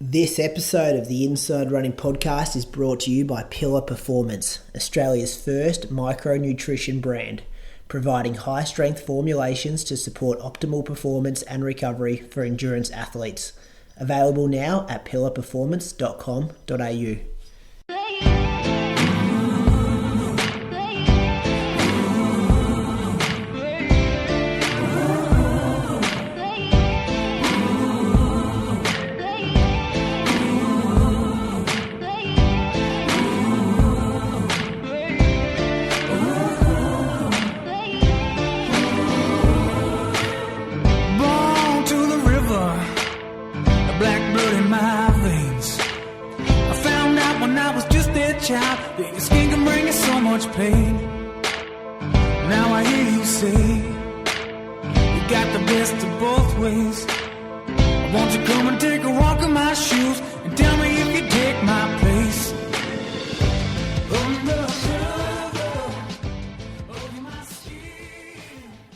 This episode of the Inside Running Podcast is brought to you by Pillar Performance, Australia's first micronutrition brand, providing high-strength formulations to support optimal performance and recovery for endurance athletes. Available now at pillarperformance.com.au.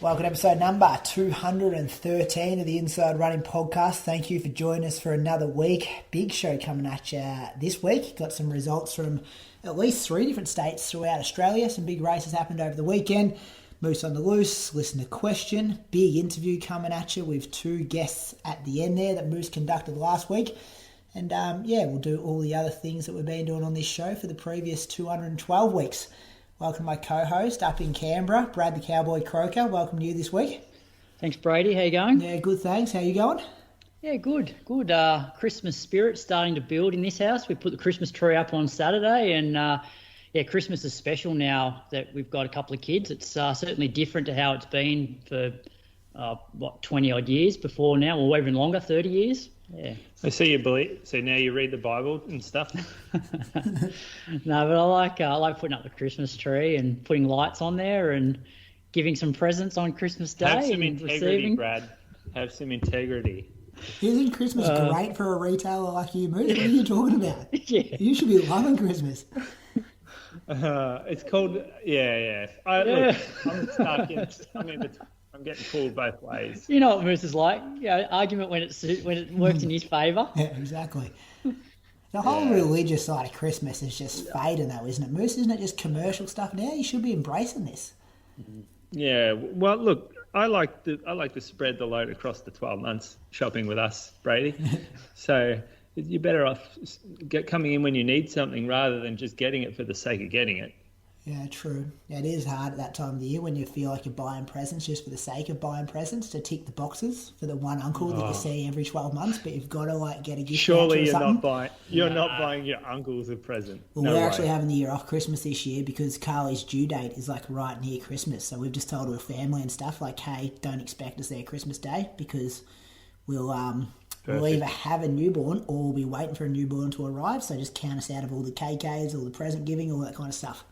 Welcome to episode number 213 of the Inside Running Podcast. Thank you for joining us for another week. Big show coming at you this week. Got some results from at least 3 different states throughout Australia. Some big races happened over the weekend. Moose on the Loose, Listener Question, big interview coming at you with 2 guests at the end there that Moose conducted last week. And we'll do all the other things that we've been doing on this show for the previous 212 weeks. Welcome to my co-host up in Canberra, Brad the Cowboy Croker. Welcome to you this week. Thanks, Brady. How you going? Yeah, good, thanks. How you going? Yeah, good. Christmas spirit starting to build in this house. We put the Christmas tree up on Saturday, and Christmas is special now that we've got a couple of kids. It's certainly different to how it's been for 20-odd years before now, or even longer, 30 years. Yeah. I see you believe. So now you read the Bible and stuff. No, but I like putting up the Christmas tree and putting lights on there and giving some presents on Christmas Day. Have some integrity, Brad. Have some integrity. Isn't Christmas great for a retailer like you, Moose? What are you talking about? Yeah. You should be loving Christmas. It's called Look, I'm stuck in. I'm getting pulled both ways. You know what Moose is like. Argument when it works in his favour. Yeah, exactly. The whole religious side of Christmas is just fading though, isn't it, Moose? Isn't it just commercial stuff now? You should be embracing this. Yeah. Well, look, I like to spread the load across the 12 months shopping with us, Brady. So you're better off coming in when you need something rather than just getting it for the sake of getting it. Yeah, true. Yeah, it is hard at that time of the year when you feel like you're buying presents just for the sake of buying presents to tick the boxes for the one uncle that you see every 12 months, but you've got to get a gift. Surely you're not buying your uncles a present. Well, we're actually having the year off Christmas this year because Carly's due date is right near Christmas. So we've just told her family and stuff hey, don't expect us there Christmas Day because we'll either have a newborn or we'll be waiting for a newborn to arrive. So just count us out of all the KKs, all the present giving, all that kind of stuff.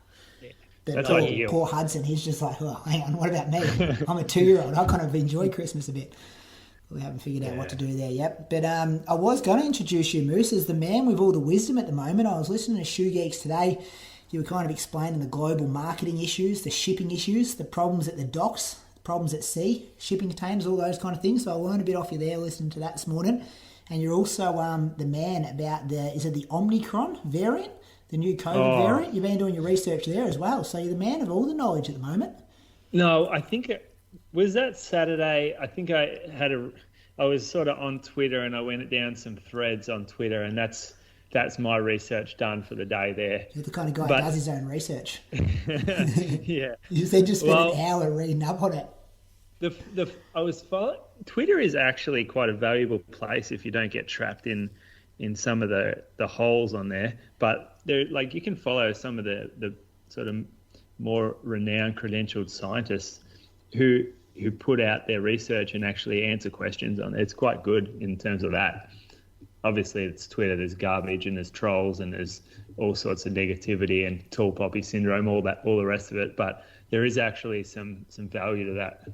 But poor Hudson, he's just like, oh, hang on, what about me? I'm a 2-year-old. I kind of enjoy Christmas a bit. We haven't figured out what to do there yet. But I was going to introduce you, Moose, as the man with all the wisdom at the moment. I was listening to Shoe Geeks today. You were kind of explaining the global marketing issues, the shipping issues, the problems at the docks, the problems at sea, shipping containers, all those kind of things. So I learned a bit off you there listening to that this morning. And you're also the man about the Omicron variant? The new COVID variant, you've been doing your research there as well. So you're the man of all the knowledge at the moment. No, I think was that Saturday. I think I was sort of on Twitter and I went down some threads on Twitter, and that's my research done for the day there. You're the kind of guy who does his own research. Yeah. You said just spent an hour reading up on it. Twitter is actually quite a valuable place if you don't get trapped in some of the holes on there, but there, you can follow some of the sort of more renowned credentialed scientists who put out their research and actually answer questions on it. It's quite good in terms of that. Obviously, it's Twitter. There's garbage and there's trolls and there's all sorts of negativity and tall poppy syndrome, all the rest of it. But there is actually some value to that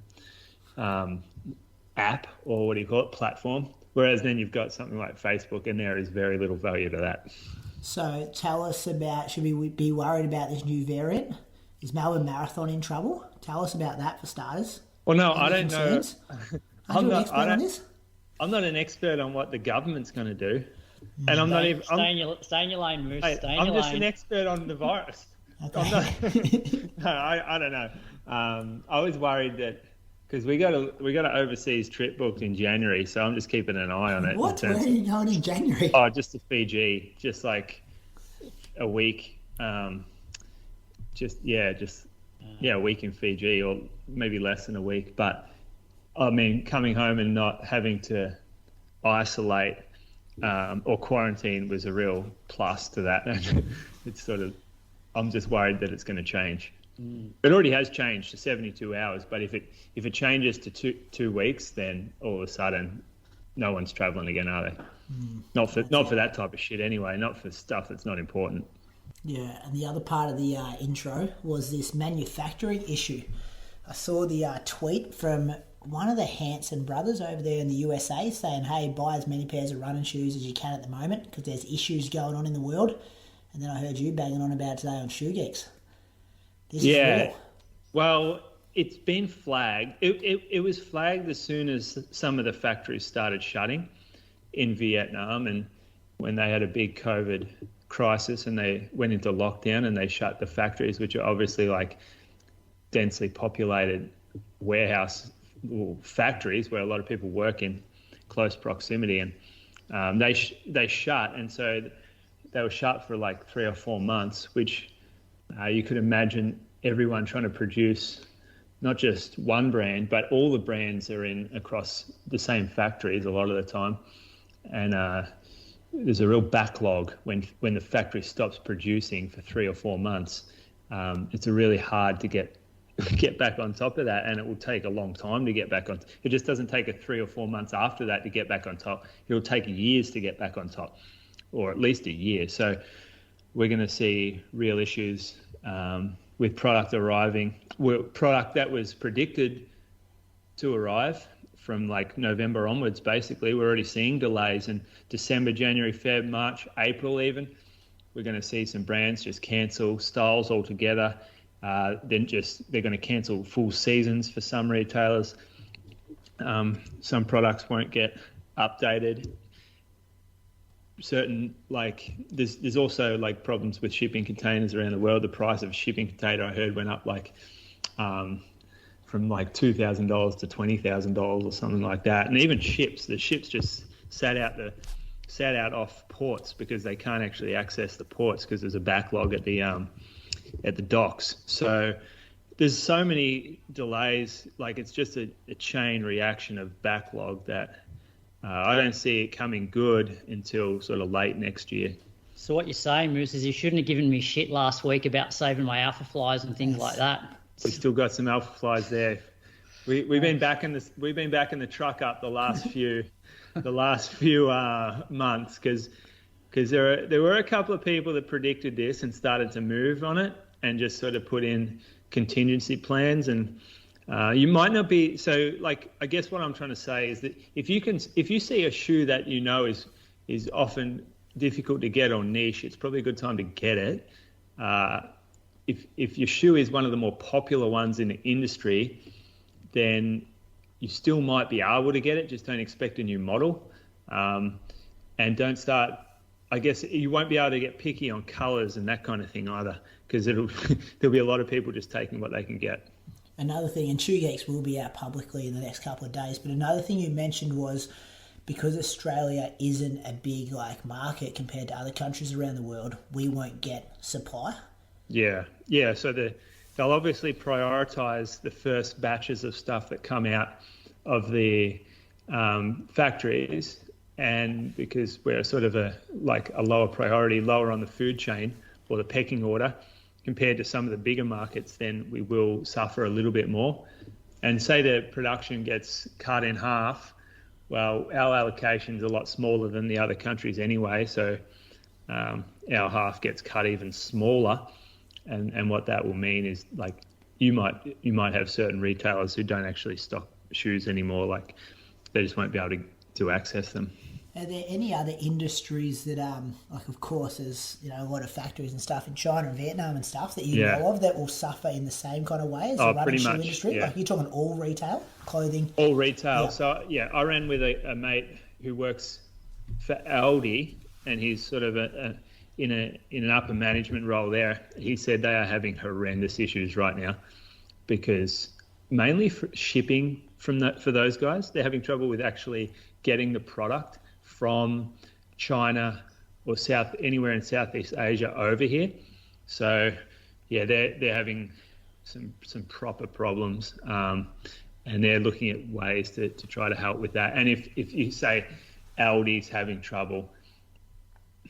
app, or what do you call it, platform. Whereas then you've got something like Facebook, and there is very little value to that. So tell us about, should we be worried about this new variant? Is Melbourne Marathon in trouble? Tell us about that for starters. Well, no, I don't know. I'm not an expert on this. I'm not an expert on what the government's going to do. And I'm not even. Stay in your lane, Moose. Hey, Stay in I'm your just lane. an expert on the virus. Okay. I'm not, no, I don't know. I was worried that because we got an overseas trip booked in January, so I'm just keeping an eye on it. What? Where are you going in January? Oh, just to Fiji, just like a week. A week in Fiji, or maybe less than a week. But I mean, coming home and not having to isolate or quarantine was a real plus to that. It's sort of, I'm just worried that it's going to change. It already has changed to 72 hours, but if it changes to two weeks, then all of a sudden, no one's travelling again, are they? Not for that type of shit anyway. Not for stuff that's not important. Yeah, and the other part of the intro was this manufacturing issue. I saw the tweet from one of the Hanson brothers over there in the USA saying, hey, buy as many pairs of running shoes as you can at the moment because there's issues going on in the world. And then I heard you banging on about it today on Shoe Geeks. This is real. Well, it's been flagged. It was flagged as soon as some of the factories started shutting in Vietnam, and when they had a big COVID crisis and they went into lockdown and they shut the factories, which are obviously like densely populated warehouse factories where a lot of people work in close proximity, and they shut, and so they were shut for like 3 or 4 months, which you could imagine everyone trying to produce not just one brand, but all the brands are in across the same factories a lot of the time, and there's a real backlog when the factory stops producing for 3 or 4 months. It's really hard to get back on top of that, and it will take a long time to get back on. It just doesn't take a 3 or 4 months after that to get back on top. It'll take years to get back on top, or at least a year. So we're going to see real issues with product arriving. Product that was predicted to arrive from like November onwards, basically. We're already seeing delays in December, January, Feb, March, April even. We're going to see some brands just cancel styles altogether. Then they're going to cancel full seasons for some retailers. Some products won't get updated. Certain, like, there's also like problems with shipping containers around the world. The price of a shipping container, I heard, went up like from like $2,000 to $20,000 or something like that. And even the ships just sat out off ports because they can't actually access the ports because there's a backlog at the docks. So there's so many delays. Like, it's just a chain reaction of backlog that I don't see it coming good until sort of late next year. So what you're saying, Moose, is you shouldn't have given me shit last week about saving my alpha flies and things like that. We still got some alpha flies there. We've been back in the truck up the last few months because there were a couple of people that predicted this and started to move on it and just sort of put in contingency plans, and you might not be. So, like, I guess what I'm trying to say is that if you see a shoe that you know is often difficult to get or niche, it's probably a good time to get it. If your shoe is one of the more popular ones in the industry, then you still might be able to get it. Just don't expect a new model, and don't start. I guess you won't be able to get picky on colours and that kind of thing either, because there'll be a lot of people just taking what they can get. Another thing, and Shoe Geeks will be out publicly in the next couple of days, but another thing you mentioned was because Australia isn't a big market compared to other countries around the world, we won't get supply. Yeah. So they'll obviously prioritise the first batches of stuff that come out of the factories, and because we're sort of a lower priority, lower on the food chain or the pecking order compared to some of the bigger markets, then we will suffer a little bit more. And say the production gets cut in half, well, our allocation's a lot smaller than the other countries anyway, so our half gets cut even smaller. And what that will mean is, like, you might have certain retailers who don't actually stock shoes anymore, like they just won't be able to access them. Are there any other industries that, of course, there's a lot of factories and stuff in China and Vietnam and stuff that you know of that will suffer in the same kind of way as the running shoe industry? Yeah. Like, you're talking all retail, clothing? All retail. Yeah. So, I ran with a mate who works for Aldi, and he's sort of in an upper management role there. He said they are having horrendous issues right now because mainly for shipping for those guys. They're having trouble with actually getting the product from China or anywhere in Southeast Asia over here. So yeah, they're having some proper problems, and they're looking at ways to try to help with that. And if you say Aldi's having trouble,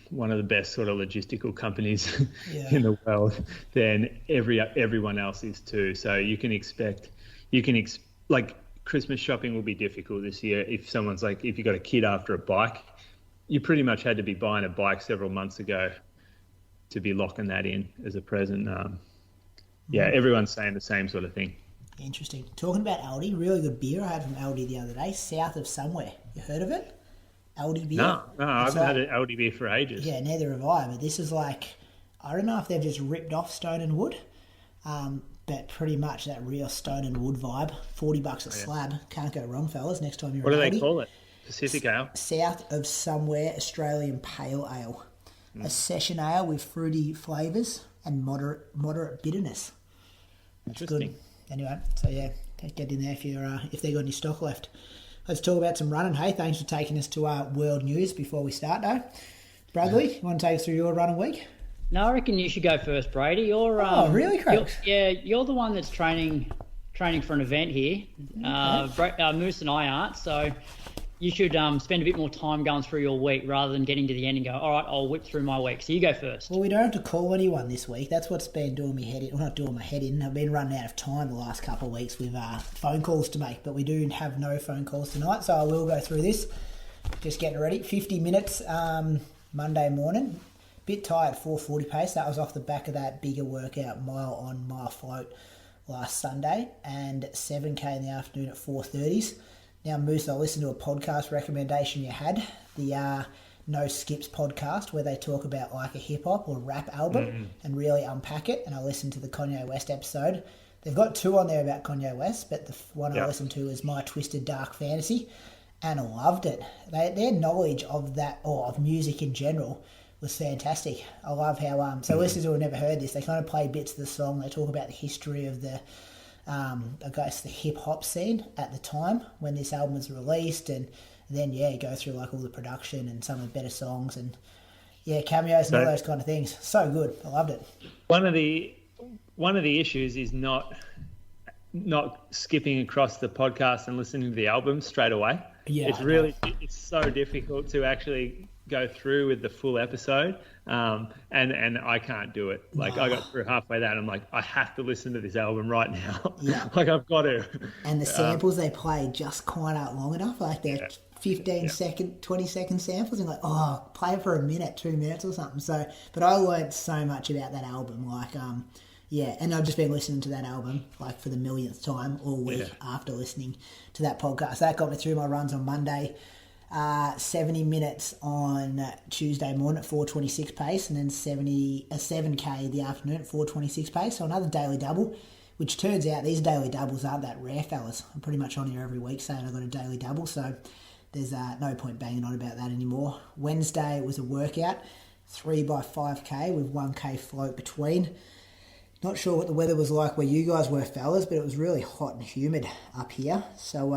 one of the best sort of logistical companies in the world, then everyone else is too. So you can expect like Christmas shopping will be difficult this year. If someone's like, if you got a kid after a bike, you pretty much had to be buying a bike several months ago to be locking that in as a present. Everyone's saying the same sort of thing. Interesting. Talking about Aldi, really good beer I had from Aldi the other day, South of Somewhere. You heard of it? Aldi beer? No, I haven't had an Aldi beer for ages. Yeah, neither have I. But this is like, I don't know if they've just ripped off Stone and Wood, but pretty much that real Stone and Wood vibe. $40 a slab. Can't go wrong, fellas. Next time you're What at do Aldi. they call it? Pacific Ale? South of Somewhere Australian Pale Ale. A session ale with fruity flavours and moderate bitterness. That's good. Anyway, so yeah, get in there if they've got any stock left. Let's talk about some running. Hey, thanks for taking us to our world news before we start, though. Bradley, you want to take us through your running week? No, I reckon you should go first, Brady. You're really, Craig? You're the one that's training for an event here. Okay. Moose and I aren't, so you should spend a bit more time going through your week rather than getting to the end and go, all right, I'll whip through my week. So you go first. Well, we don't have to call anyone this week. That's what's been doing me head in. Well, not doing my head in. I've been running out of time the last couple of weeks with phone calls to make, but we do have no phone calls tonight, so I will go through this. Just getting ready. 50 minutes Monday morning. Bit tired, 4:40 pace. That was off the back of that bigger workout, mile on, mile float last Sunday, and 7K in the afternoon at 4:30s. Now, Moose, I listened to a podcast recommendation you had, the No Skips podcast, where they talk about like a hip-hop or rap album and really unpack it, and I listened to the Kanye West episode. They've got 2 on there about Kanye West, but the one I listened to is My Twisted Dark Fantasy, and I loved it. Their knowledge of that, or of music in general, was fantastic. I love how, so listeners who have never heard this, they kind of play bits of the song, they talk about the history of the I guess the hip-hop scene at the time when this album was released, and then go through like all the production and some of the better songs and cameos and all those kind of things. So good. I loved it. One of the issues is not skipping across the podcast and listening to the album straight away. It's so difficult to actually go through with the full episode, and I can't do it. Like, I got through halfway that and I'm like, I have to listen to this album right now. Like, I've got to. And the samples they play just quite out long enough, like they're 15 second, 20 second samples, and like, play it for a minute, 2 minutes or something. So, but I learned so much about that album, like and I've just been listening to that album like for the millionth time all week after listening to that podcast. That got me through my runs on Monday. 70 minutes on Tuesday morning at 4:26 pace, and then 7K in the afternoon at 4:26 pace. So another daily double, which turns out these daily doubles aren't that rare, fellas. I'm pretty much on here every week saying I've got a daily double, so there's no point banging on about that anymore. Wednesday was a workout, 3x5K with 1K float between. Not sure what the weather was like where you guys were, fellas, but it was really hot and humid up here. So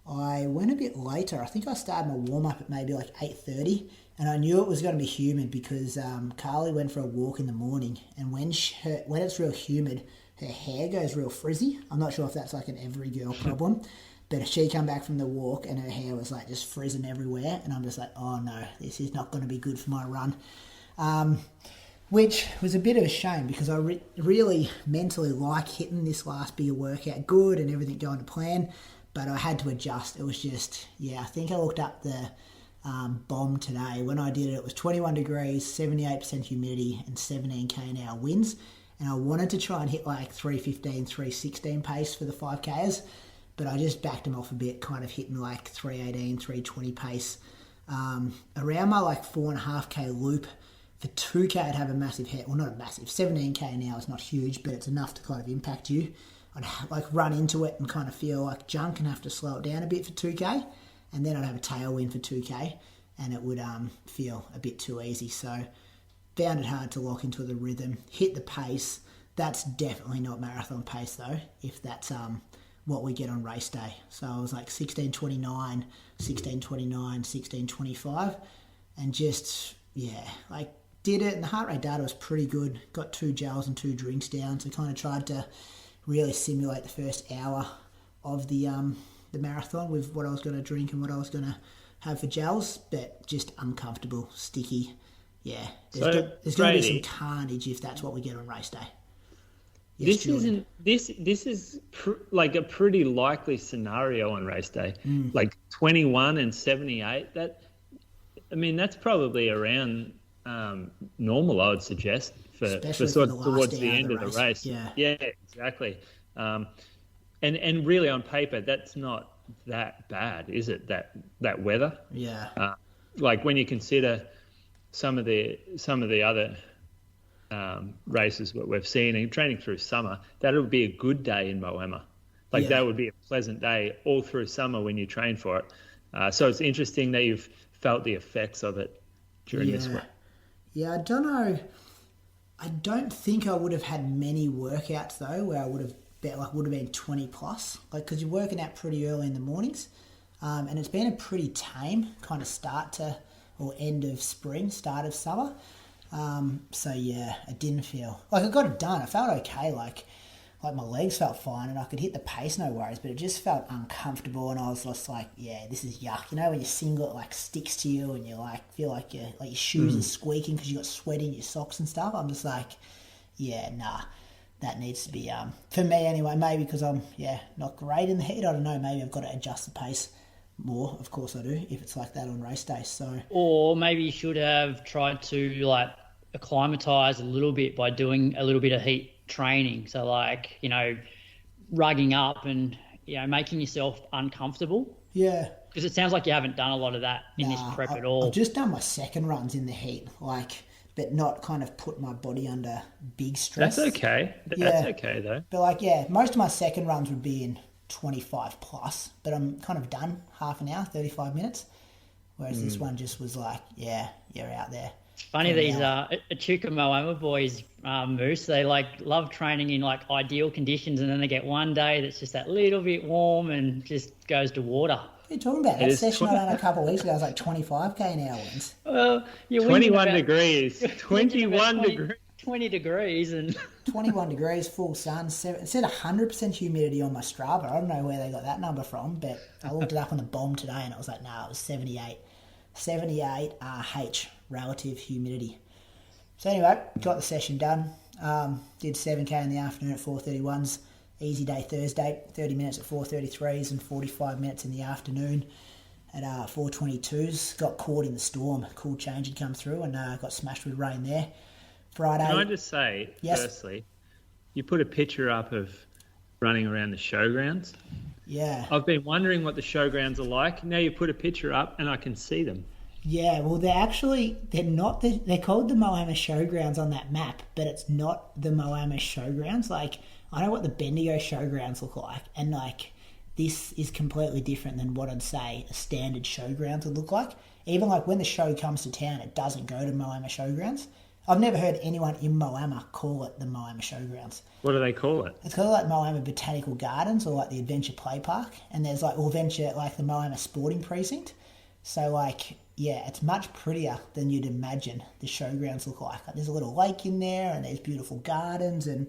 I went a bit later. I think I started my warm-up at maybe like 8:30, and I knew it was going to be humid because Carly went for a walk in the morning, and when it's real humid, her hair goes real frizzy. I'm not sure if that's like an every girl problem, but she come back from the walk and her hair was like just frizzing everywhere, and I'm just like, oh no, this is not going to be good for my run. Which was a bit of a shame because I really mentally like hitting this last bigger workout good and everything going to plan, but I had to adjust. It was just, I think I looked up the bomb today. When I did it, it was 21 degrees, 78% humidity, and 17k an hour winds. And I wanted to try and hit like 3:15, 3:16 pace for the 5Ks, but I just backed them off a bit, kind of hitting like 3:18, 3:20 pace. Around my like 4.5k loop, for 2K, I'd have a massive hit. Well, not a massive. 17K an hour is not huge, but it's enough to kind of impact you. I'd like run into it and kind of feel like junk and have to slow it down a bit for 2K. And then I'd have a tailwind for 2K. and it would feel a bit too easy. So found it hard to lock into the rhythm, hit the pace. That's definitely not marathon pace though, if that's what we get on race day. So I was like 16:29, 16:29, 16:25, and just, like did it, and the heart rate data was pretty good. Got 2 gels and 2 drinks down, so kind of tried to really simulate the first hour of the marathon with what I was going to drink and what I was going to have for gels, but just uncomfortable, sticky. Yeah, there's going to be some carnage if that's what we get on race day. Yes, this is like a pretty likely scenario on race day. Like 21 and 78. That's probably around normal, I would suggest, for towards the end of the race. Yeah, exactly. And really on paper, that's not that bad, is it? That weather. Yeah. Like when you consider some of the other races what we've seen and training through summer, that would be a good day in Moama. That would be a pleasant day all through summer when you train for it. So it's interesting that you've felt the effects of it during this week. Yeah, I don't know. I don't think I would have had many workouts though where I would have been 20 plus, because you're working out pretty early in the mornings, and it's been a pretty tame kind of start to, or end of spring, start of summer. So yeah, it didn't feel like I got it done. I felt okay, like my legs felt fine and I could hit the pace, no worries, but it just felt uncomfortable, and I was just like, yeah, this is yuck. You know, when your singlet sticks to you and you feel like your shoes are squeaking because you got sweat in your socks and stuff. I'm just like, yeah, nah, that needs to be for me anyway. Maybe because I'm not great in the heat. I don't know. Maybe I've got to adjust the pace more. Of course I do if it's like that on race day. So, or maybe you should have tried to acclimatise a little bit by doing a little bit of heat training. So rugging up and making yourself uncomfortable. Yeah. Because it sounds like you haven't done a lot of that in this prep at all. I've just done my second runs in the heat, but not kind of put my body under big stress. That's okay. That's okay though. But most of my second runs would be in 25 plus, but I'm kind of done half an hour, 35 minutes. Whereas this one just was you're out there. It's funny, these Echuca Moama boys, Moose, they love training in ideal conditions, and then they get one day that's just that little bit warm and just goes to water. What are you talking about? That session I done a couple of weeks ago was 25k an hour winds. Well, you're 21 degrees. 21 degrees. 20 degrees and 21 degrees, full sun. It said 100% humidity on my Strava. I don't know where they got that number from, but I looked it up on the bomb today and it was it was 78. 78 RH relative humidity. So anyway, got the session done. Did 7k in the afternoon at 4:31s. Easy day Thursday. 30 minutes at 4:33s and 45 minutes in the afternoon at 4:22s. Got caught in the storm. Cool change had come through and got smashed with rain there. Friday. Can I just say, firstly, you put a picture up of running around the showgrounds. Yeah. I've been wondering what the showgrounds are like. Now you put a picture up and I can see them. Yeah, well, they're not, they're called the Moama Showgrounds on that map, but it's not the Moama Showgrounds. I know what the Bendigo Showgrounds look like, and this is completely different than what I'd say a standard showgrounds would look like. Even when the show comes to town, it doesn't go to Moama Showgrounds. I've never heard anyone in Moama call it the Moama Showgrounds. What do they call it? It's called Moama Botanical Gardens or the Adventure Play Park, and there's Adventure the Moama Sporting Precinct. So it's much prettier than you'd imagine the showgrounds look like. There's a little lake in there and there's beautiful gardens and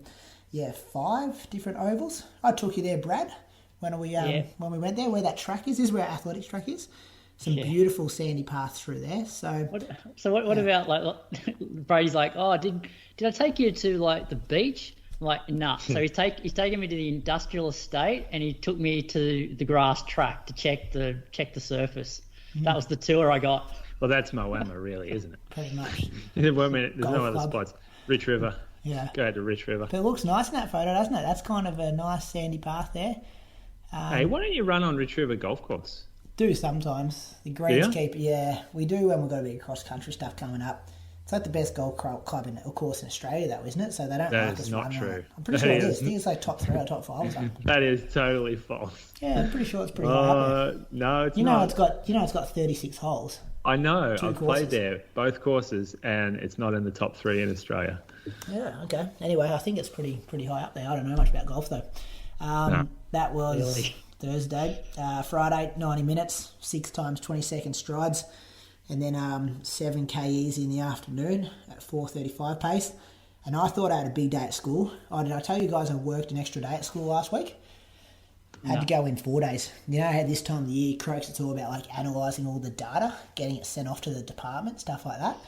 5 different ovals. I took you there, Brad, when we went there, where that track is. This is where our athletics track is. Some beautiful sandy paths through there. So what about Brady's did I take you to the beach? Nah. So he's taken me to the industrial estate and he took me to the grass track to check the surface. That was the tour I got. Well, that's Moama, really, isn't it? Pretty much. There's no other spots. Rich River. Yeah. Go out to Rich River. But it looks nice in that photo, doesn't it? That's kind of a nice sandy path there. Hey, why don't you run on Rich River Golf Course? Do sometimes. The greenskeeper, we do when we've got a bit of cross-country stuff coming up. It's the best golf club in Australia, though, isn't it? So they don't like us running. That is not true. I'm pretty sure it is. I think it's top 3 or top 5 or something. That is totally false. Yeah, I'm pretty sure it's pretty high up there. No, it's not. It's got 36 holes. I know. Two I've courses. played there, both courses, and it's not in the top 3 in Australia. Yeah, okay. Anyway, I think it's pretty high up there. I don't know much about golf, though. No. That was Really? Thursday. Friday, 90 minutes, 6 times 20-second strides. And then 7 KEs in the afternoon at 4:35 pace. And I thought I had a big day at school. Oh, did I tell you guys I worked an extra day at school last week? Had to go in 4 days. You know how this time of the year, Croaks, it's all about like analysing all the data, getting it sent off to the department, stuff like that.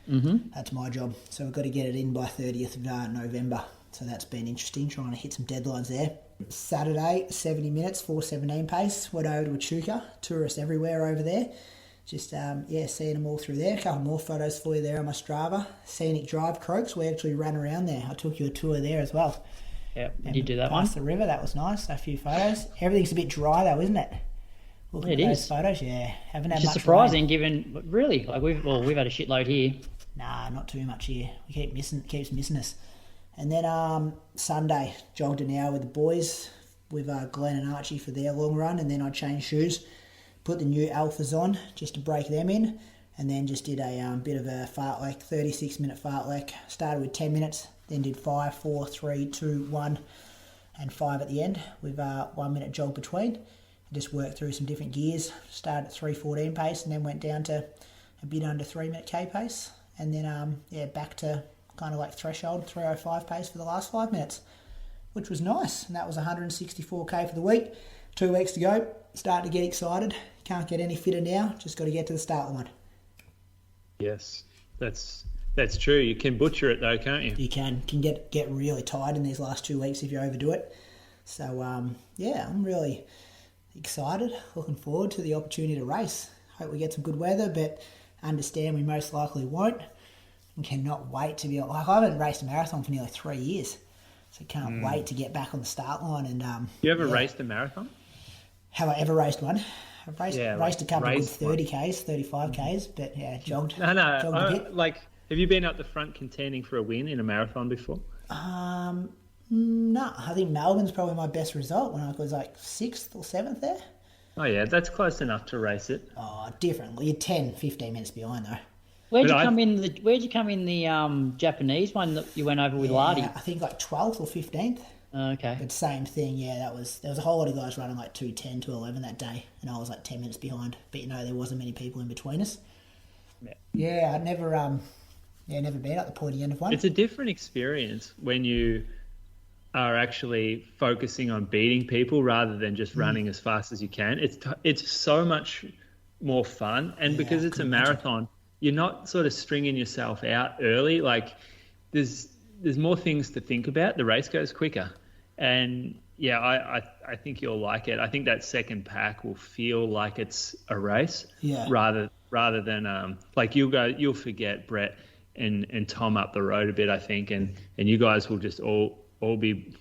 Mm-hmm. That's my job. So we've got to get it in by 30th of November. So that's been interesting, trying to hit some deadlines there. Saturday, 70 minutes, 4:17 pace. Went over to Echuca. Tourists everywhere over there. Just, seeing them all through there. A couple more photos for you there on my Strava. Scenic Drive, Croaks. We actually ran around there. I took you a tour there as well. Yeah, you did do that one. Past the river, that was nice. A few photos. Everything's a bit dry though, isn't it? Looking It at those is. photos, yeah. Haven't had It's much just surprising, rain. given really like we've had a shitload here. Nah, not too much here. We keeps missing us. And then Sunday, jogged an hour with the boys, with Glenn and Archie for their long run, and then I changed shoes, put the new Alphas on just to break them in, and then just did a bit of a fartlek, 36-minute fartlek. Started with 10 minutes, then did 5, 4, 3, 2, 1, and 5 at the end with 1 minute jog between. Just worked through some different gears. Started at 3:14 pace and then went down to a bit under 3-minute K pace, and then back to kind of like threshold 3:05 pace for the last 5 minutes, which was nice. And that was 164K for the week. 2 weeks to go. Starting to get excited. Can't get any fitter now. Just got to get to the start line. Yes, that's true. You can butcher it though, can't you? You can get really tired in these last 2 weeks if you overdo it. So I'm really excited. Looking forward to the opportunity to race. Hope we get some good weather, but understand we most likely won't. And cannot wait to be like, I haven't raced a marathon for nearly 3 years, so can't wait to get back on the start line. And You ever raced a marathon? have I ever raced one? I've raced a couple of good raced one. 30Ks, 35Ks, but jogged. No. Jogged a bit. Have you been up the front contending for a win in a marathon before? No, I think Melbourne's probably my best result when I was like 6th or 7th there. Oh yeah, that's close enough to race it. Oh, different. You're 10, 15 minutes behind though. Where'd you come in the Japanese one that you went over with Lardy? I think like 12th or 15th. Okay. But same thing, there was a whole lot of guys running like 2:10, 2:11 that day, and I was like 10 minutes behind. But there wasn't many people in between us. Yeah, I'd never been at the pointy end of one. It's a different experience when you are actually focusing on beating people rather than just running as fast as you can. It's so much more fun, and because it's a marathon, you're not sort of stringing yourself out early. Like there's more things to think about. The race goes quicker, and I think you'll like it. I think that second pack will feel like it's a race, rather than you'll forget Brett and Tom up the road a bit, I think, and you guys will just all be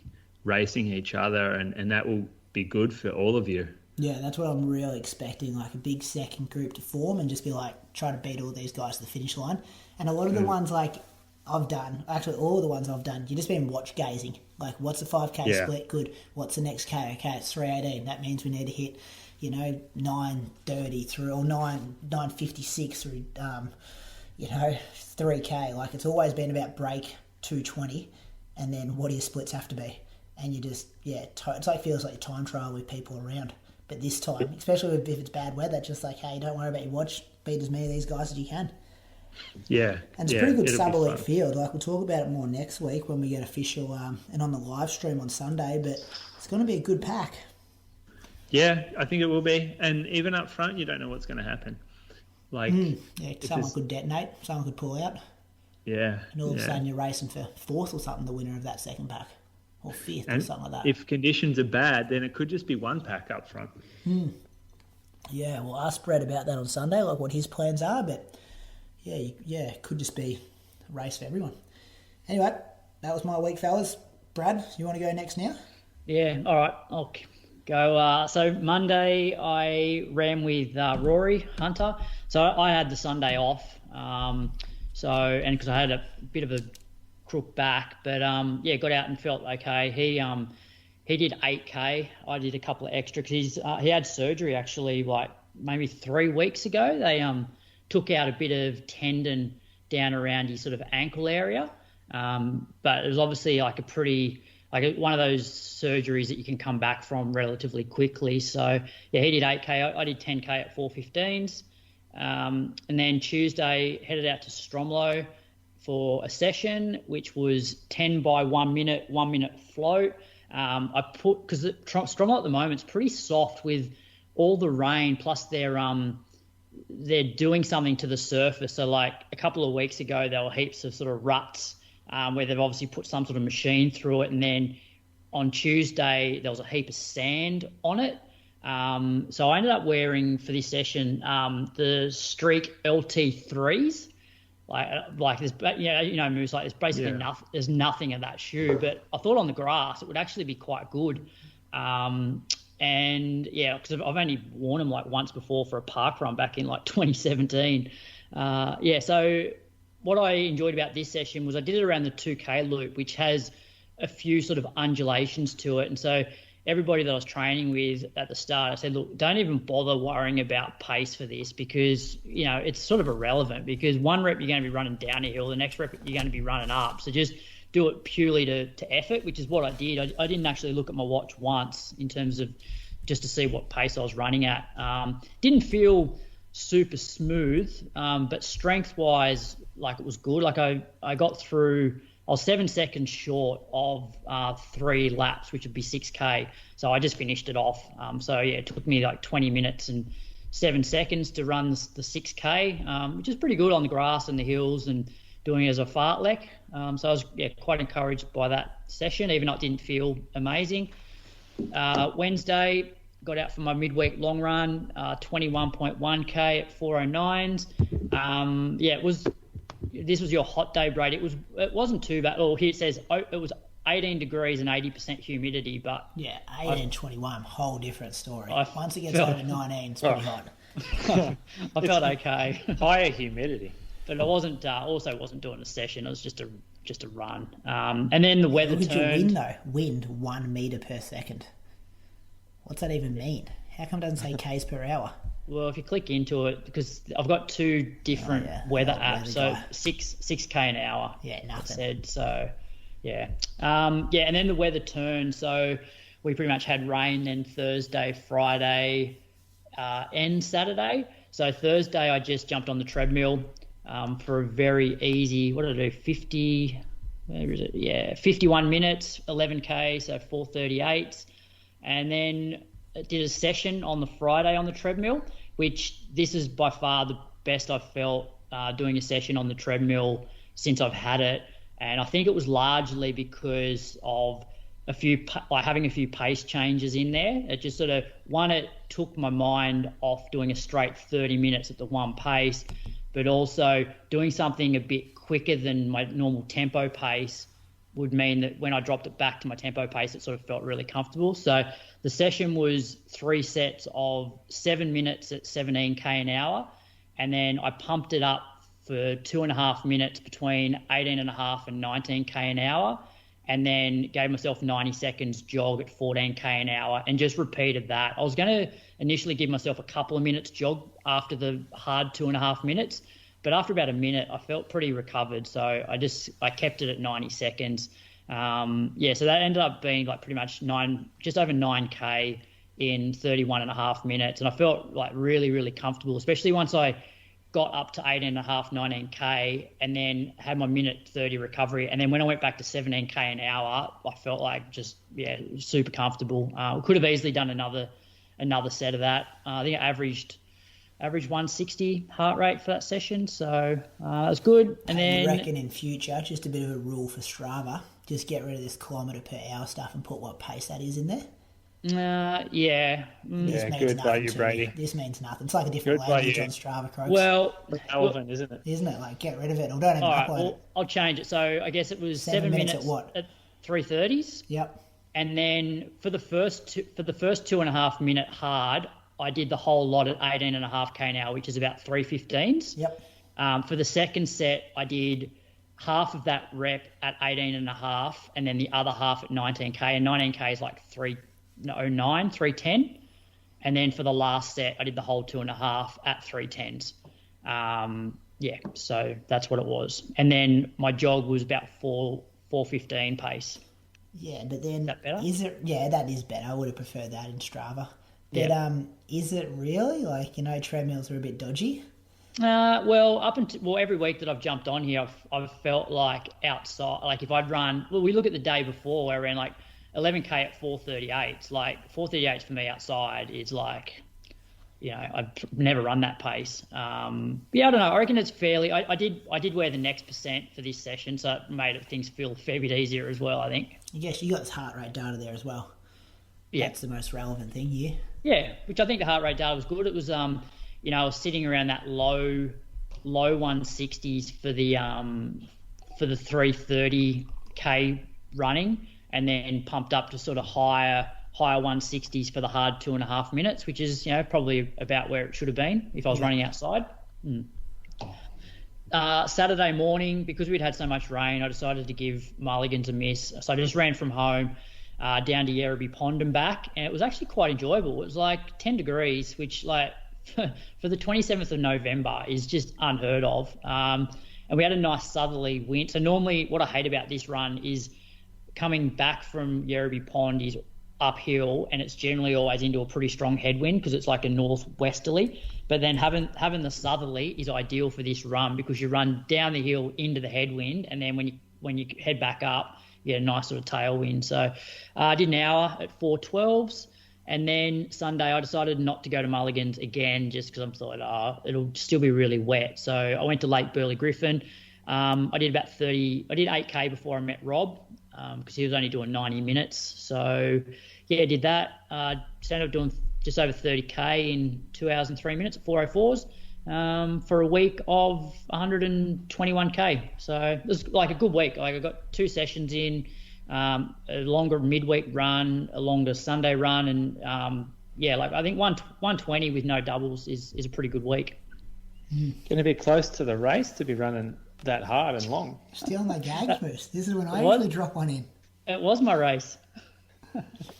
racing each other, and that will be good for all of you. Yeah, that's what I'm really expecting, like a big second group to form and just be like, try to beat all these guys to the finish line. And a lot of the ones like I've done, actually all the ones I've done, you've just been watch gazing. Like, what's the 5K split? Good. What's the next K? Okay, it's 3:18. That means we need to hit, 9:30 through, or 9:56 through, 3K. Like, it's always been about break 2:20, and then what do your splits have to be? And you just, it's like, feels like time trial with people around. But this time, especially if it's bad weather, just like, hey, don't worry about your watch. Beat as many of these guys as you can. Yeah. And it's a pretty good sub-elite field. Like, we'll talk about it more next week when we get official and on the live stream on Sunday. But it's going to be a good pack. Yeah, I think it will be. And even up front, you don't know what's going to happen. Like, someone could detonate. Someone could pull out. Yeah. And all of a sudden you're racing for 4th or something, the winner of that second pack. Or 5th or something like that. If conditions are bad, then it could just be one pack up front. Yeah, well, ask Brett about that on Sunday, like what his plans are. But, it could just be a race for everyone. Anyway, that was my week, fellas. Brad, you want to go next now? Yeah, all right. I'll go. So Monday I ran with Rory Hunter. So I had the Sunday off. Because I had a bit of a crook back, but got out and felt okay. He did 8K. I did a couple of extra because he had surgery actually, like maybe 3 weeks ago. took out a bit of tendon down around his sort of ankle area. But it was obviously like one of those surgeries that you can come back from relatively quickly. So yeah, he did 8K. I did 10K at 4:15s. And then Tuesday headed out to Stromlo for a session, which was 10 by 1 minute, 1 minute float. Because Stromlo at the moment is pretty soft with all the rain, plus they're doing something to the surface. So like a couple of weeks ago, there were heaps of sort of ruts where they've obviously put some sort of machine through it. And then on Tuesday, there was a heap of sand on it. So I ended up wearing for this session the Streak LT3s. Like there's, Moose, like there's basically nothing. There's nothing in that shoe, but I thought on the grass it would actually be quite good. And yeah, because I've only worn them like once before for a park run back in like 2017. So what I enjoyed about this session was I did it around the 2K loop, which has a few sort of undulations to it. And so everybody that I was training with at the start, I said, look, don't even bother worrying about pace for this because, it's sort of irrelevant because one rep you're going to be running down a hill, the next rep you're going to be running up. So just do it purely to effort, which is what I did. I didn't actually look at my watch once in terms of just to see what pace I was running at. Didn't feel super smooth, but strength-wise, like it was good. Like I got through, I was 7 seconds short of 3 laps, which would be 6K. So I just finished it off. It took me like 20 minutes and 7 seconds to run the 6K, which is pretty good on the grass and the hills and doing it as a fartlek. So I was quite encouraged by that session, even though it didn't feel amazing. Wednesday, got out for my midweek long run, 21.1K at 4:09s. This was your hot day, Brady. It wasn't too bad. Oh, here it says it was 18 degrees and 80% humidity, but 18, 21, whole different story. Once it gets over 19, it's pretty hot. I felt okay. Higher humidity. But I wasn't doing a session. It was just a run. And then the weather turned. Look at your wind though. Wind 1 meter per second. What's that even mean? How come it doesn't say k's per hour? Well, if you click into it, because I've got 2 different weather apps, so 6k an hour. Yeah, nothing. Said so. Yeah. And then the weather turned. So we pretty much had rain then Thursday, Friday, and Saturday. So Thursday I just jumped on the treadmill for a very easy, what did I do? 51 minutes, 11k, so 4:38. And then did a session on the Friday on the treadmill, which this is by far the best I've felt doing a session on the treadmill since I've had it. And I think it was largely because of having a few pace changes in there. It just sort of, it took my mind off doing a straight 30 minutes at the one pace, but also doing something a bit quicker than my normal tempo pace would mean that when I dropped it back to my tempo pace, it sort of felt really comfortable. So the session was 3 sets of 7 minutes at 17k an hour. And then I pumped it up for 2.5 minutes between 18.5 and 19k an hour. And then gave myself 90 seconds jog at 14k an hour and just repeated that. I was going to initially give myself a couple of minutes jog after the hard 2.5 minutes. But after about a minute, I felt pretty recovered. So I kept it at 90 seconds. So that ended up being like pretty much just over 9K in 31.5 minutes. And I felt like really, really comfortable, especially once I got up to 18.5, 19K and then had my minute 30 recovery. And then when I went back to 17K an hour, I felt like super comfortable. Could have easily done another set of that. I think I average 160 heart rate for that session, so it was good. And then I reckon in future, just a bit of a rule for Strava, just get rid of this kilometre per hour stuff and put what pace that is in there. This means good by nothing you, to Brady. me. This means nothing. It's like a different language on Strava, Croaks. Well, relevant, isn't it? Isn't it? Like, get rid of it or don't even upload it. I'll change it. So I guess it was 7 minutes at what? At 3:30s. Yep. And then for the first 2.5 minute hard, I did the whole lot at 18.5k an hour, which is about 3:15s. Yep. For the second set, I did half of that rep at 18.5 and then the other half at 19k. And 19k is like 3:10. And then for the last set, I did the whole 2.5 at 3:10s. So that's what it was. And then my jog was about 4:15 pace. Yeah, but then... Is that better? Is it... Yeah, that is better. I would have preferred that in Strava. But is it really? Treadmills are a bit dodgy? Every week that I've jumped on here, I've felt like outside, like if I'd run, we look at the day before where I ran like 11K at 4:38. Like 4:38 for me outside is like, I've never run that pace. I don't know. I reckon it's fairly, I did wear the next percent for this session, so it made things feel a fair bit easier as well, I think. I guess you got this heart rate data there as well. Yeah. That's the most relevant thing here. Yeah, which I think the heart rate data was good. It was, I was sitting around that low 160s for the 3:30K running, and then pumped up to sort of higher 160s for the hard 2.5 minutes, which is, probably about where it should have been if I was running outside. Saturday morning, because we'd had so much rain, I decided to give Mulligan's a miss. So I just ran from home down to Yerrabee Pond and back, and it was actually quite enjoyable. It was like 10 degrees, which like for the 27th of November is just unheard of. And we had a nice southerly wind. So normally what I hate about this run is coming back from Yerrabee Pond is uphill, and it's generally always into a pretty strong headwind because it's like a northwesterly. But then having the southerly is ideal for this run because you run down the hill into the headwind, and then when you head back up, you get a nice sort of tailwind. So I did an hour at 4:12s, and then Sunday I decided not to go to Mulligan's again just because I thought it'll still be really wet. So I went to Lake Burley Griffin. I did about 8K before I met Rob because he was only doing 90 minutes. So I did that. Ended up doing just over 30K in 2 hours and 3 minutes at 4:04s for a week of 121K. So it was like a good week. Like I got 2 sessions in, a longer midweek run, a longer Sunday run, and I think 120 with no doubles is a pretty good week. Going to be close to the race to be running that hard and long. Still on my gag boost. This is when I usually drop one in. It was my race.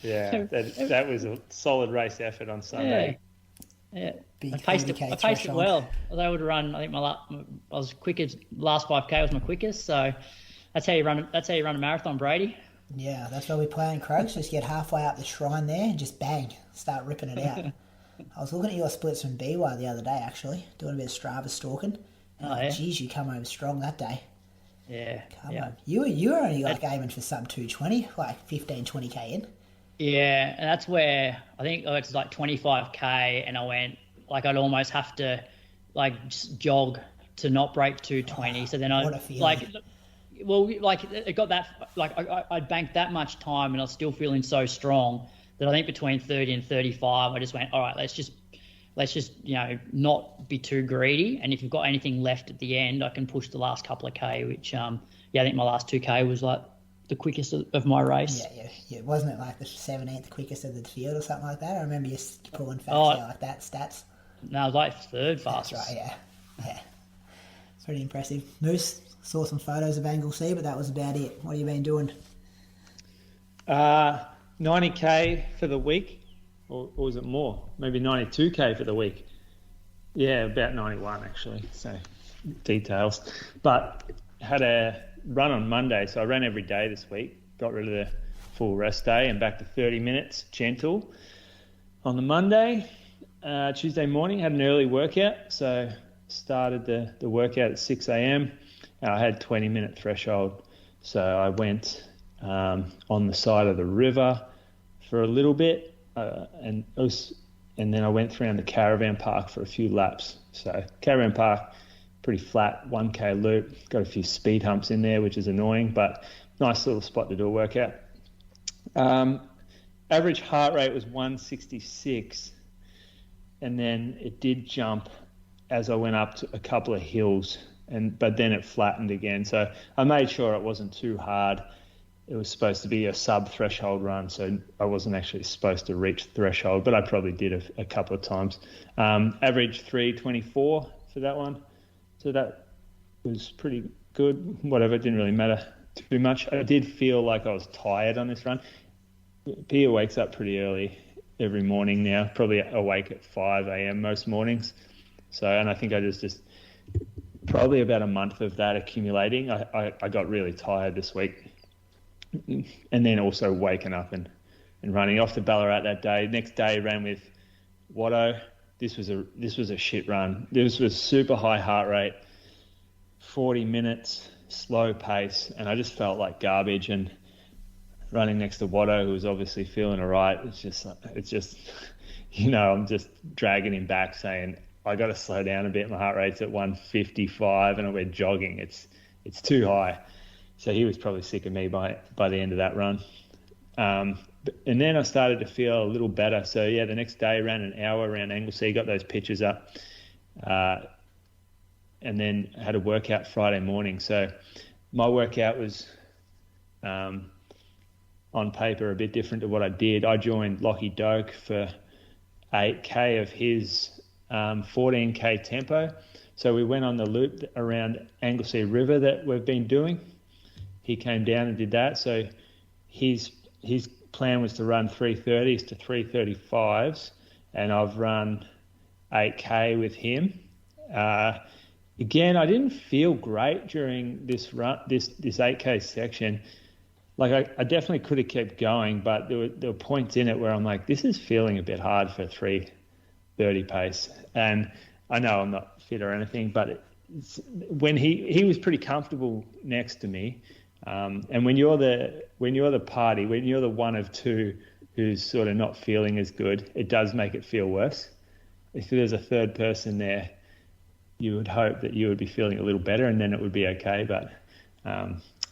Yeah, that was a solid race effort on Sunday. Yeah. I paced it well. I was able to run. I think I was quickest. Last 5K was my quickest. So that's how you run a marathon, Brady. Yeah, that's why we play in Croaks. Just get halfway up the shrine there and just bang, start ripping it out. I was looking at your splits from BY the other day, actually, doing a bit of Strava stalking. Geez, you come home strong that day. Yeah. Come on. You were only aiming for sub 220, like 15, 20K in. Yeah, and that's where I think it's like 25K, and I went like I'd almost have to like just jog to not break 220. So then it got that I'd banked that much time, and I was still feeling so strong that I think between 30 and 35, I just went, all right, let's just not be too greedy, and if you've got anything left at the end, I can push the last couple of K, which I think my last 2K was like the quickest of my race. Yeah. Wasn't it like the 17th quickest of the field or something like that? I remember you pulling facts out like that, stats. No, I was like third fastest. That's right, yeah. Pretty impressive. Moose, saw some photos of Angle C, but that was about it. What have you been doing? 90K for the week, or was it more? Maybe 92K for the week. Yeah, about 91 actually, so details. But had a run on Monday, so I ran every day this week, got rid of the full rest day and back to 30 minutes gentle on the Monday. Tuesday morning had an early workout, so started the workout at 6 a.m. I had 20-minute threshold, so I went on the side of the river for a little bit, and then I went around the caravan park for a few laps. So caravan park, pretty flat, 1K loop, got a few speed humps in there, which is annoying, but nice little spot to do a workout. Average heart rate was 166, and then it did jump as I went up to a couple of hills, but then it flattened again. So I made sure it wasn't too hard. It was supposed to be a sub-threshold run, so I wasn't actually supposed to reach threshold, but I probably did a couple of times. Average 324 for that one, so that was pretty good. Whatever, it didn't really matter too much. I did feel like I was tired on this run. Pia wakes up pretty early every morning now, probably awake at 5 a.m. most mornings. So, and I think I just probably about a month of that accumulating. I got really tired this week, and then also waking up and running off to Ballarat that day. Next day ran with Watto. This was a shit run. This was super high heart rate, 40 minutes, slow pace, and I just felt like garbage. And running next to Watto, who was obviously feeling all right, it's just, I'm just dragging him back saying, I got to slow down a bit. My heart rate's at 155 and we're jogging. It's too high. So he was probably sick of me by the end of that run. And then I started to feel a little better. So, yeah, the next day ran an hour around Anglesea, got those pictures up, and then had a workout Friday morning. So my workout was on paper a bit different to what I did. I joined Lockie Doak for 8K of his 14K tempo. So we went on the loop around Anglesea River that we've been doing. He came down and did that. So his plan was to run 330s to 335s, and I've run 8K with him. Again, I didn't feel great during this run, this 8K section. Like I definitely could have kept going, but there were points in it where I'm like, this is feeling a bit hard for 330 pace. And I know I'm not fit or anything, but when he was pretty comfortable next to me. And when you're the party, when you're the one of two who's sort of not feeling as good, it does make it feel worse. If there's a third person there, you would hope that you would be feeling a little better and then it would be okay. But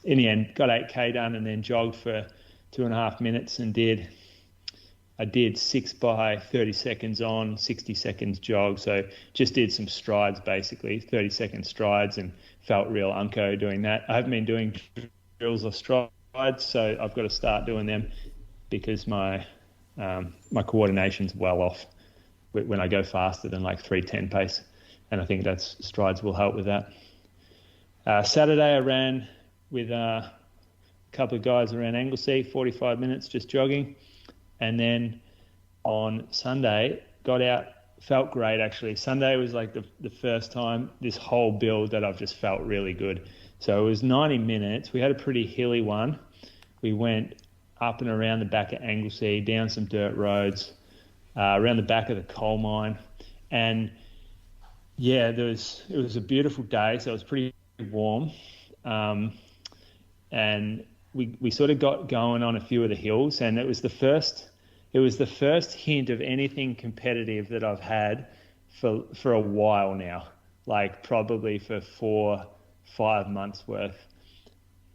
in the end, got 8K done and then jogged for 2.5 minutes and I did 6 by 30 seconds on, 60 seconds jog. So just did some strides, basically 30-second strides, and felt real unco doing that. I haven't been doing drills or strides, so I've got to start doing them because my coordination's well off when I go faster than like 3:10 pace, and I think that's strides will help with that. Saturday I ran with a couple of guys around Anglesea, 45 minutes just jogging, and then on Sunday got out, felt great actually. Sunday was like the first time this whole build that I've just felt really good. So it was 90 minutes. We had a pretty hilly one. We went up and around the back of Anglesea, down some dirt roads, around the back of the coal mine. And yeah, it was a beautiful day, so it was pretty warm. And we sort of got going on a few of the hills, and it was the first hint of anything competitive that I've had for a while now, like probably for 4-5 months worth,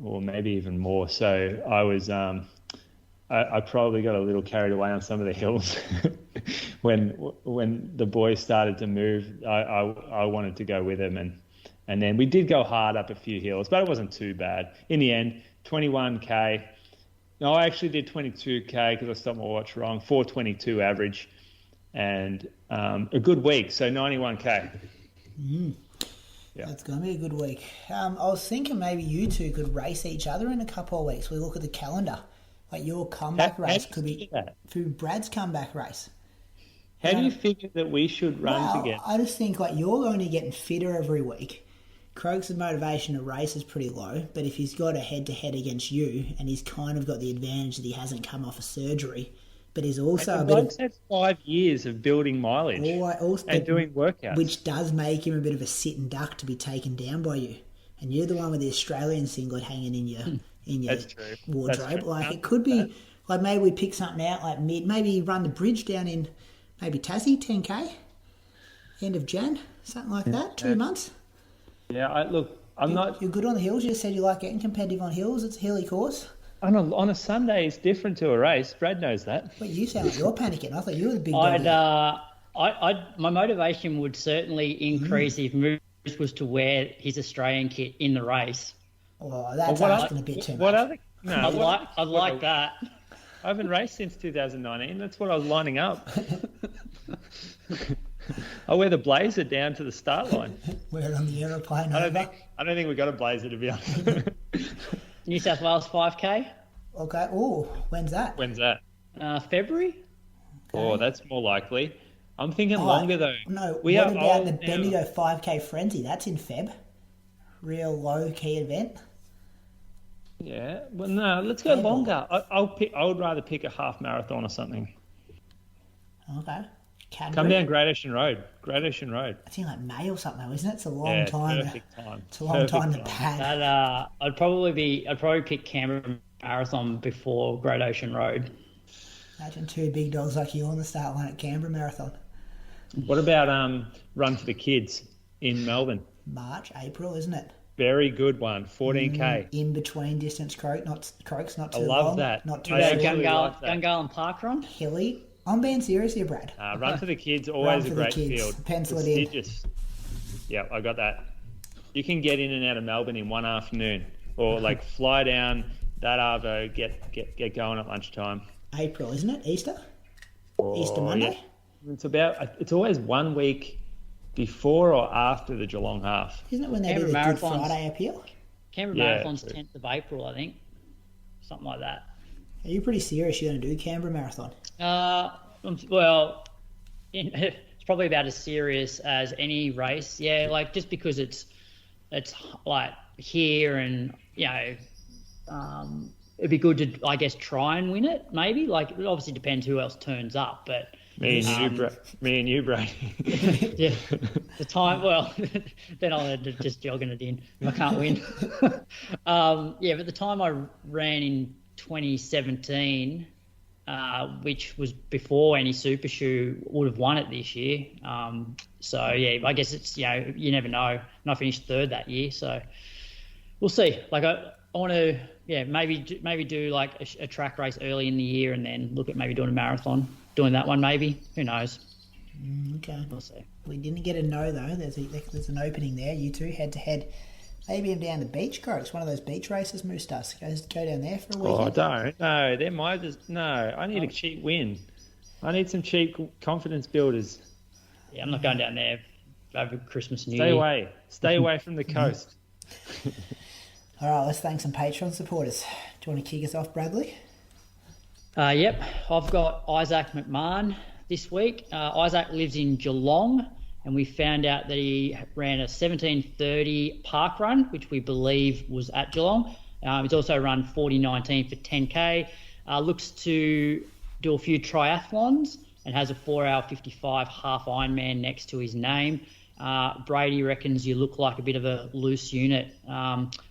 or maybe even more. So I was I probably got a little carried away on some of the hills when the boys started to move. I wanted to go with them, and then we did go hard up a few hills, but it wasn't too bad. In the end, 21K. No, I actually did 22K because I stopped my watch wrong. 4:22 average, and a good week. So 91K. Yeah. That's going to be a good week. I was thinking maybe you two could race each other in a couple of weeks. We look at the calendar. Like your comeback race could be through Brad's comeback race. How do you figure that we should run together? I just think like you're only getting fitter every week. Croaks' motivation to race is pretty low, but if he's got a head-to-head against you and he's kind of got the advantage that he hasn't come off a surgery, but he's also had 5 years of building mileage and doing workouts, which does make him a bit of a sitting duck to be taken down by you. And you're the one with the Australian singlet hanging in your wardrobe. Like it could be like maybe we pick something out like maybe run the bridge down in maybe Tassie, 10K, end of Jan, something like that. 2 months. Yeah, I'm not. You're good on the hills. You just said you like getting competitive on hills. It's a hilly course. On a Sunday, it's different to a race. Brad knows that. But you sound like you're panicking. I thought you were the big dog. My motivation would certainly increase if Moose was to wear his Australian kit in the race. Well, that's asking a bit too much. I'd like that. I haven't raced since 2019. That's what I was lining up. I wear the blazer down to the start line. Wear it on the aeroplane. I don't think we got a blazer, to be honest. New South Wales 5K. Okay. Oh, when's that? February. Okay. Oh, that's more likely. I'm thinking longer though. No. What about the Bendigo 5K Frenzy? That's in Feb. real low-key event? Yeah. Well, no, let's go longer. I would rather pick a half marathon or something. Okay. Cadbury? Come down Great Ocean Road. Great Ocean Road. I think like May or something, isn't it? It's a long time. Perfect time. It's a long time to pad. That I'd probably pick Canberra Marathon before Great Ocean Road. Imagine two big dogs like you on the start line at Canberra Marathon. What about Run for the Kids in Melbourne? March, April, isn't it? Very good one. 14K. In between distance croaks, not too long. I love that. Not too I long. Gungal and Park Run. Hilly. I'm being serious here, Brad. Run for the Kids, always a great field. Pencil it in. Prestigious. Yeah, I got that. You can get in and out of Melbourne in one afternoon, or like fly down that arvo, get going at lunchtime. April, isn't it? Easter Monday. Yeah. It's always 1 week before or after the Geelong half. Isn't it when they do the Good Friday appeal? Canberra Marathon's 10th of April, I think, something like that. Are you pretty serious? You're going to do Canberra Marathon? Well, it's probably about as serious as any race. Yeah, like just because it's like here, and it'd be good to, I guess, try and win it. Maybe, like, it obviously depends who else turns up, but me and you, Brady. Yeah, the time. Well, then I'll end up just jogging it in. I can't win. But the time I ran in 2017, which was before any super shoe, would have won it this year. I guess it's, you never know. And I finished third that year, so we'll see. Like I want to, maybe do like a track race early in the year, and then look at maybe doing a marathon, doing that one maybe. Who knows? Okay. We'll see. We didn't get a no though. There's an opening there. You two head to head. Maybe I'm down the beach, Croaks. One of those beach races Moose does. Go down there for a weekend. Oh, don't. No, they're my no. I need a cheap win. I need some cheap confidence builders. Yeah, I'm not going down there over Christmas and New Year. Stay away. Stay away from the coast. All right, let's thank some Patreon supporters. Do you want to kick us off, Bradley? Yep. I've got Isaac McMahon this week. Isaac lives in Geelong, and we found out that he ran a 17:30 park run, which we believe was at Geelong. He's also run 40:19 for 10K. Looks to do a few triathlons and has a 4-hour 55 half Ironman next to his name. Brady reckons you look like a bit of a loose unit.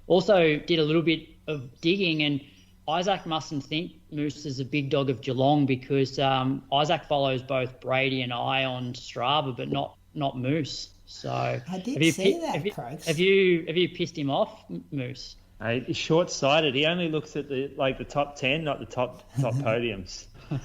Also did a little bit of digging, and Isaac mustn't think Moose is a big dog of Geelong, because Isaac follows both Brady and I on Strava, but not Moose. So I did see that, Croaks. Have you pissed him off, Moose? He's short-sighted. He only looks at the top 10, not the top podiums. I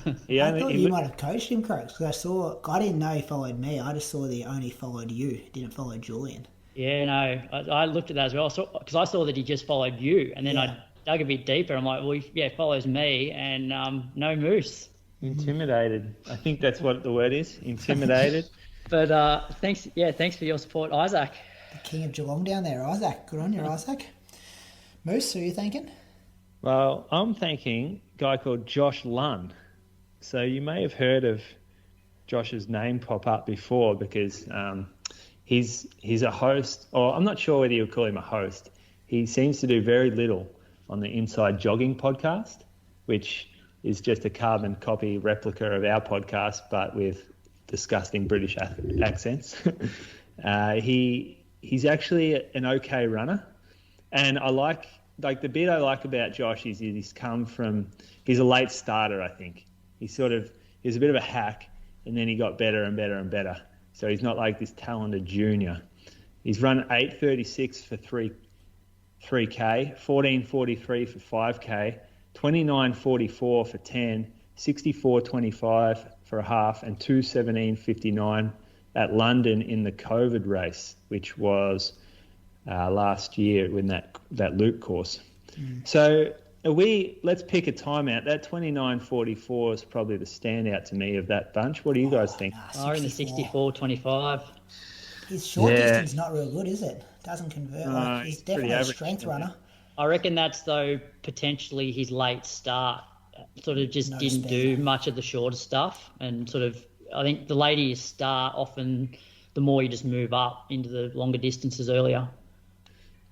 thought you might have coached him, Croaks, because I didn't know he followed me. I just saw that he only followed you, didn't follow Julian. Yeah, no, I looked at that as well, because I saw that he just followed you, and then I dug a bit deeper. I'm like, well, he follows me, and no Moose. Intimidated. I think that's what the word is. Intimidated. But thanks for your support, Isaac. The king of Geelong down there, Isaac. Good on you, Isaac. Moose, who are you thanking? Well, I'm thanking a guy called Josh Lunn. So you may have heard of Josh's name pop up before, because he's a host, or I'm not sure whether you would call him a host. He seems to do very little on the Inside Jogging podcast, which is just a carbon copy replica of our podcast, but with disgusting British accents. He's actually an okay runner, and I like the bit I like about Josh is he's a late starter. I think he's a bit of a hack, and then he got better and better and better. So he's not like this talented junior. He's run 8:36 for 3K, 14:43 for 5K, 29:44 for 10, 64:25 for a half, and 2:17:59 at London in the COVID race, which was last year in that Luke course. So let's pick a time out. That 29:44 is probably the standout to me of that bunch. What do you guys think? In the 64:25. His short distance is not real good, is it? Doesn't convert. He's definitely a strength runner. I reckon that's, though, potentially his late start. Sort of just didn't do much of the shorter stuff, and sort of, I think the later you start, often the more you just move up into the longer distances earlier.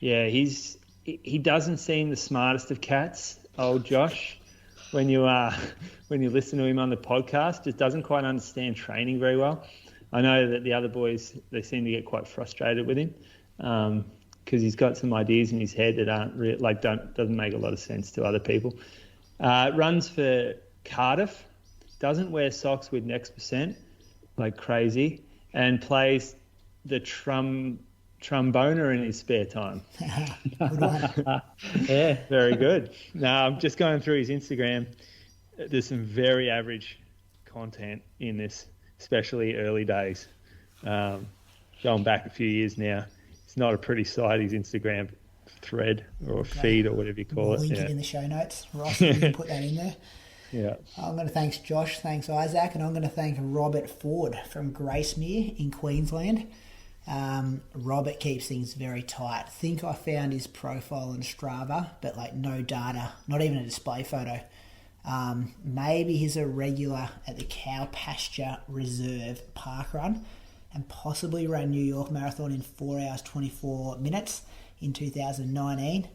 Yeah, he doesn't seem the smartest of cats, old Josh. When you listen to him on the podcast, just doesn't quite understand training very well. I know that the other boys, they seem to get quite frustrated with him because he's got some ideas in his head that doesn't make a lot of sense to other people. Runs for Cardiff, doesn't wear socks with Next Percent like crazy, and plays the tromboner in his spare time. Yeah, very good. No, I'm just going through his Instagram. There's some very average content in this, especially early days. Going back a few years now, it's not a pretty sight, his Instagram thread or feed or whatever you call it. Link it in the show notes. Ross, you can put that in there. Yeah. I'm going to thank Josh, thanks Isaac, and I'm going to thank Robert Ford from Gracemere in Queensland. Robert keeps things very tight. I think I found his profile on Strava, but like no data, not even a display photo. Maybe he's a regular at the Cow Pasture Reserve Park Run and possibly ran New York Marathon in 4 hours 24 minutes in 2019.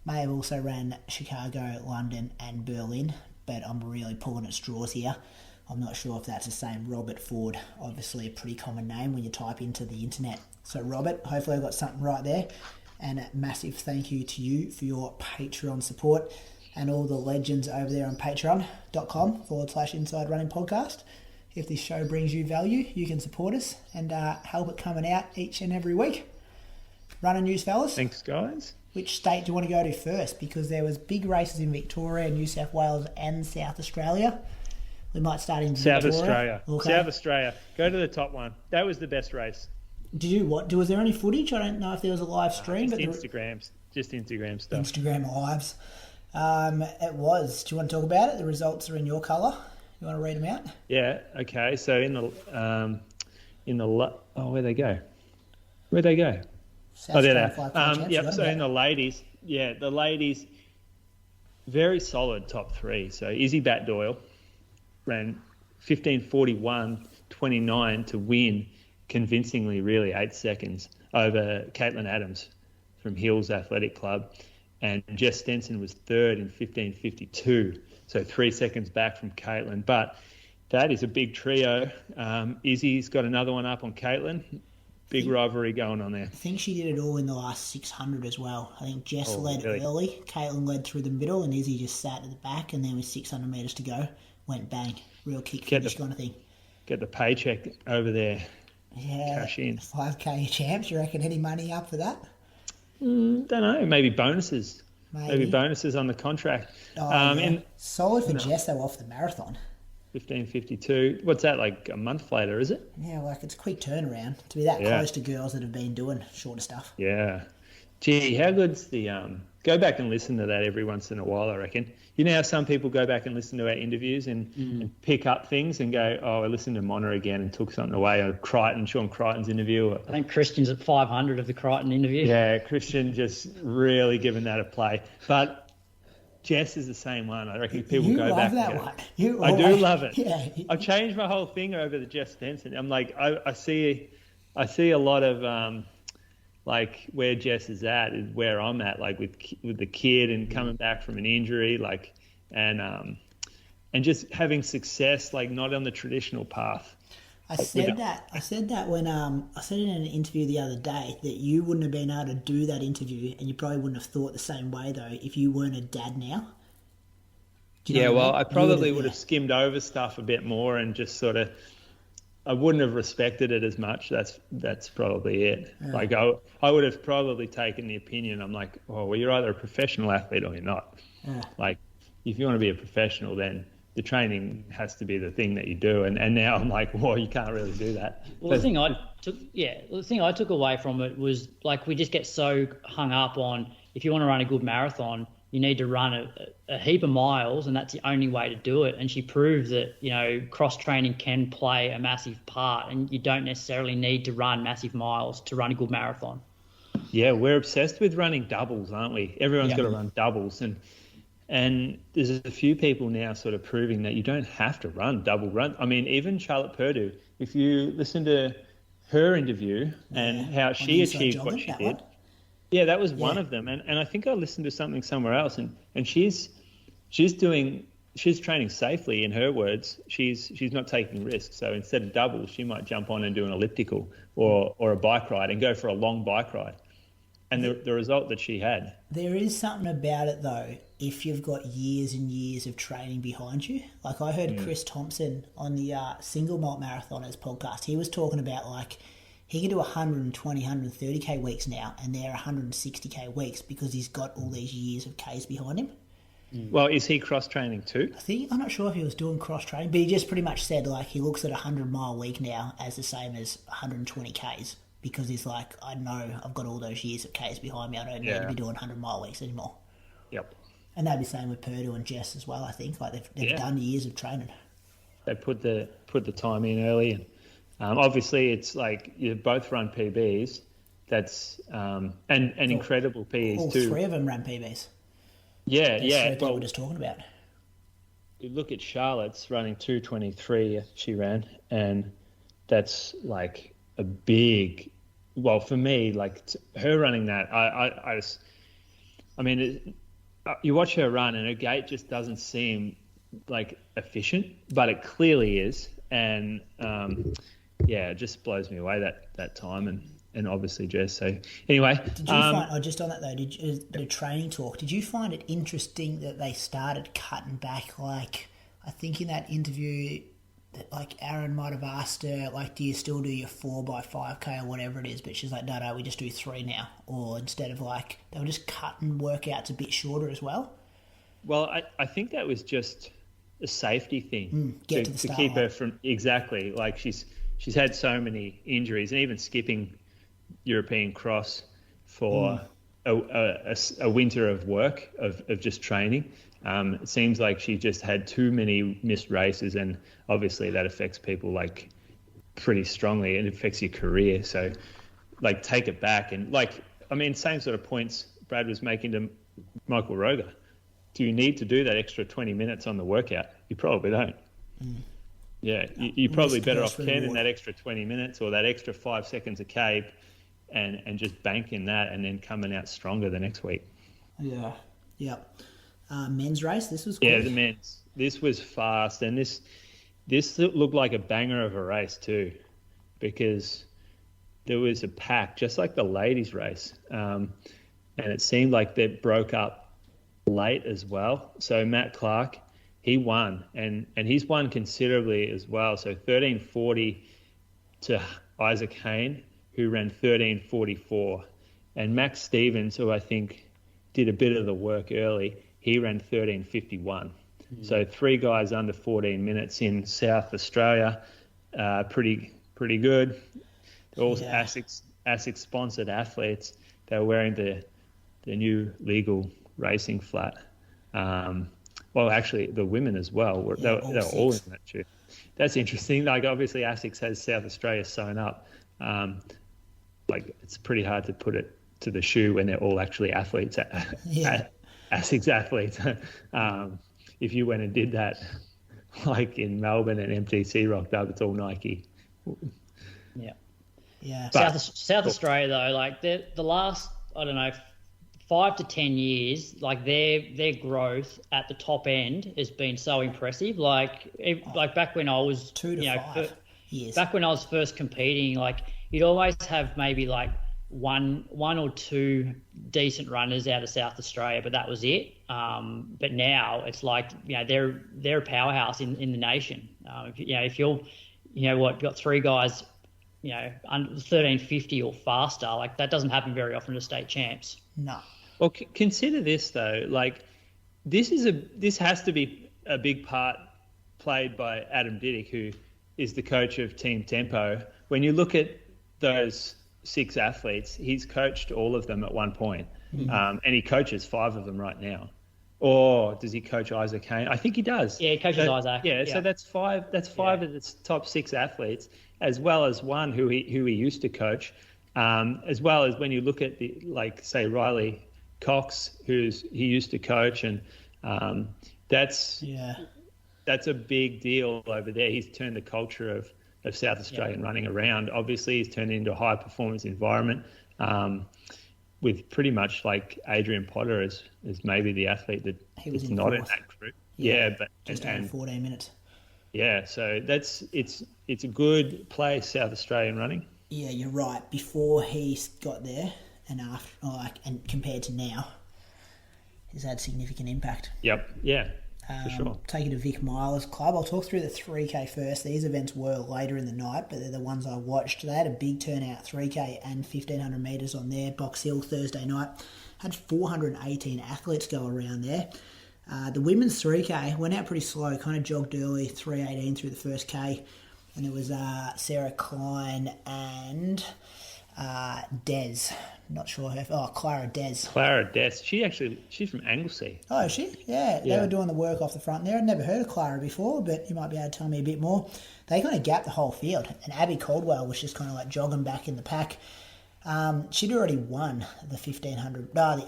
May have also ran Chicago, London and Berlin, but I'm really pulling at straws here. I'm not sure if that's the same Robert Ford. Obviously a pretty common name when you type into the internet. So Robert, hopefully I got something right there. And a massive thank you to you for your Patreon support and all the legends over there on patreon.com/Inside Running Podcast. If this show brings you value, you can support us and help it coming out each and every week. Running news, fellas. Thanks, guys. Which state do you want to go to first? Because there was big races in Victoria, New South Wales and South Australia. We might start in South Victoria. Australia. Okay. South Australia. Go to the top one. That was the best race. Did you what? Was there any footage? I don't know if there was a live stream. Just Instagram stuff. Instagram lives. It was. Do you want to talk about it? The results are in your colour. You want to read them out? Yeah. Okay. So where'd they go? Where'd they go? South there they Australia are. Yep. So in the ladies, very solid top three. So Izzy Batt-Doyle ran 15:41.29 to win convincingly, really 8 seconds over Caitlin Adams from Hills Athletic Club, and Jess Stenson was third in 15:52, so 3 seconds back from Caitlin. But that is a big trio. Izzy's got another one up on Caitlin. Big rivalry going on there. I think she did it all in the last 600 as well. I think Jess led early, Caitlin led through the middle, and Izzy just sat at the back, and then with 600 metres to go, went bang. Real kick finish kind of thing. Get the paycheck over there. Yeah. Cash in. 5K champs, you reckon any money up for that? Don't know. Maybe bonuses. Maybe bonuses on the contract. Solid for Jess, though, off the marathon. 15:52. What's that, like a month later, is it? Yeah, like it's a quick turnaround to be that close to girls that have been doing shorter stuff. Yeah. Gee, how good's the... Go back and listen to that every once in a while, I reckon. You know how some people go back and listen to our interviews and pick up things and go, oh, I listened to Mona again and took something away, or Sean Crichton's interview. I think Christian's at 500 of the Crichton interview. Yeah, Christian just really giving that a play. But Jess is the same one. I reckon people go back. You love that one. I do love it. Yeah. I've changed my whole thing over the Jess Stenson. I'm like, I see a lot of... like where Jess is at is where I'm at, like with the kid and coming back from an injury, like, and just having success, like not on the traditional path. I said that when I said it in an interview the other day that you wouldn't have been able to do that interview, and you probably wouldn't have thought the same way though if you weren't a dad now. Yeah, well, I probably would have skimmed over stuff a bit more and just sort of. I wouldn't have respected it as much. That's probably it. Yeah. Like I would have probably taken the opinion. I'm like, oh, well, you're either a professional athlete or you're not. Yeah. Like, if you want to be a professional, then the training has to be the thing that you do. And now I'm like, well, you can't really do that. Well, the thing I took away from it was like we just get so hung up on if you want to run a good marathon, you need to run a heap of miles, and that's the only way to do it. And she proved that, you know, cross-training can play a massive part, and you don't necessarily need to run massive miles to run a good marathon. Yeah, we're obsessed with running doubles, aren't we? Everyone's got to run doubles. And there's a few people now sort of proving that you don't have to run double run. I mean, even Charlotte Purdue, if you listen to her interview and how she achieved what she did. Yeah, that was one of them. And I think I listened to something somewhere else, and she's training safely, in her words. She's not taking risks. So instead of doubles, she might jump on and do an elliptical or a bike ride and go for a long bike ride. And the result that she had. There is something about it, though, if you've got years and years of training behind you. Like, I heard Chris Thompson on the Single Malt Marathoners podcast. He was talking about, like, he can do 120, 130k weeks now, and they're 160k weeks because he's got all these years of Ks behind him. Well, is he cross-training too? I'm not sure if he was doing cross-training, but he just pretty much said, like, he looks at a 100-mile week now as the same as 120Ks. Because he's like, I know I've got all those years of Ks behind me. I don't need to be doing 100-mile weeks anymore. Yep. And they'd be saying with Purdue and Jess as well, I think. Like, they've done years of training. They put the time in early. And obviously, it's like you both run PBs. That's and incredible PEs all too. All three of them ran PBs. Yeah, That's what we're just talking about. You look at Charlotte's running 2:23. She ran, and that's like a big. Well, for me, like her running that, I mean, you watch her run and her gait just doesn't seem like efficient, but it clearly is. And it just blows me away that time and obviously Jess. So anyway, did you find, just on that though, the training talk, did you find it interesting that they started cutting back? Like, I think in that interview, like Aaron might have asked her, like, do you still do your 4x5k or whatever it is? But she's like, no, we just do 3 now. Or instead of, like, they were just cutting workouts a bit shorter as well. Well, I think that was just a safety thing to keep her from exactly like she's had so many injuries, and even skipping European cross for a winter of work of just training. It seems like she just had too many missed races, and obviously that affects people like pretty strongly, and it affects your career. So, like, take it back. And like, I mean, same sort of points Brad was making to Michael Roger. Do you need to do that extra 20 minutes on the workout? You probably don't. Yeah, you're probably better off canning that extra 20 minutes or that extra 5 seconds a K and just banking that and then coming out stronger the next week. Yeah. Men's race, this was quick. Yeah, the men's. This was fast, and this looked like a banger of a race too, because there was a pack, just like the ladies' race, and it seemed like they broke up late as well. So Matt Clarke, he won, and he's won considerably as well. So 13:40 to Isaac Heyne, who ran 13:44, and Max Stevens, who I think did a bit of the work early, he ran 13:51. So 3 guys under 14 minutes in South Australia, pretty good. They're all ASICS sponsored athletes. They were wearing the new legal racing flat. Well, actually, the women as well. They were all in that too. That's interesting. Like, obviously, ASICS has South Australia sewn up. Like, it's pretty hard to put it to the shoe when they're all actually athletes. ASICS athletes. If you went and did that, like in Melbourne and MTC rocked up, it's all Nike. Yeah. South Australia though, like the last, I don't know, 5 to 10 years, like their growth at the top end has been so impressive. Like back when I was 2 to 5 years. Back when I was first competing, like you'd always have maybe like one or two decent runners out of South Australia, but that was it. But now it's like, they're a powerhouse in the nation. If you're, got 3 guys, under 13:50 or faster, like that doesn't happen very often to state champs. No. Well, consider this though. Like, this has to be a big part played by Adam Diddick, who is the coach of Team Tempo. When you look at those 6 athletes, he's coached all of them at one point, and he coaches 5 of them right now. Or does he coach Isaac Heyne? I think he does. Yeah, he coaches Isaac. Yeah, so that's 5. That's 5 of the top 6 athletes, as well as one who he used to coach, as well as when you look at say Riley Cox, he used to coach, and that's a big deal over there. He's turned the culture of South Australian running around. Obviously, he's turned it into a high performance environment. with pretty much like Adrian Potter as maybe the athlete that is not in that group. Yeah, but just over 14 minutes. Yeah, so it's a good place, South Australian running. Yeah, you're right. Before he got there and after, and compared to now, he's had significant impact. Yep. Yeah. For sure. Take you to Vic Milers Club. I'll talk through the 3K first. These events were later in the night, but they're the ones I watched. They had a big turnout, 3K and 1,500 metres on there. Box Hill Thursday night. Had 418 athletes go around there. The women's 3K went out pretty slow, kind of jogged early, 3:18 through the first K. And it was Sarah Klein and Des. Not sure her. Oh, Clara Des. Clara Des. She's from Anglesey. Oh, is she? Yeah. They were doing the work off the front there. I'd never heard of Clara before, but you might be able to tell me a bit more. They kind of gapped the whole field. And Abby Caldwell was just kind of like jogging back in the pack. She'd already won the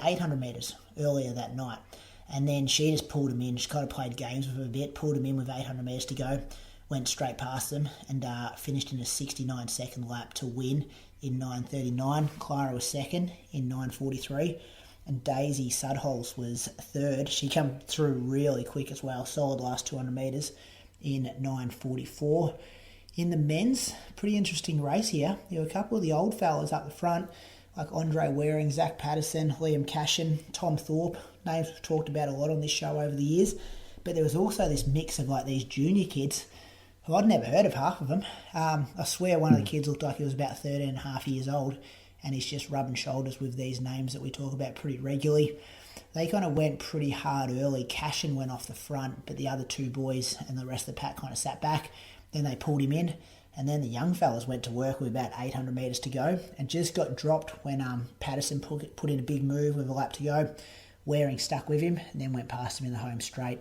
800 metres earlier that night. And then she just pulled him in. She kind of played games with him a bit, pulled him in with 800 metres to go, went straight past them and finished in a 69-second lap to win in 9:39. Clara was second in 9:43. And Daisy Sudholes was third. She came through really quick as well. Solid last 200 metres in 9:44. In the men's, pretty interesting race here. There were a couple of the old fellas up the front, like Andre Waring, Zach Patterson, Liam Cashin, Tom Thorpe. Names we've talked about a lot on this show over the years. But there was also this mix of like these junior kids who I'd never heard of half of them. I swear one of the kids looked like he was about 13 and a half years old, and he's just rubbing shoulders with these names that we talk about pretty regularly. They kind of went pretty hard early. Cashin went off the front, but the other two boys and the rest of the pack kind of sat back. Then they pulled him in, and then the young fellas went to work with about 800 metres to go and just got dropped when Patterson put in a big move with a lap to go. Waring stuck with him and then went past him in the home straight.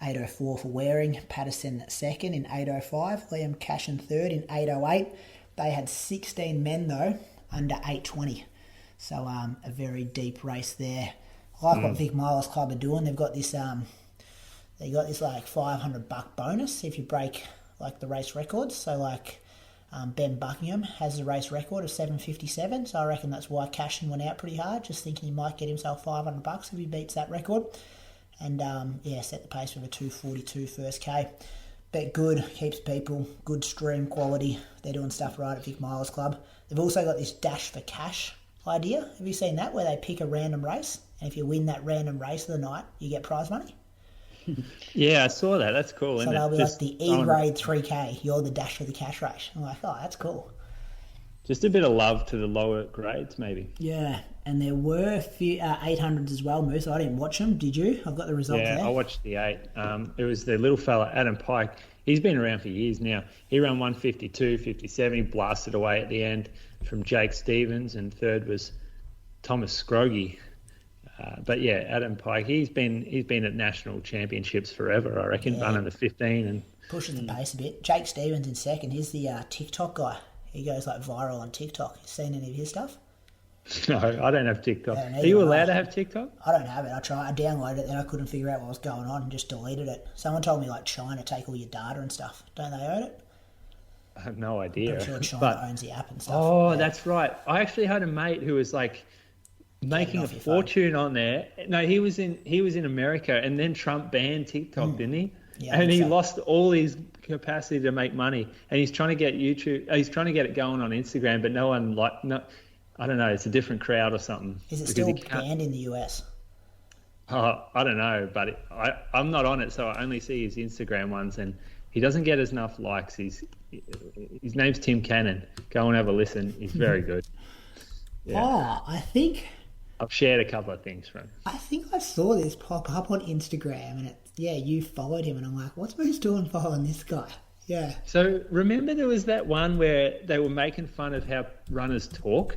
8:04 for Waring, Patterson second in 8:05, Liam Cashin third in 8:08. They had 16 men though under 8:20, so a very deep race there. I like what Vic Milers Club are doing. They've got this like $500 bonus if you break like the race records. So like Ben Buckingham has a race record of 7:57, so I reckon that's why Cashin went out pretty hard, just thinking he might get himself $500 if he beats that record. And set the pace with a 2:42 first K. But good, keeps people, good stream quality. They're doing stuff right at Vic Milers Club. They've also got this dash for cash idea. Have you seen that, where they pick a random race, and if you win that random race of the night, you get prize money? Yeah, I saw that. That's cool. So they'll be like the E-grade 3K. You're the dash for the cash race. I'm like, oh, that's cool. Just a bit of love to the lower grades, maybe. Yeah, and there were a few 800s as well, Moose. I didn't watch them. Did you? I've got the results there. Yeah, I watched the 8. It was the little fella, Adam Pyke. He's been around for years now. He ran 1:52, 57. He blasted away at the end from Jake Stevens, and third was Thomas Scroggie. But yeah, Adam Pyke, he's been at national championships forever, I reckon, running the 15 and pushes the pace a bit. Jake Stevens in second. He's the TikTok guy. He goes like viral on TikTok. You seen any of his stuff? No, I don't have TikTok. Are you allowed to have TikTok? I don't have it. I downloaded it, then I couldn't figure out what was going on and just deleted it. Someone told me like China take all your data and stuff. Don't they own it? I have no idea. I'm sure China owns the app and stuff. Oh, yeah. That's right. I actually had a mate who was like making a fortune on there. No, he was in America, and then Trump banned TikTok, didn't he? Yeah, and he lost all his capacity to make money. And he's trying to get He's trying to get it going on Instagram, but no one I don't know. It's a different crowd or something. Is it still banned in the US? Oh, I don't know, but I'm not on it, so I only see his Instagram ones, and he doesn't get enough likes. His name's Tim Cannon. Go and have a listen. He's very good. Yeah. Oh, I think I've shared a couple of things from him. I think I saw this pop up on Instagram, and you followed him, and I'm like, what's Moose doing following this guy? Yeah. So remember there was that one where they were making fun of how runners talk.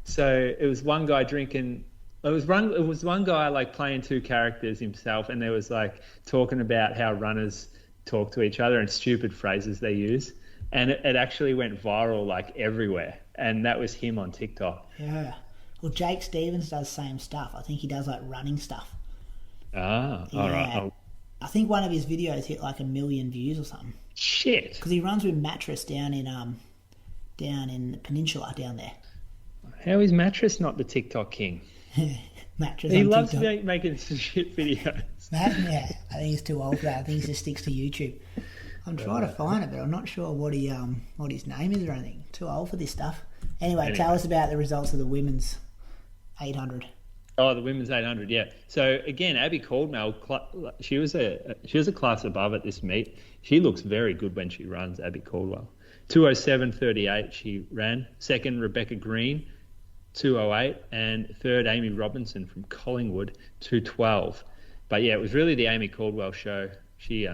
So it was one guy drinking. It was one guy like playing two characters himself, and there was like talking about how runners talk to each other and stupid phrases they use, and it actually went viral like everywhere. And that was him on TikTok. Yeah. Well, Jake Stevens does the same stuff. I think he does like running stuff. Ah, yeah. All right. I think one of his videos hit like 1 million views or something. Shit. Because he runs with Mattress down in the peninsula down there. How is Mattress not the TikTok king? Mattress He on loves TikTok. making some shit videos. Matt, yeah, I think he's too old for that. I think he just sticks to YouTube. I'm trying to find it, but I'm not sure what his name is or anything. Too old for this stuff. Anyway, tell us about the results of the women's 800. Oh, the women's 800, yeah. So again, Abby Caldwell, she was a class above at this meet. She looks very good when she runs, Abby Caldwell. 2:07.38 she ran. Second, Rebecca Green, 2:08, and third, Amy Robinson from Collingwood, 2:12. But yeah, it was really the Amy Caldwell show. She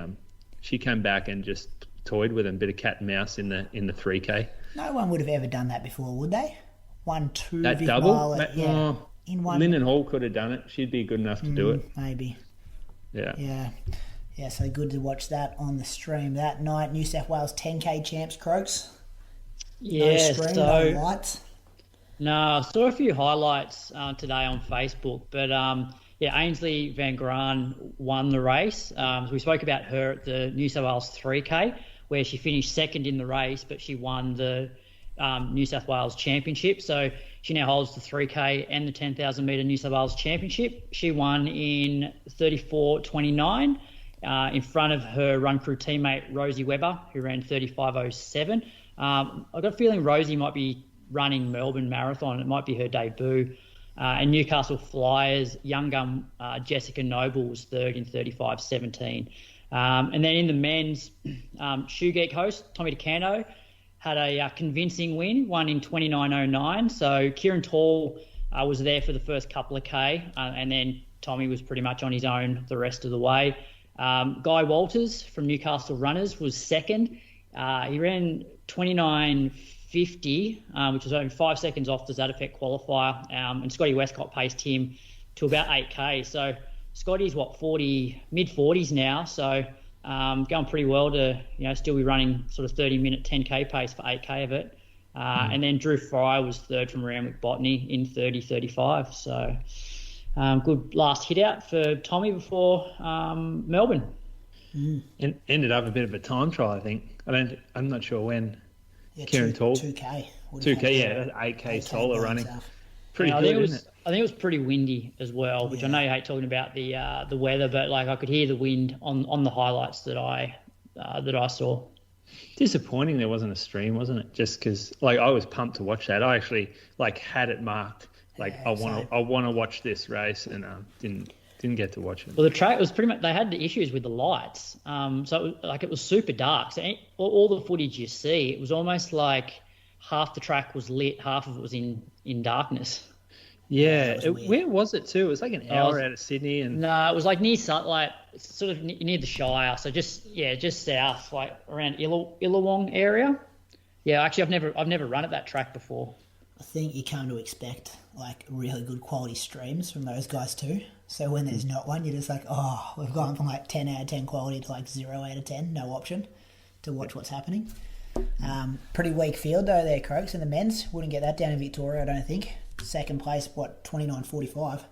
came back and just toyed with a bit of cat and mouse in the 3K. No one would have ever done that before, would they? 1-2 That Vic double? Milers, yeah. In one. Lyndon Hall could have done it. She'd be good enough to do it. Maybe. Yeah. Yeah, so good to watch that on the stream that night. New South Wales 10K champs, Croaks. Yeah, no stream, no lights. No, I saw a few highlights today on Facebook, but Aynslee Van Graan won the race. So we spoke about her at the New South Wales 3K, where she finished second in the race, but she won the New South Wales Championship. So she now holds the 3K and the 10,000 metre New South Wales Championship. She won in 34.29 in front of her run crew teammate Rosie Webber, who ran 35.07. I've got a feeling Rosie might be running Melbourne Marathon. It might be her debut. And Newcastle Flyers young gun Jessica Noble was third in 35.17. And then in the men's, Shoe Geek host Tommy Do Canto had a convincing won in 29.09. So Kieran Tall was there for the first couple of K, and then Tommy was pretty much on his own the rest of the way. Guy Walters from Newcastle Runners was second. He ran 29.50, which was only 5 seconds off the Zatopek qualifier, and Scotty Westcott paced him to about 8K. So Scotty's mid-40s now, so going pretty well to still be running sort of 30-minute 10K pace for 8K of it. And then Drew Fry was third from Randwick Botany in 30.35. So good last hit out for Tommy before Melbourne. And ended up a bit of a time trial, I think. I'm not sure when. Yeah, Kieran Tall. 2K. 2K, yeah, that's 8K solo running. Stuff. Pretty good, isn't it? I think it was pretty windy as well, which I know you hate talking about the weather, but I could hear the wind on the highlights that I saw. Disappointing there wasn't a stream, wasn't it? Just because I was pumped to watch that. I actually had it marked. I want to watch this race, and didn't get to watch it. Well, the track was pretty much, they had the issues with the lights, so it was super dark. So all the footage you see, it was almost like half the track was lit, half of it was in darkness. Yeah, where was it too? It was like an hour out of Sydney, and no, it was near sort of near the Shire, so just south, around Illawong area. Yeah, actually, I've never run at that track before. I think you come to expect really good quality streams from those guys too. So when there's not one, you're just we've gone from 10 out of 10 quality to 0 out of 10, no option to watch what's happening. Pretty weak field though there, Croaks, in the men's. Wouldn't get that down in Victoria, I don't think. Second place, 29.45.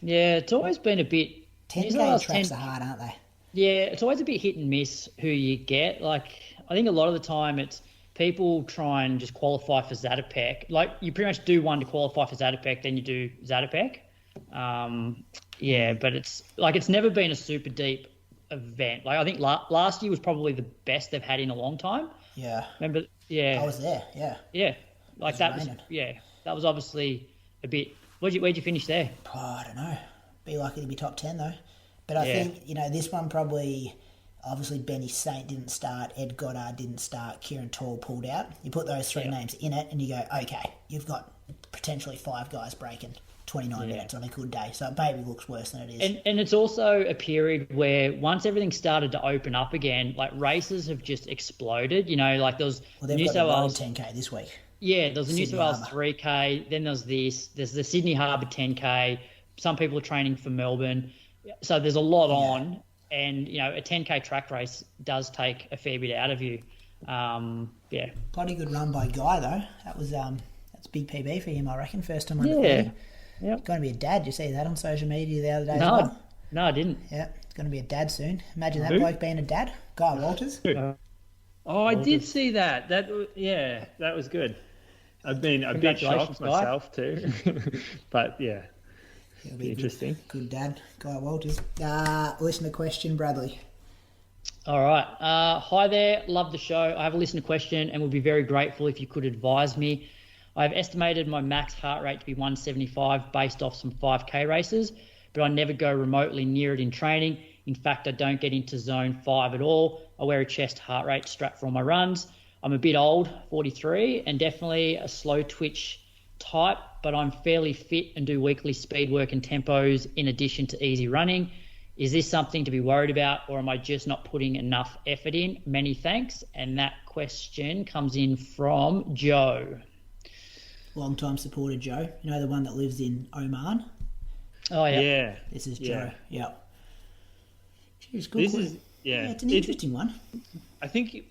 Yeah, it's always been a bit... 10K tracks are hard, aren't they? Yeah, it's always a bit hit and miss who you get. I think a lot of the time it's people try and just qualify for Zatopek. You pretty much do one to qualify for Zatopek, then you do Zatopek. But it's never been a super deep event. I think last year was probably the best they've had in a long time. Yeah. Remember? Yeah. I was there, yeah. Yeah. That was obviously a bit... Where'd you finish there? Oh, I don't know. Be lucky to be top 10 though. But I think, this one probably... Obviously, Benny Saint didn't start, Ed Goddard didn't start, Kieran Tall pulled out. You put those three names in it and you go, okay, you've got potentially 5 guys breaking 29 minutes on a good day. So it maybe looks worse than it is. And it's also a period where once everything started to open up again, races have just exploded. There was New South Wales 10K this week. Yeah, there was a New South Wales 3K, then there's the Sydney Harbour 10K. Some people are training for Melbourne. So there's a lot on. And, a 10K track race does take a fair bit out of you. Bloody good run by Guy, though. That was that's big PB for him, I reckon. First time on the field. Yeah. Going to be a dad. Did you see that on social media the other day as well? No, I didn't. Yeah, going to be a dad soon. Imagine that bloke being a dad. Guy Walters. I did see that. That was good. I've been a bit shocked myself too, but yeah, it'll be interesting. Good dad, Guy Walters. Listener question, Bradley. All right. Hi there. Love the show. I have a listener question and would be very grateful if you could advise me. I've estimated my max heart rate to be 175 based off some 5K races, but I never go remotely near it in training. In fact, I don't get into zone 5 at all. I wear a chest heart rate strap for all my runs. I'm a bit old, 43, and definitely a slow twitch type, but I'm fairly fit and do weekly speed work and tempos in addition to easy running. Is this something to be worried about, or am I just not putting enough effort in? Many thanks. And that question comes in from Joe. Long-time supporter Joe. You know, the one that lives in Oman? Oh, yeah. Yeah. This is Joe. Yeah. It's an interesting one. I think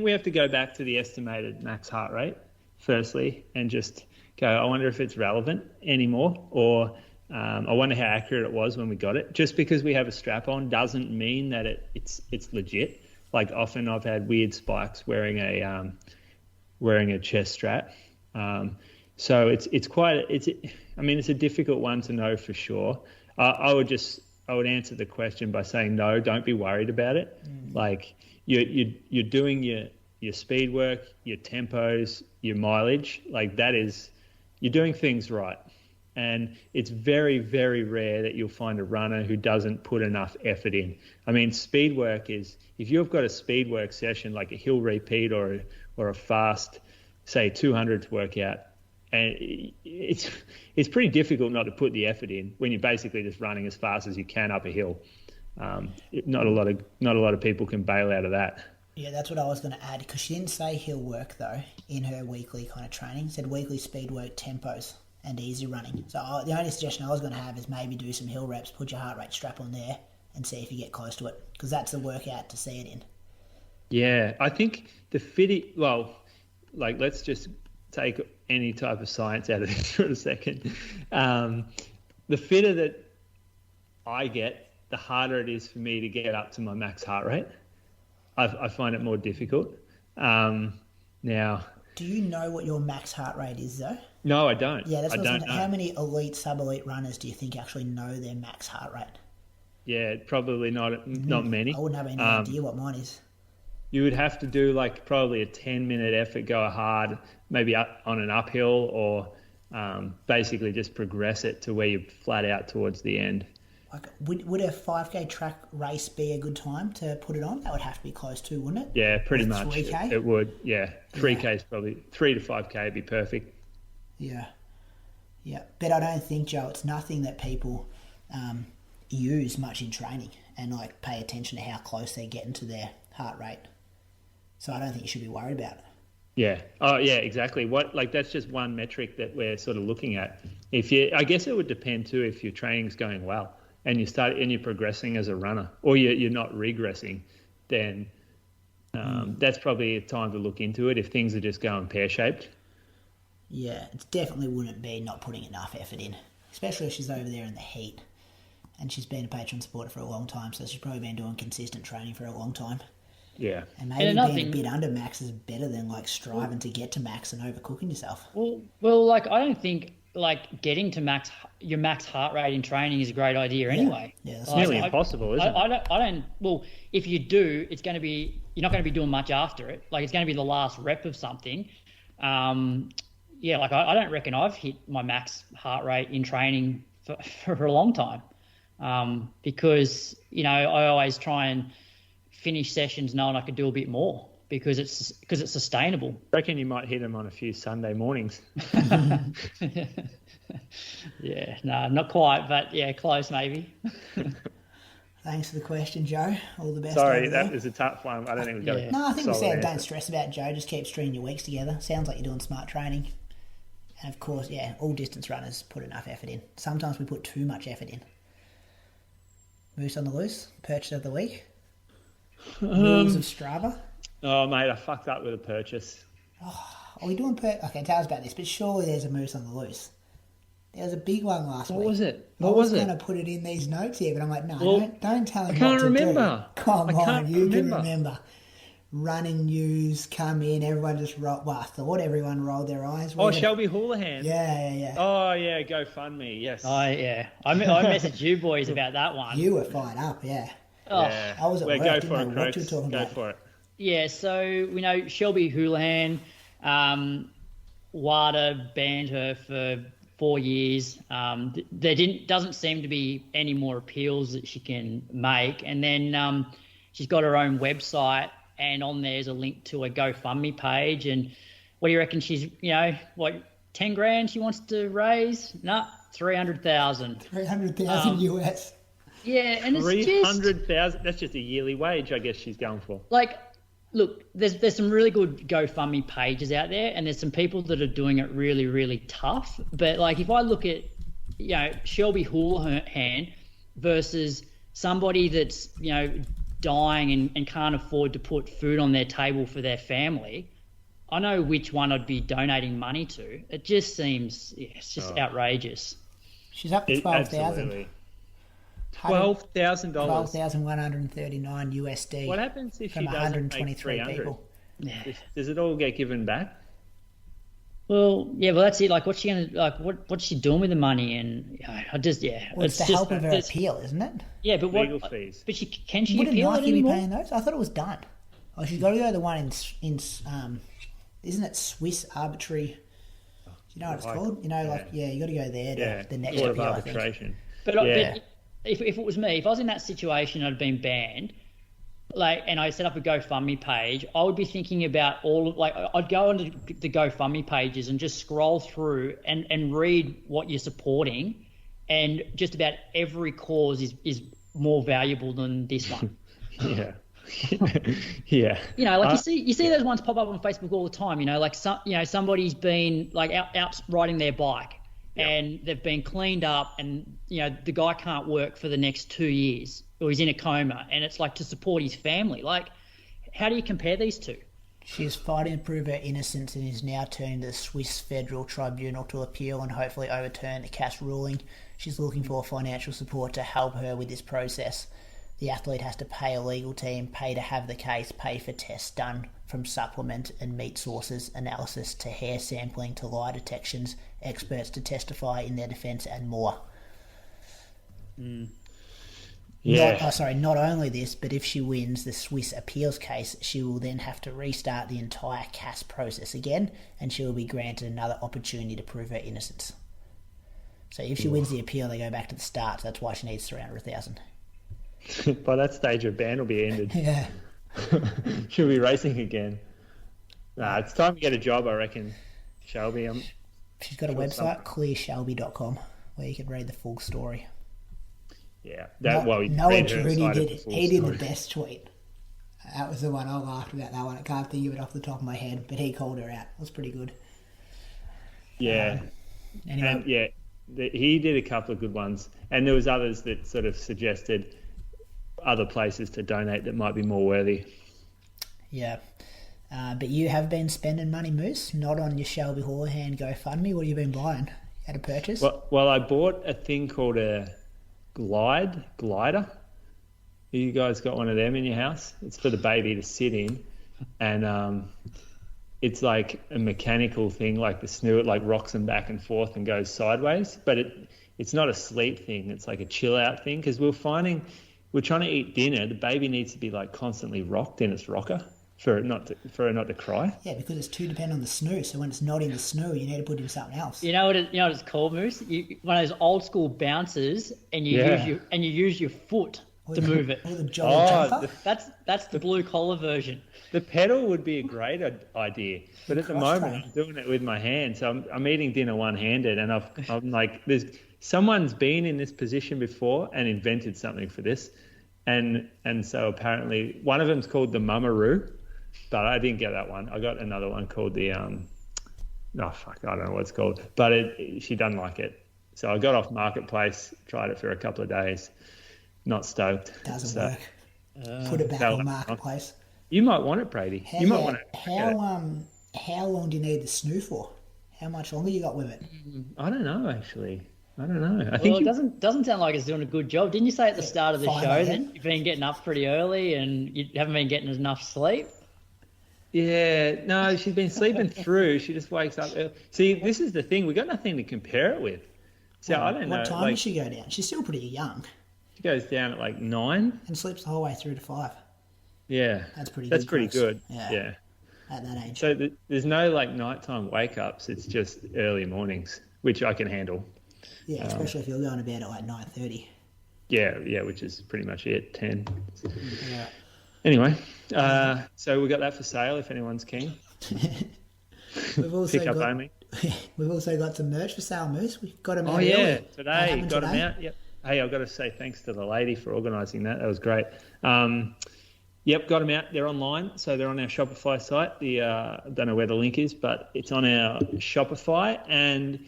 we have to go back to the estimated max heart rate firstly and just go, I wonder if it's relevant anymore, or I wonder how accurate it was when we got it. Just because we have a strap on doesn't mean that it's legit. Like often I've had weird spikes wearing a chest strap. So it's a difficult one to know for sure. I would answer the question by saying no, don't be worried about it. Like you're doing your speed work, your tempos, your mileage, like you're doing things right. And it's very, very rare that you'll find a runner who doesn't put enough effort in. I mean, speed work is, if you've got a speed work session like a hill repeat or a fast, say 200s workout, and it's pretty difficult not to put the effort in when you're basically just running as fast as you can up a hill. Not a lot of people can bail out of that. Yeah, that's what I was going to add, because she didn't say hill work though in her weekly kind of training. She said weekly speed work, tempos, and easy running. So the only suggestion I was going to have is maybe do some hill reps, put your heart rate strap on there, and see if you get close to it, because that's the workout to see it in. Yeah, I think let's just take any type of science out of this for a second. The fitter that I get, the harder it is for me to get up to my max heart rate. I find it more difficult. Now, do you know what your max heart rate is though? No, I don't. Yeah, that's what I was wondering. How many elite, sub-elite runners do you think actually know their max heart rate? Yeah, probably not many. I wouldn't have any idea what mine is. You would have to do like probably a 10-minute effort, go hard, maybe up on an uphill, or basically just progress it to where you're flat out towards the end. Like, would a 5K track race be a good time to put it on? That would have to be close to, wouldn't it? Yeah, pretty much. 3K? It would, yeah. 3K is probably 3 to 5K would be perfect. Yeah. Yeah. But I don't think, Joe, it's nothing that people use much in training and like pay attention to how close they're getting to their heart rate. So I don't think you should be worried about it. Yeah. Oh, yeah, exactly. That's just one metric that we're sort of looking at. I guess it would depend too if your training's going well and you're progressing as a runner, or you're not regressing, then that's probably a time to look into it if things are just going pear-shaped. Yeah, it definitely wouldn't be not putting enough effort in, especially if she's over there in the heat. And she's been a Patreon supporter for a long time, so she's probably been doing consistent training for a long time. Yeah. And maybe being a bit under max is better than like striving to get to max and overcooking yourself. Well, like I don't think like getting to your max heart rate in training is a great idea anyway. Yeah, it's nearly impossible, isn't it? I don't. Well, if you do, you're not going to be doing much after it. Like it's going to be the last rep of something. Yeah, like I don't reckon I've hit my max heart rate in training for a long time, because I always try and finish sessions knowing I could do a bit more because it's sustainable. I reckon you might hit them on a few Sunday mornings. Yeah, no, not quite, but yeah, close maybe. Thanks for the question, Joe. All the best. Sorry, that was a tough one. I don't think we've got No, I think we said don't stress about it, Joe. Just keep stringing your weeks together. Sounds like you're doing smart training. And of course, yeah, all distance runners put enough effort in. Sometimes we put too much effort in. Moose on the loose, purchase of the week. Rules of Strava. Oh, mate, I fucked up with a purchase. Oh, are we doing Okay, tell us about this, but surely there's a moose on the loose. There was a big one last week. What was it? I was going to put it in these notes here, but I'm like, no, don't tell him what to do. I can't remember. Come on, you can remember. running news come in, everyone just I thought everyone rolled their eyes. Shelby Houlihan. Yeah. Oh, yeah, GoFundMe, yes. Oh, yeah. I messaged you boys about that one. You were fired up, yeah. Oh, yeah. I was at work, Go didn't for know it, what Croaks. you were talking about. Go for it. Yeah, so we know Shelby Houlihan, WADA banned her for 4 years. There doesn't seem to be any more appeals that she can make. And then she's got her own website, and on there's a link to a GoFundMe page. And what do you reckon she's, 10 grand she wants to raise? No, 300,000. 300,000 US. Yeah, and it's 300,000. That's just a yearly wage, I guess she's going for. Look, there's some really good GoFundMe pages out there, and there's some people that are doing it really, really tough. But if I look at, Shelby Houlihan versus somebody that's, dying and can't afford to put food on their table for their family, I know which one I'd be donating money to. It just seems, it's just outrageous. She's up to 12,000. $12,000. 12,139 USD. What happens if from she doesn't make 300? People? Yeah. Does it all get given back? Well, yeah, well, that's it. What's she gonna what's she doing with the money? And well, it's the help of her appeal, isn't it? Yeah, but legal fees. But can she Wouldn't appeal it Nike anymore? be paying those? I thought it was done. Oh, she's got to go to the one in isn't it Swiss Arbitrary? Do you know what it's called? You got to go there to the next Court of appeal, arbitration. But if it was me, if I was in that situation, I'd been banned. And I set up a GoFundMe page, I would be thinking about I'd go onto the GoFundMe pages and just scroll through and read what you're supporting, and just about every cause is more valuable than this one. Yeah. Yeah. You see those ones pop up on Facebook all the time. Somebody's been out riding their bike, and they've been cleaned up, and the guy can't work for the next 2 years, or he's in a coma, and it's to support his family. How do you compare these two? She is fighting to prove her innocence and is now turning to the Swiss Federal Tribunal to appeal and hopefully overturn the CAS ruling. She's looking for financial support to help her with this process. The athlete has to pay a legal team, pay to have the case, pay for tests done from supplement and meat sources analysis to hair sampling to lie detections, experts to testify in their defence, and more. Not only this, but if she wins the Swiss appeals case, she will then have to restart the entire CAS process again, and she will be granted another opportunity to prove her innocence. So if she wins the appeal, they go back to the start. So that's why she needs 300,000. By that stage, her ban will be ended. Yeah. She'll be racing again. It's time to get a job, I reckon, Shelby. She's got a website, clearshelby.com, where you can read the full story. Yeah. Noah Trudy did the best tweet. That was the one I laughed about, that one. I can't think of it off the top of my head, but he called her out. It was pretty good. Yeah. Anyway. And he did a couple of good ones. And there was others that sort of suggested other places to donate that might be more worthy. Yeah. But you have been spending money, Moose, not on your Shelby Houlihan GoFundMe. What have you been buying? You had a purchase? Well, I bought a thing called a glider. You guys got one of them in your house? It's for the baby to sit in, and it's like a mechanical thing, like the snoo, it rocks them back and forth and goes sideways. But it's not a sleep thing. It's like a chill out thing, because we're trying to eat dinner. The baby needs to be constantly rocked in its rocker for it not to cry. Yeah, because it's too dependent on the snoo. So when it's not in the snoo, you need to put in something else. You know what it's called, Moose? One of those old school bouncers, and you use your foot to move it. Or the jolly jumper. That's the blue collar version. The pedal would be a great idea, but at the moment I'm doing it with my hand. So I'm eating dinner one-handed, and I'm there's someone's been in this position before and invented something for this, and so apparently one of them's called the Mummaroo. But I didn't get that one. I got another one called the I don't know what it's called. But she doesn't like it. So I got off Marketplace, tried it for a couple of days. Not stoked. Doesn't work. Put it back on Marketplace. You might want it, Brady. You might want it. How long do you need the snoo for? How much longer you got with it? I don't know, actually. I don't know. It doesn't sound like it's doing a good job. Didn't you say at the start of the show then you've been getting up pretty early and you haven't been getting enough sleep? Yeah, no, she's been sleeping through. She just wakes up early. See, this is the thing. We got nothing to compare it with. So I don't know. What time does she go down? She's still pretty young. She goes down at like 9 and sleeps the whole way through to 5. Yeah, that's pretty. That's good pretty good. Yeah, at that age. So there's no like nighttime wake ups. It's just early mornings, which I can handle. Yeah, especially if you're going to bed at like 9:30. Yeah, which is pretty much it. 10. Yeah. Anyway, so we got that for sale if anyone's keen. We've also Pick up only. We've also got some merch for sale, Moose. We've got them out early. Today got them out. Yep. Hey, I've got to say thanks to the lady for organising that. That was great. Yep, got them out. They're online, so they're on our Shopify site. I don't know where the link is, but it's on our Shopify. And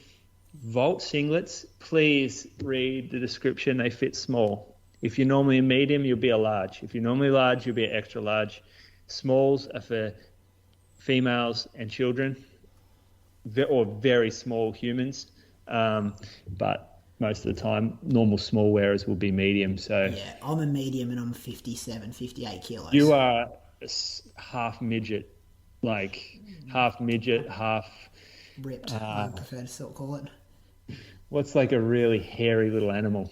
Vault singlets, please read the description. They fit small. If you're normally a medium, you'll be a large. If you're normally large, you'll be an extra large. Smalls are for females and children, or very small humans. But most of the time, normal small wearers will be medium. So yeah, I'm a medium and I'm 58 kilos. You are a half midget, half ripped. I prefer to sort of call it. What's like a really hairy little animal,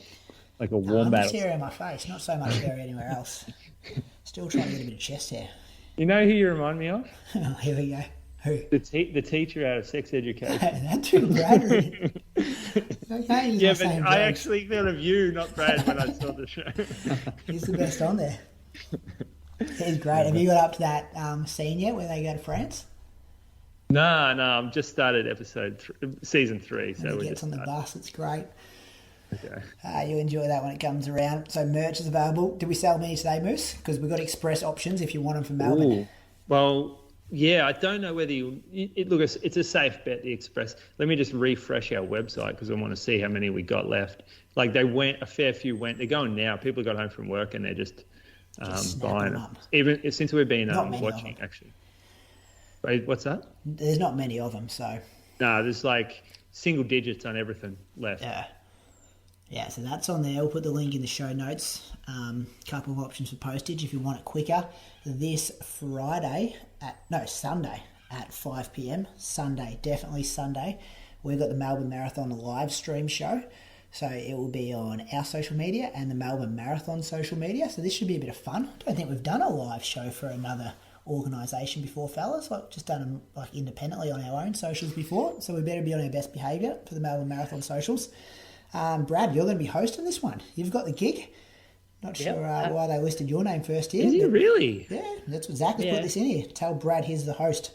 like a wombat? I'm just hairy on my face, not so much hairy anywhere else. Still trying to get a bit of chest hair. You know who you remind me of? Oh, here we go. Who? The teacher out of Sex Education. That's too Brady. Okay, yeah, but I actually thought of you, not Brad, when I saw the show. He's the best on there. He's great. Have you got up to that scene yet where they go to France? No, I'm just started season 3. So he gets on the bus. It's great. Okay. You enjoy that when it comes around. So merch is available. Did we sell many today, Moose? Because we've got express options if you want them from Melbourne. Ooh. Well, yeah, I don't know whether look, it's a safe bet, the express. Let me just refresh our website because I want to see how many we got left. Like a fair few went. They're going now. People got home from work and they're just buying them. Even since we've been watching, actually. Wait, what's that? There's not many of them, so. No, there's like single digits on everything left. Yeah, so that's on there. We'll put the link in the show notes. Couple of options for postage if you want it quicker. This Sunday at 5 p.m. Sunday, definitely Sunday. We've got the Melbourne Marathon live stream show. So it will be on our social media and the Melbourne Marathon social media. So this should be a bit of fun. I don't think we've done a live show for another organisation before, fellas. Just done them independently on our own socials before. So we better be on our best behaviour for the Melbourne Marathon socials. Brad, you're going to be hosting this one. You've got the gig. Not sure why they listed your name first here. Is he really? Yeah, that's what Zach has put this in here. Tell Brad he's the host.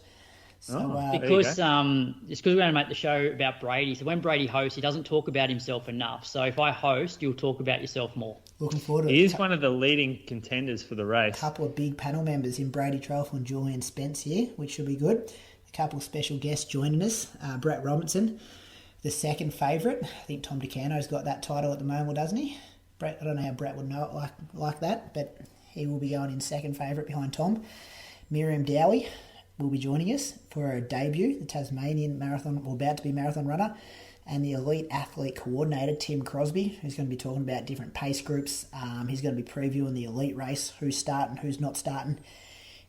So, because it's because we're going to make the show about Brady. So when Brady hosts, he doesn't talk about himself enough. So if I host, you'll talk about yourself more. Looking forward to it. He is one of the leading contenders for the race. A couple of big panel members in Brady Trelfall and Julian Spence here, which should be good. A couple of special guests joining us. Brett Robinson, the second favourite. I think Tom Do Canto's got that title at the moment, doesn't he? Brett, I don't know how Brett would know it like that, but he will be going in second favourite behind Tom. Miriam Dowie will be joining us for her debut, the Tasmanian marathon, or about to be marathon runner, and the elite athlete coordinator, Tim Crosby, who's going to be talking about different pace groups. He's going to be previewing the elite race, who's starting, who's not starting,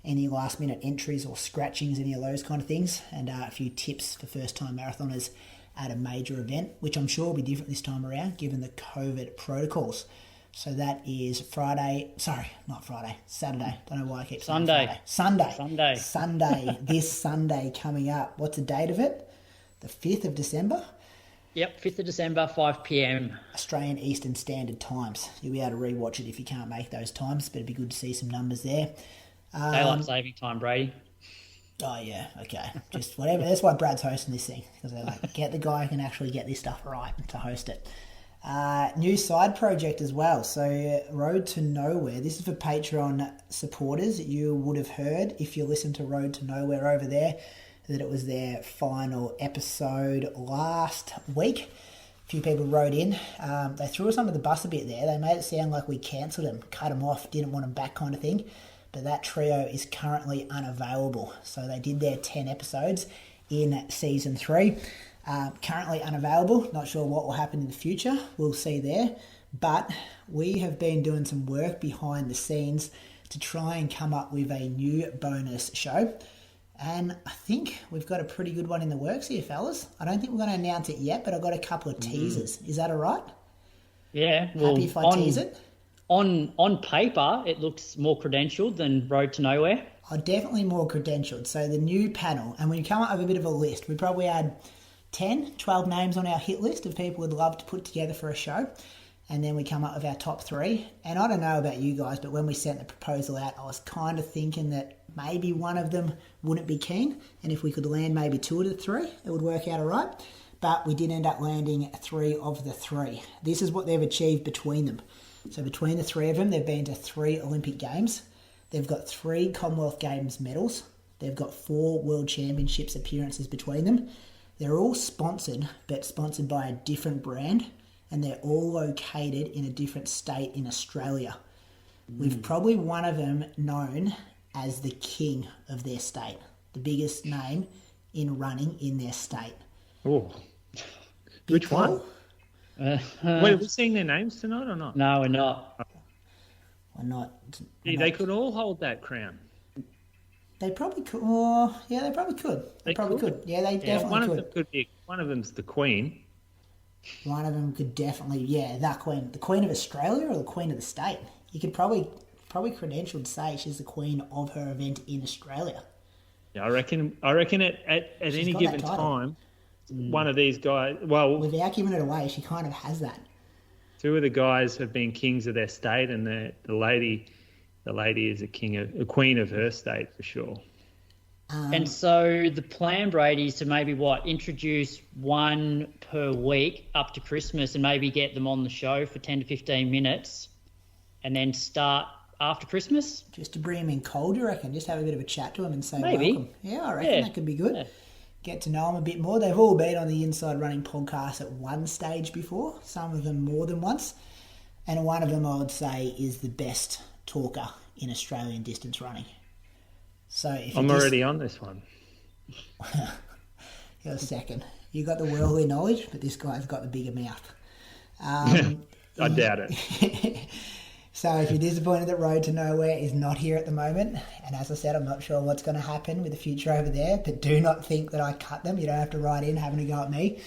any last minute entries or scratchings, any of those kind of things, and a few tips for first-time marathoners at a major event, which I'm sure will be different this time around given the COVID protocols. So that is Saturday. Don't know why I keep saying Friday. Sunday. This Sunday coming up. What's the date of it? The 5th of December? Yep, 5th of December, 5 p.m. Australian Eastern Standard Times. You'll be able to rewatch it if you can't make those times, but it'd be good to see some numbers there. Daylight saving time, Brady. Oh, yeah, okay. Just whatever. That's why Brad's hosting this thing, because they're like, get the guy who can actually get this stuff right to host it. New side project as well. So Road to Nowhere. This is for Patreon supporters. You would have heard, if you listen to Road to Nowhere over there, that it was their final episode last week. A few people wrote in. They threw us under the bus a bit there. They made it sound like we cancelled them, cut them off, didn't want them back kind of thing. But that trio is currently unavailable. So they did their 10 episodes in season 3. Currently unavailable. Not sure what will happen in the future. We'll see there. But we have been doing some work behind the scenes to try and come up with a new bonus show. And I think we've got a pretty good one in the works here, fellas. I don't think we're going to announce it yet, but I've got a couple of teasers. Is that all right? Yeah. Well, happy if I tease it? On paper, it looks more credentialed than Road to Nowhere. Oh, definitely more credentialed. So the new panel, and we come up with a bit of a list. We probably had 10, 12 names on our hit list of people we'd love to put together for a show. And then we come up with our top 3. And I don't know about you guys, but when we sent the proposal out, I was kind of thinking that maybe one of them wouldn't be keen. And if we could land maybe 2 of the 3, it would work out all right. But we did end up landing 3 of the 3. This is what they've achieved between them. So between the 3 of them, they've been to 3 Olympic Games. They've got 3 Commonwealth Games medals. They've got 4 World Championships appearances between them. They're all sponsored, but sponsored by a different brand. And they're all located in a different state in Australia. We've probably one of them known as the king of their state, the biggest name in running in their state. Oh, which one? Wait, are we seeing their names tonight or not? No, we're not. We're not. They could all hold that crown. They probably could. Oh, yeah, they probably could. They probably could. Yeah, they definitely one could. Of them could be. One of them's the Queen. One of them could definitely, the Queen. The Queen of Australia or the Queen of the state? You could probably credentialed say she's the Queen of her event in Australia. Yeah, I reckon at any given time, one of these guys, well... Without giving it away, she kind of has that. 2 of the guys have been kings of their state, and the lady is a queen of her state for sure. And so the plan, Brady, is to maybe introduce 1 per week up to Christmas and maybe get them on the show for 10 to 15 minutes and then start after Christmas? Just to bring them in cold, you reckon? Just have a bit of a chat to them and say maybe. Welcome. Yeah, I reckon that could be good. Yeah. Get to know them a bit more. They've all been on the Inside Running podcast at one stage before, some of them more than once. And one of them, I would say, is the best talker in Australian distance running. So if I'm already on this one. You're second. You got the worldly knowledge, but this guy's got the bigger mouth. I doubt it. So if you're disappointed that Road to Nowhere is not here at the moment, and as I said, I'm not sure what's going to happen with the future over there, but do not think that I cut them. You don't have to write in having a go at me.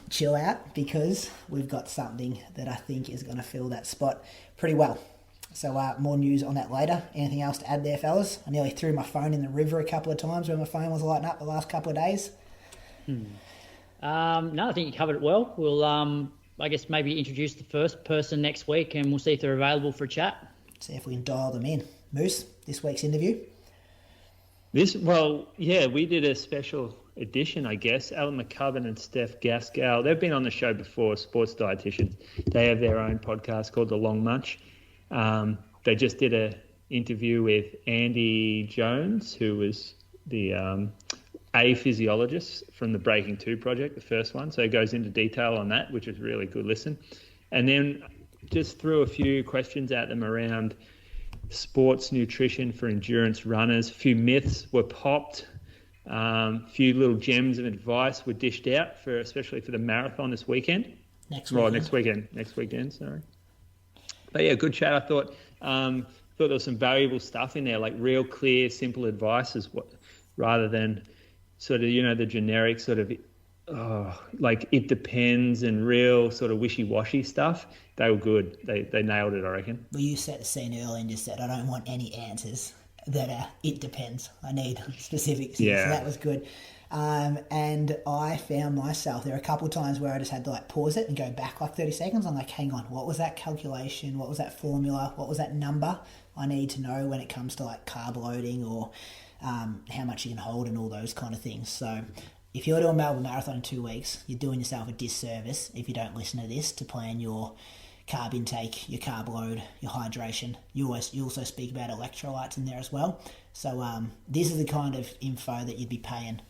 Chill out, because we've got something that I think is going to fill that spot pretty well. So more news on that later. Anything else to add there, fellas? I nearly threw my phone in the river a couple of times when my phone was lighting up the last couple of days. No, I think you covered it well. We'll, I guess, maybe introduce the first person next week and we'll see if they're available for a chat. See if we can dial them in. Moose, this week's interview? We did a special edition, I guess. Alan McCubbin and Steph Gaskell. They've been on the show before, sports dietitians. They have their own podcast called The Long Munch. They just did an interview with Andy Jones, who was the a physiologist from the Breaking 2 project, the first one. So it goes into detail on that, which is really good listen. And then just threw a few questions at them around sports nutrition for endurance runners. A few myths were popped. A few little gems of advice were dished out, especially for the marathon this weekend. Next weekend, sorry. But yeah, good chat. I thought there was some valuable stuff in there, like real clear, simple advice rather than sort of, the generic sort of, like it depends and real sort of wishy-washy stuff. They were good. They nailed it, I reckon. Well, you set the scene early and just said, I don't want any answers that it depends. I need specifics. Yeah. So that was good. And I found myself, there are a couple of times where I just had to pause it and go back 30 seconds. I'm like, hang on, what was that calculation? What was that formula? What was that number I need to know when it comes to carb loading or how much you can hold and all those kind of things. So if you're doing Melbourne Marathon in 2 weeks, you're doing yourself a disservice if you don't listen to this to plan your carb intake, your carb load, your hydration. You also speak about electrolytes in there as well. So this is the kind of info that you'd be paying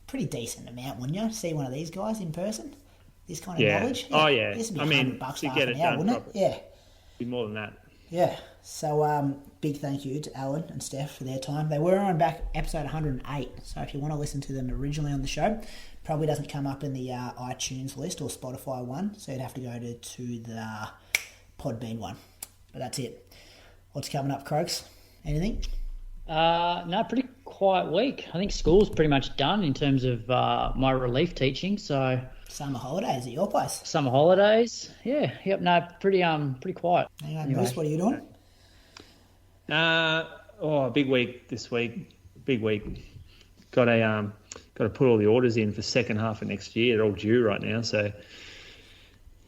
pretty decent amount, wouldn't you? See one of these guys in person? This kind of knowledge? Yeah. Oh, yeah. This would be $100 to half get an it hour, done wouldn't it? properly. Yeah. Be more than that. Yeah. So big thank you to Alan and Steph for their time. They were on back episode 108. So if you want to listen to them originally on the show, probably doesn't come up in the iTunes list or Spotify one. So you'd have to go to the Podbean one. But that's it. What's coming up, Croaks? Anything? No, pretty quiet week. I think school's pretty much done in terms of my relief teaching. So Summer holidays at your place. summer holidays, yeah, yep. No, pretty quiet. Hang on, Anyway. Bruce, what are you doing? Big week this week. Big week. Got to put all the orders in for second half of next year. They're all due right now, so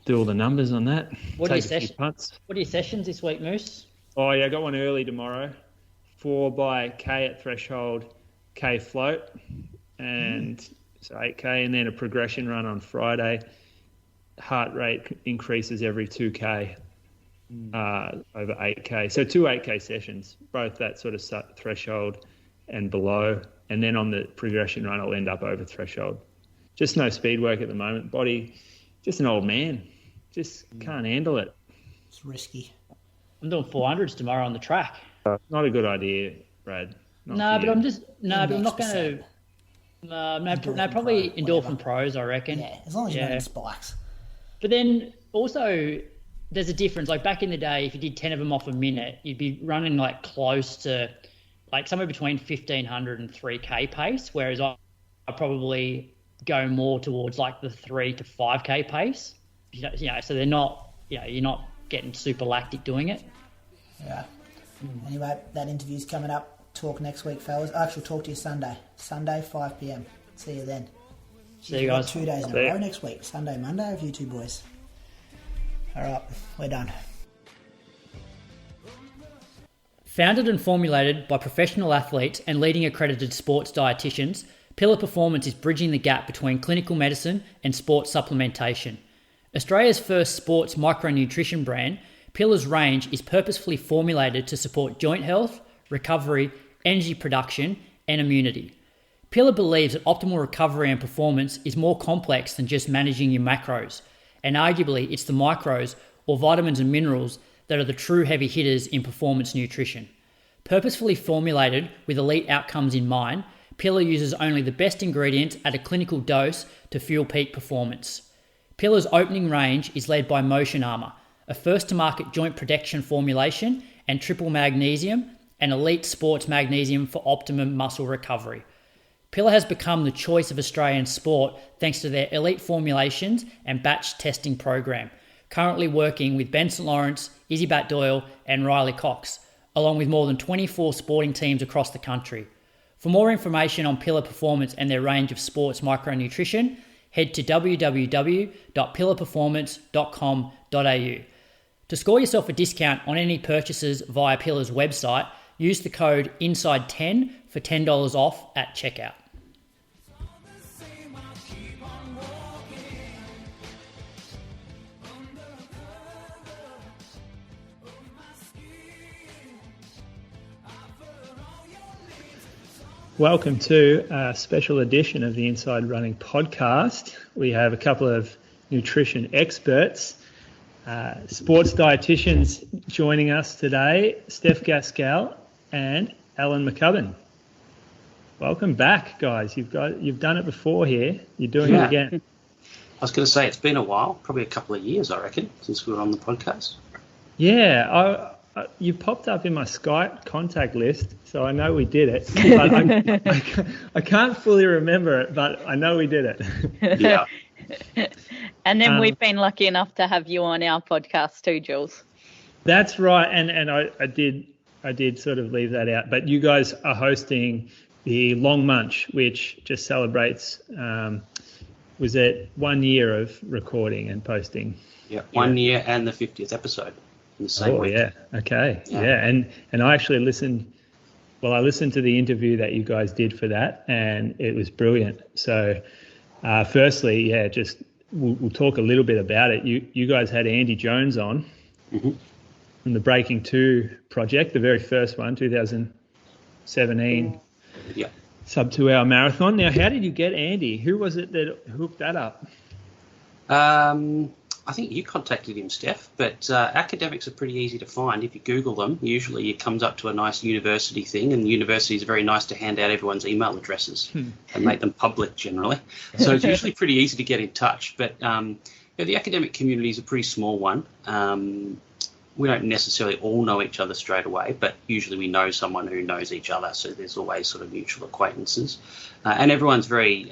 do all the numbers on that. What are Take a few punts. What are your sessions this week, Moose? Oh yeah, I got one early tomorrow. 4 by K at threshold, K float, and so 8K, and then a progression run on Friday. Heart rate increases every 2K over 8K. So 2 8K sessions, both that sort of threshold and below. And then on the progression run, I'll end up over threshold. Just no speed work at the moment. Body, just an old man. Just can't handle it. It's risky. I'm doing 400s tomorrow on the track. Not a good idea, Brad. But I'm not going to. to. Probably Pro, Endorphin whatever. Pros, I reckon. Yeah, as long as you're not in spikes. But then also, there's a difference. Like back in the day, if you did 10 of them off a minute, you'd be running like close to like somewhere between 1,500 and 3K pace, whereas I probably go more towards like the 3 to 5K pace. So they're not, you're not getting super lactic doing it. Yeah. Anyway, that interview's coming up. Talk next week, fellas. Actually, talk to you Sunday. Sunday, 5 p.m. See you then. See you guys. 2 days in a row next week. Sunday, Monday of you two boys. All right, we're done. Founded and formulated by professional athletes and leading accredited sports dietitians, Pillar Performance is bridging the gap between clinical medicine and sports supplementation. Australia's first sports micronutrition brand, Pillar's range is purposefully formulated to support joint health, recovery, energy production, and immunity. Pillar believes that optimal recovery and performance is more complex than just managing your macros, and arguably it's the micros or vitamins and minerals that are the true heavy hitters in performance nutrition. Purposefully formulated with elite outcomes in mind, Pillar uses only the best ingredients at a clinical dose to fuel peak performance. Pillar's opening range is led by Motion Armour, a first-to-market joint protection formulation and triple magnesium and elite sports magnesium for optimum muscle recovery. Pillar has become the choice of Australian sport thanks to their elite formulations and batch testing program, currently working with Ben St. Lawrence, Izzy Batt-Doyle and Riley Cox, along with more than 24 sporting teams across the country. For more information on Pillar Performance and their range of sports micronutrition, head to www.pillarperformance.com.au. To score yourself a discount on any purchases via Pillar's website, use the code INSIDE10 for $10 off at checkout. Welcome to a special edition of the Inside Running podcast. We have a couple of nutrition experts, sports dietitians joining us today, Steph Gaskell and Alan McCubbin. Welcome back, guys. You've done it before here. You're doing it again. I was going to say it's been a while, probably a couple of years, I reckon, since we were on the podcast. Yeah, you popped up in my Skype contact list, so I know we did it. But I can't fully remember it, but I know we did it. Yeah. And then we've been lucky enough to have you on our podcast too, Jules. That's right, and I did sort of leave that out. But you guys are hosting the Long Munch, which just celebrates, was it 1 year of recording and posting? Yeah, 1 year and the 50th episode in the same week. Yeah, okay. Yeah, and I actually listened to the interview that you guys did for that, and it was brilliant. So firstly, just we'll talk a little bit about it. You guys had Andy Jones on from the Breaking 2 project, the very first one, 2017 sub 2 hour marathon. Now, how did you get Andy? Who was it that hooked that up? I think you contacted him, Steph, but academics are pretty easy to find. If you Google them, usually it comes up to a nice university thing, and universities are very nice to hand out everyone's email addresses and make them public generally. So it's usually pretty easy to get in touch. But the academic community is a pretty small one. we don't necessarily all know each other straight away, but usually we know someone who knows each other, so there's always sort of mutual acquaintances. And everyone's very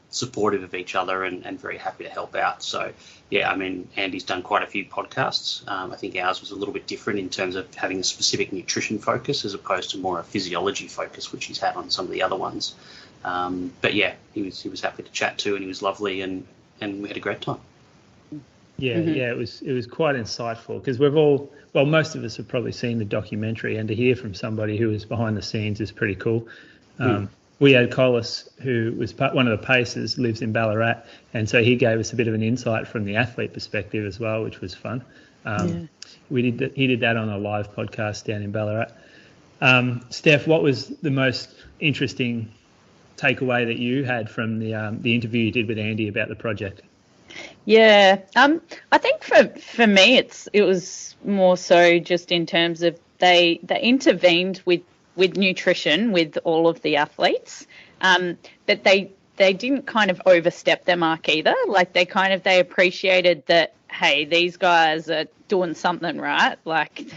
supportive of each other and very happy to help out. So, yeah, I mean, Andy's done quite a few podcasts. I think ours was a little bit different in terms of having a specific nutrition focus as opposed to more a physiology focus, which he's had on some of the other ones. But, yeah, he was happy to chat to, and he was lovely, and we had a great time. Yeah, it was quite insightful because most of us have probably seen the documentary, and to hear from somebody who was behind the scenes is pretty cool. We had Collis, who was one of the pacers, lives in Ballarat, and so he gave us a bit of an insight from the athlete perspective as well, which was fun. He did that on a live podcast down in Ballarat. Steph, what was the most interesting takeaway that you had from the interview you did with Andy about the project? Yeah, I think for me it was more so just in terms of they intervened with nutrition with all of the athletes, but they didn't kind of overstep their mark either. Like they appreciated that, hey, these guys are doing something right. Like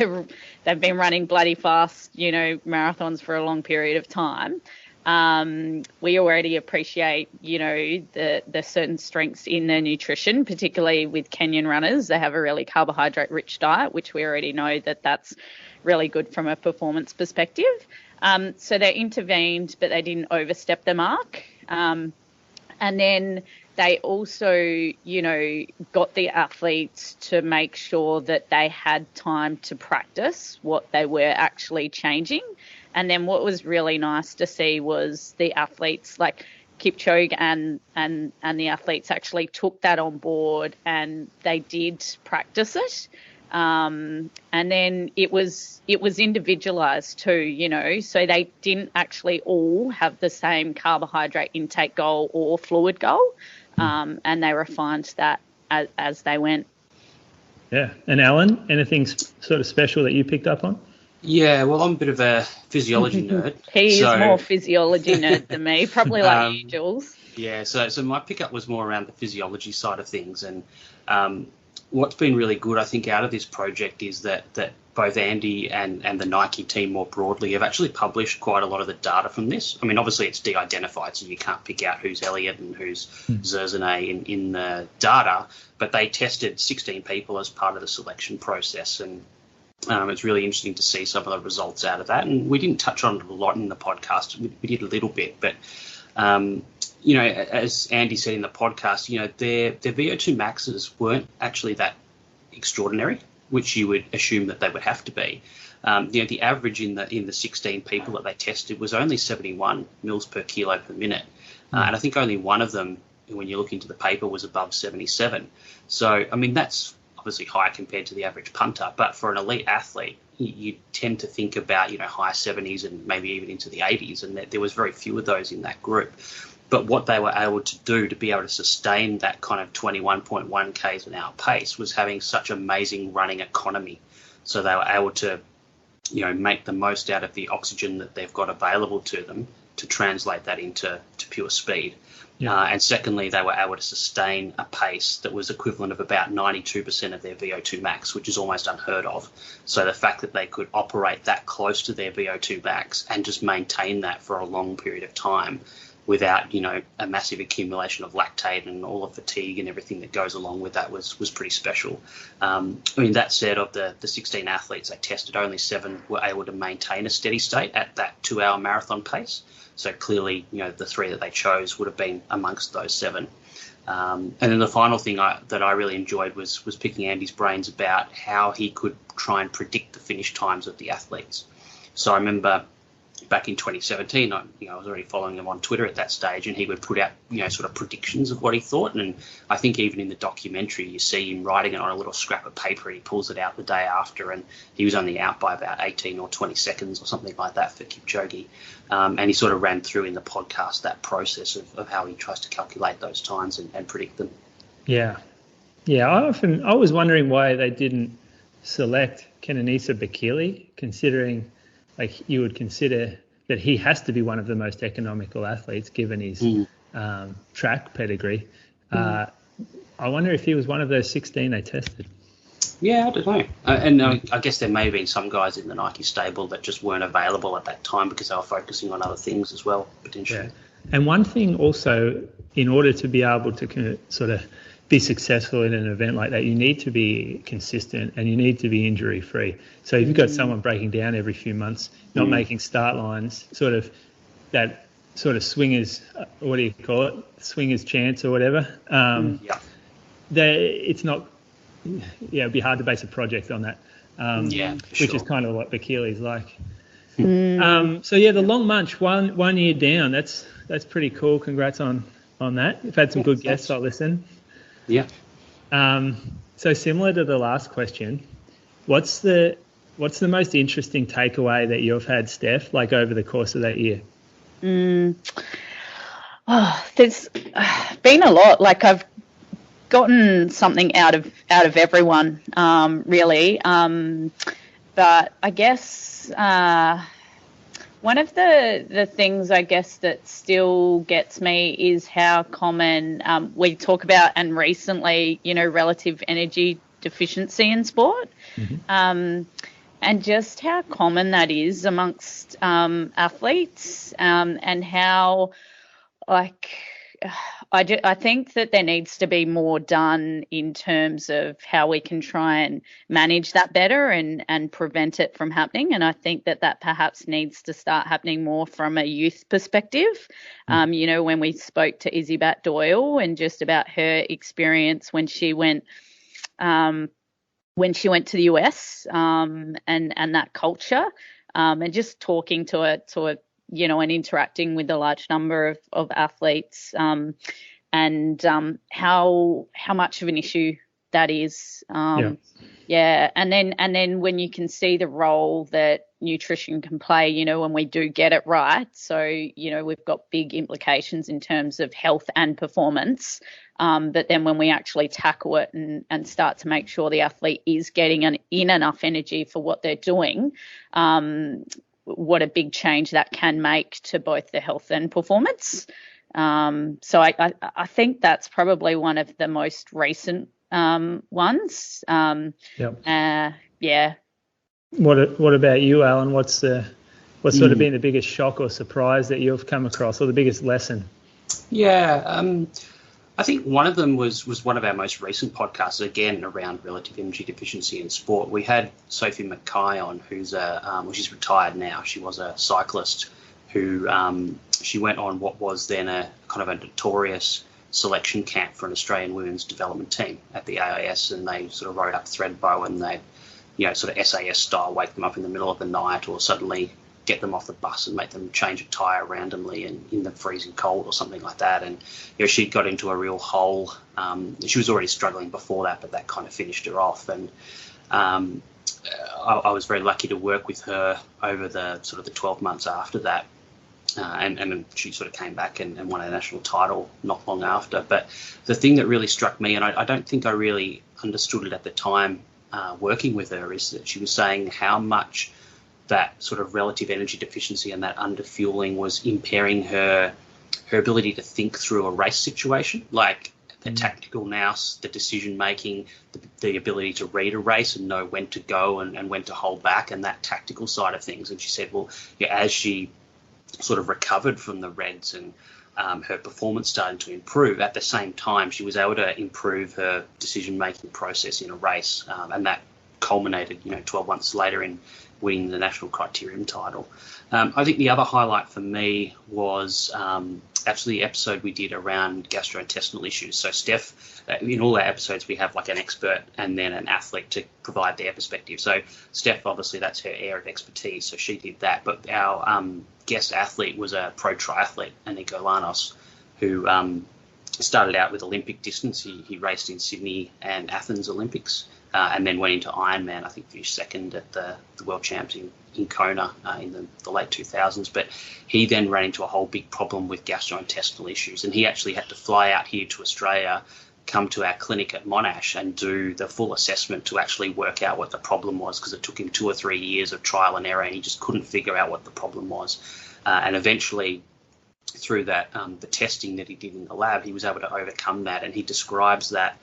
they've been running bloody fast, marathons for a long period of time. We already appreciate, the certain strengths in their nutrition, particularly with Kenyan runners. They have a really carbohydrate-rich diet, which we already know that's really good from a performance perspective. So they intervened, but they didn't overstep the mark. And then they also, got the athletes to make sure that they had time to practice what they were actually changing. And then what was really nice to see was the athletes like Kipchoge and the athletes actually took that on board and they did practice it. And then it was individualized too, so they didn't actually all have the same carbohydrate intake goal or fluid goal. And they refined that as they went. Yeah. And Alan, anything sort of special that you picked up on? Yeah, well, I'm a bit of a physiology nerd. He is more physiology nerd than me, probably like you, Jules. Yeah, so my pickup was more around the physiology side of things. And what's been really good, I think, out of this project is that both Andy and the Nike team more broadly have actually published quite a lot of the data from this. I mean, obviously it's de-identified, so you can't pick out who's Elliot and who's Zerzane in the data, but they tested 16 people as part of the selection process, and it's really interesting to see some of the results out of that. And we didn't touch on it a lot in the podcast. We did a little bit, but, as Andy said in the podcast, their VO2 maxes weren't actually that extraordinary, which you would assume that they would have to be. The average in the 16 people that they tested was only 71 mils per kilo per minute. And I think only one of them, when you look into the paper, was above 77. So, I mean, that's obviously high compared to the average punter, but for an elite athlete, you tend to think about, high 70s and maybe even into the 80s, and there was very few of those in that group. But what they were able to do to be able to sustain that kind of 21.1 k's an hour pace was having such amazing running economy. So they were able to, make the most out of the oxygen that they've got available to them to translate that into pure speed. Yeah. And secondly, they were able to sustain a pace that was equivalent of about 92% of their VO2 max, which is almost unheard of. So the fact that they could operate that close to their VO2 max and just maintain that for a long period of time without, a massive accumulation of lactate and all the fatigue and everything that goes along with that was pretty special. That said, of the 16 athletes they tested, only 7 were able to maintain a steady state at that 2-hour marathon pace. So clearly, the 3 that they chose would have been amongst those 7. And then the final thing that I really enjoyed was picking Andy's brains about how he could try and predict the finish times of the athletes. So I remember back in 2017, I was already following him on Twitter at that stage, and he would put out, sort of predictions of what he thought. And I think even in the documentary, you see him writing it on a little scrap of paper. He pulls it out the day after, and he was only out by about 18 or 20 seconds or something like that for Kipchoge. And he sort of ran through in the podcast that process of how he tries to calculate those times and predict them. Yeah. Yeah, I was wondering why they didn't select Kenenisa Bekele, considering you would consider that he has to be one of the most economical athletes given his track pedigree. I wonder if he was one of those 16 they tested. Yeah, I don't know. And I guess there may have been some guys in the Nike stable that just weren't available at that time because they were focusing on other things as well, potentially. Yeah. And one thing also, in order to be able to sort of be successful in an event like that, you need to be consistent and you need to be injury free. So if you've got someone breaking down every few months, not making start lines, sort of that sort of swingers, what do you call it? Swingers chance or whatever. It's not, it'd be hard to base a project on that. Which is kind of what Achilles like. So the long munch, one year down, that's pretty cool. Congrats on that. You've had some good guests. I'll listen. Yeah. So similar to the last question, what's the most interesting takeaway that you've had, Steph, like over the course of that year? There's been a lot. Like I've gotten something out of everyone, really. But I guess one of the things I guess that still gets me is how common we talk about, and recently, relative energy deficiency in sport, and just how common that is amongst athletes, and how, I think that there needs to be more done in terms of how we can try and manage that better and prevent it from happening. And I think that perhaps needs to start happening more from a youth perspective. When we spoke to Izzy Batt-Doyle and just about her experience when she went to the US, and that culture, and just talking to a and interacting with a large number of athletes, and how much of an issue that is. And then when you can see the role that nutrition can play, when we do get it right. So, we've got big implications in terms of health and performance. But then when we actually tackle it and start to make sure the athlete is getting in enough energy for what they're doing, what a big change that can make to both the health and performance. So I think that's probably one of the most recent ones. What about you, Alan? What's sort of been the biggest shock or surprise that you've come across, or the biggest lesson? I think one of them was one of our most recent podcasts, again, around relative energy deficiency in sport. We had Sophie Mackay on, who's she's retired now. She was a cyclist who she went on what was then a kind of a notorious selection camp for an Australian women's development team at the AIS, and they sort of rode up Threadbow and they, sort of SAS style, wake them up in the middle of the night or suddenly get them off the bus and make them change a tyre randomly and in the freezing cold or something like that. And she got into a real hole. She was already struggling before that, but that kind of finished her off. And I was very lucky to work with her over the sort of the 12 months after that. And she sort of came back and won a national title not long after. But the thing that really struck me, and I don't think I really understood it at the time working with her, is that she was saying how much that sort of relative energy deficiency and that underfueling was impairing her ability to think through a race situation, like the tactical nous, the decision making, the ability to read a race and know when to go and when to hold back, and that tactical side of things. And she said, as she sort of recovered from the Reds and her performance started to improve, at the same time she was able to improve her decision making process in a race, and that culminated 12 months later in winning the national criterium title. I think the other highlight for me was actually the episode we did around gastrointestinal issues. So Steph, in all our episodes, we have like an expert and then an athlete to provide their perspective. So Steph, obviously, that's her area of expertise, so she did that. But our guest athlete was a pro triathlete, Aniko Lanos, who started out with Olympic distance. He raced in Sydney and Athens Olympics, and then went into Ironman. I think finished second at the World Champs in Kona in the late 2000s. But he then ran into a whole big problem with gastrointestinal issues, and he actually had to fly out here to Australia, come to our clinic at Monash and do the full assessment to actually work out what the problem was, because it took him 2 or 3 years of trial and error, and he just couldn't figure out what the problem was. And eventually, through that the testing that he did in the lab, he was able to overcome that, and he describes that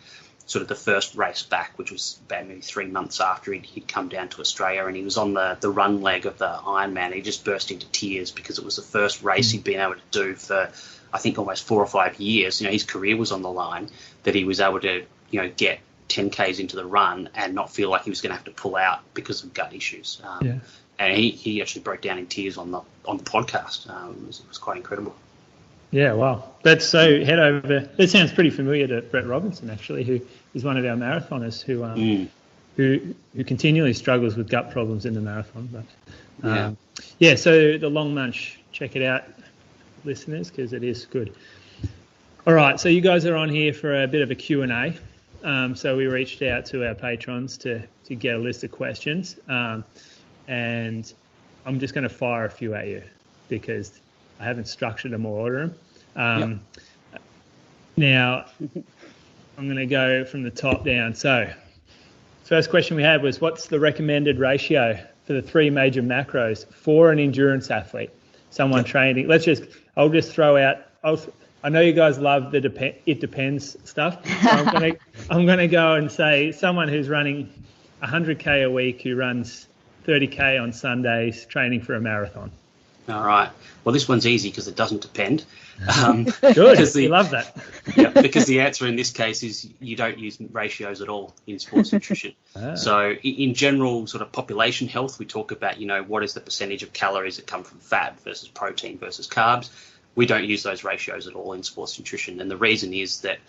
sort of the first race back, which was about maybe 3 months after he'd come down to Australia, and he was on the run leg of the Ironman. He just burst into tears because it was the first race he'd been able to do for, I think, almost 4 or 5 years. His career was on the line, that he was able to, get 10Ks into the run and not feel like he was going to have to pull out because of gut issues. And he actually broke down in tears on the podcast. It was quite incredible. Yeah, wow. That's so head over. It sounds pretty familiar to Brett Robinson, actually, who is one of our marathoners who continually struggles with gut problems in the marathon. But so the Long Munch, check it out, listeners, because it is good. All right, so you guys are on here for a bit of a Q&A. So we reached out to our patrons to get a list of questions. And I'm just going to fire a few at you because I haven't structured them or ordered them. Now, I'm going to go from the top down. So, first question we had was, what's the recommended ratio for the 3 major macros for an endurance athlete? Someone training. I'll just throw out. I know you guys love the it depends stuff. So I'm going to go and say someone who's running 100K a week, who runs 30K on Sundays, training for a marathon. All right. Well, this one's easy because it doesn't depend. Good. You love that. Because the answer in this case is you don't use ratios at all in sports nutrition. So in general sort of population health, we talk about, what is the percentage of calories that come from fat versus protein versus carbs. We don't use those ratios at all in sports nutrition. And the reason is that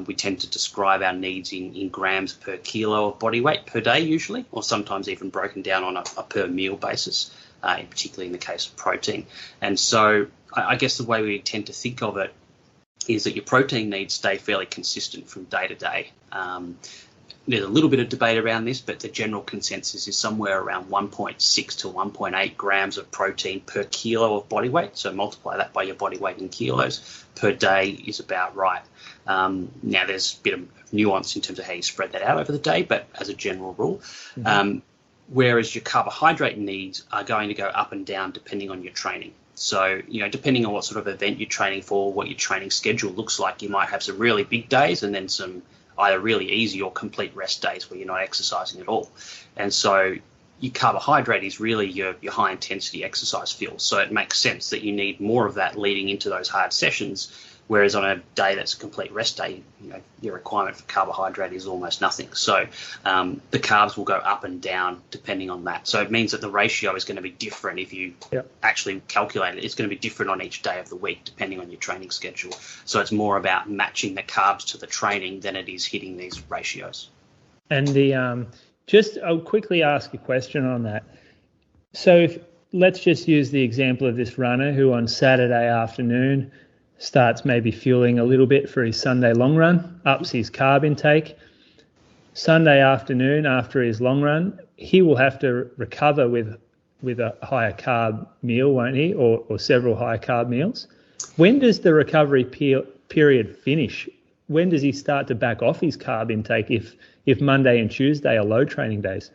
we tend to describe our needs in grams per kilo of body weight per day usually, or sometimes even broken down on a per meal basis. Particularly in the case of protein. And so I guess the way we tend to think of it is that your protein needs stay fairly consistent from day to day. There's a little bit of debate around this, but the general consensus is somewhere around 1.6 to 1.8 grams of protein per kilo of body weight. So multiply that by your body weight in kilos per day is about right. Now, there's a bit of nuance in terms of how you spread that out over the day, but as a general rule, whereas your carbohydrate needs are going to go up and down depending on your training. So, depending on what sort of event you're training for, what your training schedule looks like, you might have some really big days and then some either really easy or complete rest days where you're not exercising at all. And so your carbohydrate is really your high intensity exercise fuel. So it makes sense that you need more of that leading into those hard sessions. Whereas on a day that's a complete rest day, your requirement for carbohydrate is almost nothing. So the carbs will go up and down depending on that. So it means that the ratio is going to be different if you actually calculate it. It's going to be different on each day of the week depending on your training schedule. So it's more about matching the carbs to the training than it is hitting these ratios. And I'll quickly ask a question on that. So let's just use the example of this runner who on Saturday afternoon starts maybe fueling a little bit for his Sunday long run, ups his carb intake. Sunday afternoon after his long run, he will have to recover with a higher carb meal, won't he, or several high carb meals? When does the recovery period finish? When does he start to back off his carb intake if Monday and Tuesday are low training days?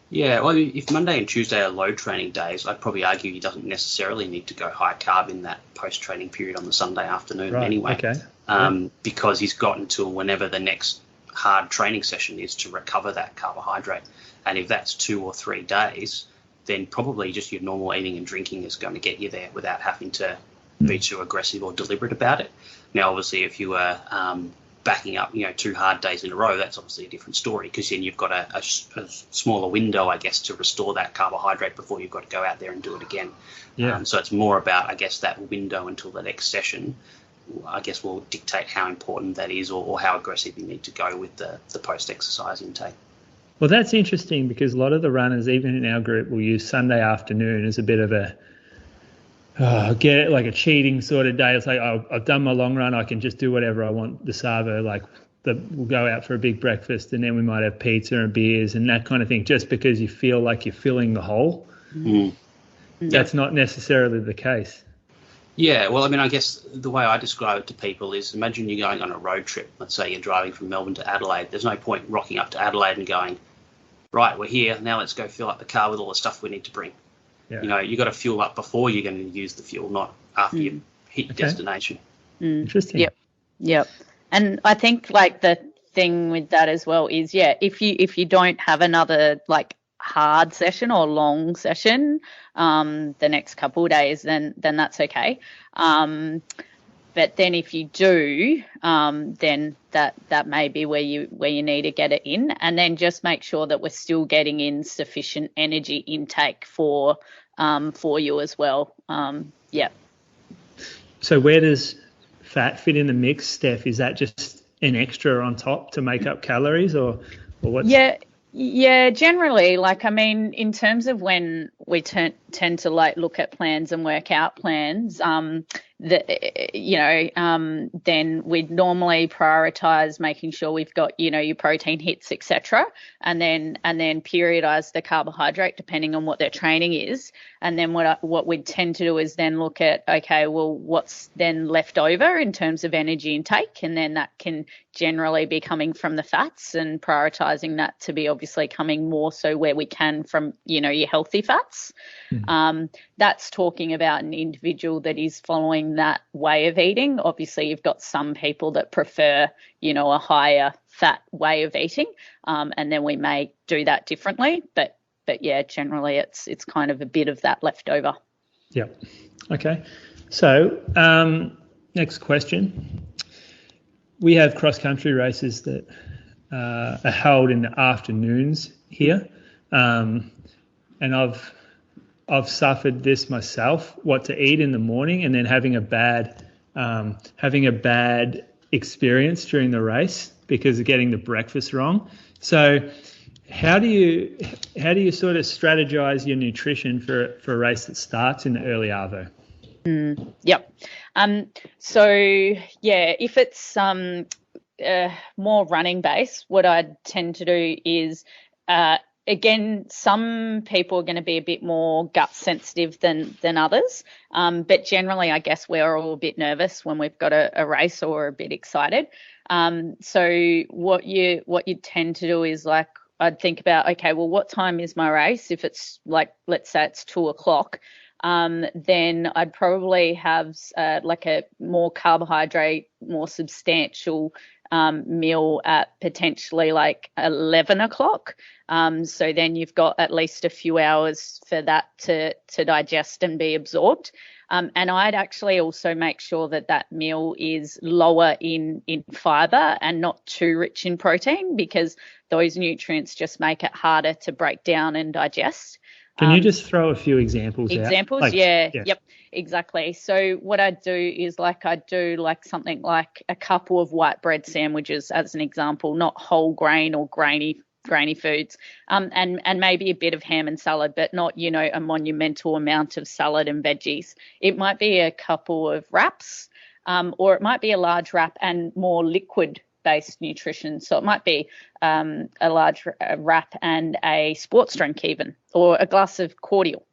Yeah, well, if Monday and Tuesday are low training days, I'd probably argue he doesn't necessarily need to go high carb in that post-training period on the Sunday afternoon anyway. Okay. Because he's got until whenever the next hard training session is to recover that carbohydrate. And if that's 2 or 3 days, then probably just your normal eating and drinking is going to get you there without having to be too aggressive or deliberate about it. Now, obviously, if you were backing up, 2 hard days in a row, that's obviously a different story because then you've got a smaller window, I guess, to restore that carbohydrate before you've got to go out there and do it again. So it's more about, I guess, that window until the next session, I guess, will dictate how important that is or how aggressive you need to go with the post-exercise intake. Well, that's interesting because a lot of the runners, even in our group, will use Sunday afternoon as a bit of get it like a cheating sort of day. It's like, I've done my long run. I can just do whatever I want. The Savo, we'll go out for a big breakfast and then we might have pizza and beers and that kind of thing just because you feel like you're filling the hole. That's not necessarily the case. Yeah, well, I mean, I guess the way I describe it to people is imagine you're going on a road trip. Let's say you're driving from Melbourne to Adelaide. There's no point rocking up to Adelaide and going, right, we're here. Now let's go fill up the car with all the stuff we need to bring. Yeah. You've got to fuel up before you're going to use the fuel, not after you hit your destination. Interesting. Yep. And I think the thing with that as well is, if you don't have another like hard session or long session the next couple of days, then that's okay. But then if you do, then that may be where you need to get it in, and then just make sure that we're still getting in sufficient energy intake for you as well. So where does fat fit in the mix, Steph? Is that just an extra on top to make up calories, or what? Yeah, generally, like, I mean, in terms of when we tend to like look at plans and work out plans, then we'd normally prioritize making sure we've got, your protein hits, etc., and then periodize the carbohydrate depending on what their training is. And then what we'd tend to do is then look at, okay, well, what's then left over in terms of energy intake, and then that can generally be coming from the fats, and prioritizing that to be obviously coming more so where we can from, your healthy fats. That's talking about an individual that is following that way of eating. Obviously, you've got some people that prefer, a higher fat way of eating, and then we may do that differently. But yeah, generally it's kind of a bit of that left over. Yeah. Okay. So next question. We have cross-country races that are held in the afternoons here, and I've suffered this myself, what to eat in the morning, and then having a bad experience during the race because of getting the breakfast wrong. So how do you sort of strategize your nutrition for a race that starts in the early arvo? Yep. So yeah, if it's more running based, what I tend to do is again, some people are going to be a bit more gut sensitive than others, but generally, I guess we're all a bit nervous when we've got a race or a bit excited. So what you tend to do is, like, I'd think about, okay, well, what time is my race? If it's like, let's say it's 2:00, then I'd probably have like a more carbohydrate, more substantial meal at potentially like 11:00. So then you've got at least a few hours for that to digest and be absorbed. And I'd actually also make sure that meal is lower in fibre and not too rich in protein, because those nutrients just make it harder to break down and digest. Can you just throw a few examples out? Examples? Yeah. Yep, exactly. So what I do is, like, I do like something like a couple of white bread sandwiches as an example, not whole grain or grainy foods, and maybe a bit of ham and salad, but not, a monumental amount of salad and veggies. It might be a couple of wraps, or it might be a large wrap and more liquid-based nutrition. So it might be a large wrap and a sports drink even, or a glass of cordial.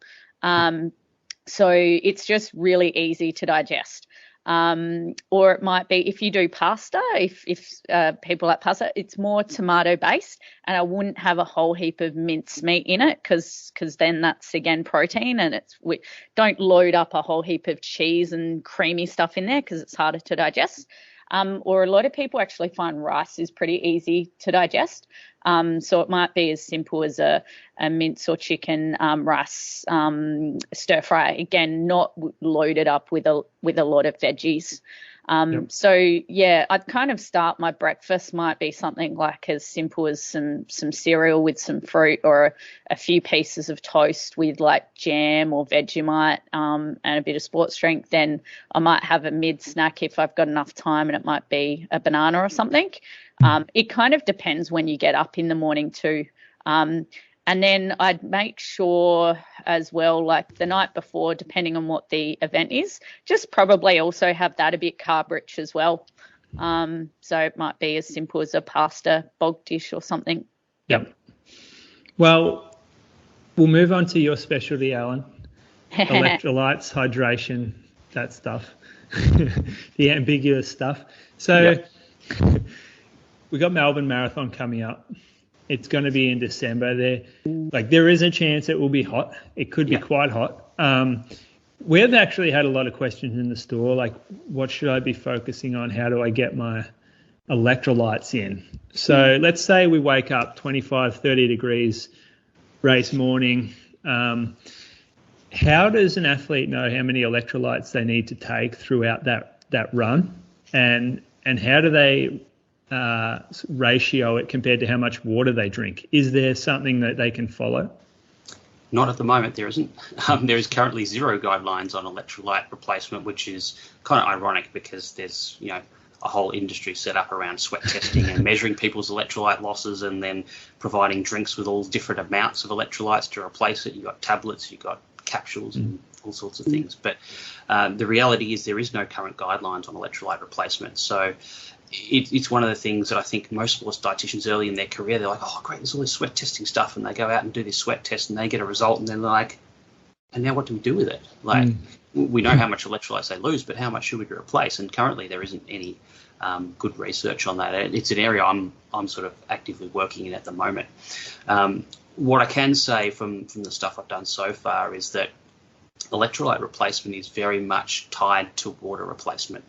So it's just really easy to digest. Or it might be, if you do pasta, if people like pasta, it's more tomato based, and I wouldn't have a whole heap of minced meat in it, because then that's again protein, and we don't load up a whole heap of cheese and creamy stuff in there because it's harder to digest. Or a lot of people actually find rice is pretty easy to digest. So it might be as simple as a mince or chicken rice stir fry. Again, not loaded up with a lot of veggies. Yep. So yeah, I'd kind of start my breakfast might be something like as simple as some cereal with some fruit, or a few pieces of toast with like jam or Vegemite, and a bit of sports drink. Then I might have a mid snack if I've got enough time, and it might be a banana or something. It kind of depends when you get up in the morning too. And then I'd make sure as well, like the night before, depending on what the event is, just probably also have that a bit carb rich as well. So it might be as simple as a pasta bog dish or something. Yep. Well, we'll move on to your specialty, Alan. Electrolytes, hydration, that stuff, the ambiguous stuff. So we got Melbourne Marathon coming up. It's going to be in December. There is a chance it will be hot. It could be quite hot. We've actually had a lot of questions in the store, like, what should I be focusing on? How do I get my electrolytes in. So let's say we wake up 25, 30 degrees, race morning. How does an athlete know how many electrolytes they need to take throughout that run, and how do they ratio it compared to how much water they drink? Is there something that they can follow? Not at the moment, there isn't. There is currently zero guidelines on electrolyte replacement, which is kind of ironic because there's, a whole industry set up around sweat testing and measuring people's electrolyte losses and then providing drinks with all different amounts of electrolytes to replace it. You've got tablets, you've got capsules and all sorts of things. But the reality is there is no current guidelines on electrolyte replacement. So it's one of the things that I think most sports dietitians early in their career, they're like, oh, great, there's all this sweat testing stuff. And they go out and do this sweat test and they get a result and then they're like, and now what do we do with it? We know how much electrolytes they lose, but how much should we replace? And currently there isn't any good research on that. It's an area I'm sort of actively working in at the moment. What I can say from the stuff I've done so far is that electrolyte replacement is very much tied to water replacement.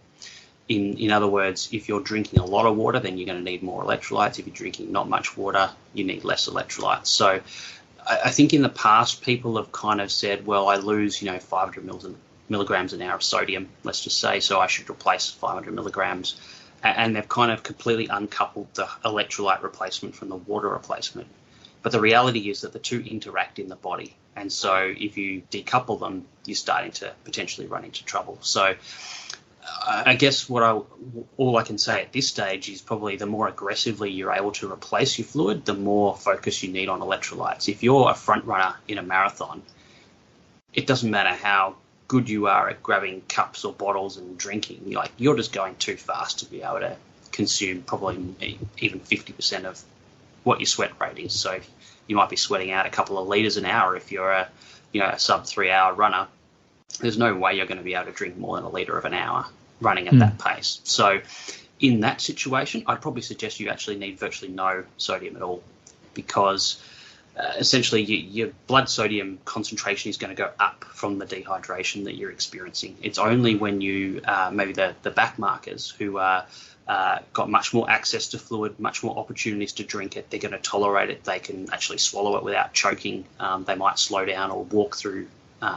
In other words, if you're drinking a lot of water, then you're going to need more electrolytes. If you're drinking not much water, you need less electrolytes. So I think in the past, people have kind of said, well, I lose, 500 milligrams an hour of sodium, let's just say, so I should replace 500 milligrams. And they've kind of completely uncoupled the electrolyte replacement from the water replacement. But the reality is that the two interact in the body. And so if you decouple them, you're starting to potentially run into trouble. So I guess all I can say at this stage is probably the more aggressively you're able to replace your fluid, the more focus you need on electrolytes. If you're a front runner in a marathon, it doesn't matter how good you are at grabbing cups or bottles and drinking. You're just going too fast to be able to consume probably even 50% of what your sweat rate is. So you might be sweating out a couple of litres an hour if you're a sub 3 hour runner. There's no way you're going to be able to drink more than a litre of an hour running at that pace. So in that situation, I'd probably suggest you actually need virtually no sodium at all, because essentially your blood sodium concentration is going to go up from the dehydration that you're experiencing. It's only when you, maybe the back markers who got much more access to fluid, much more opportunities to drink it, they're going to tolerate it, they can actually swallow it without choking, they might slow down or walk through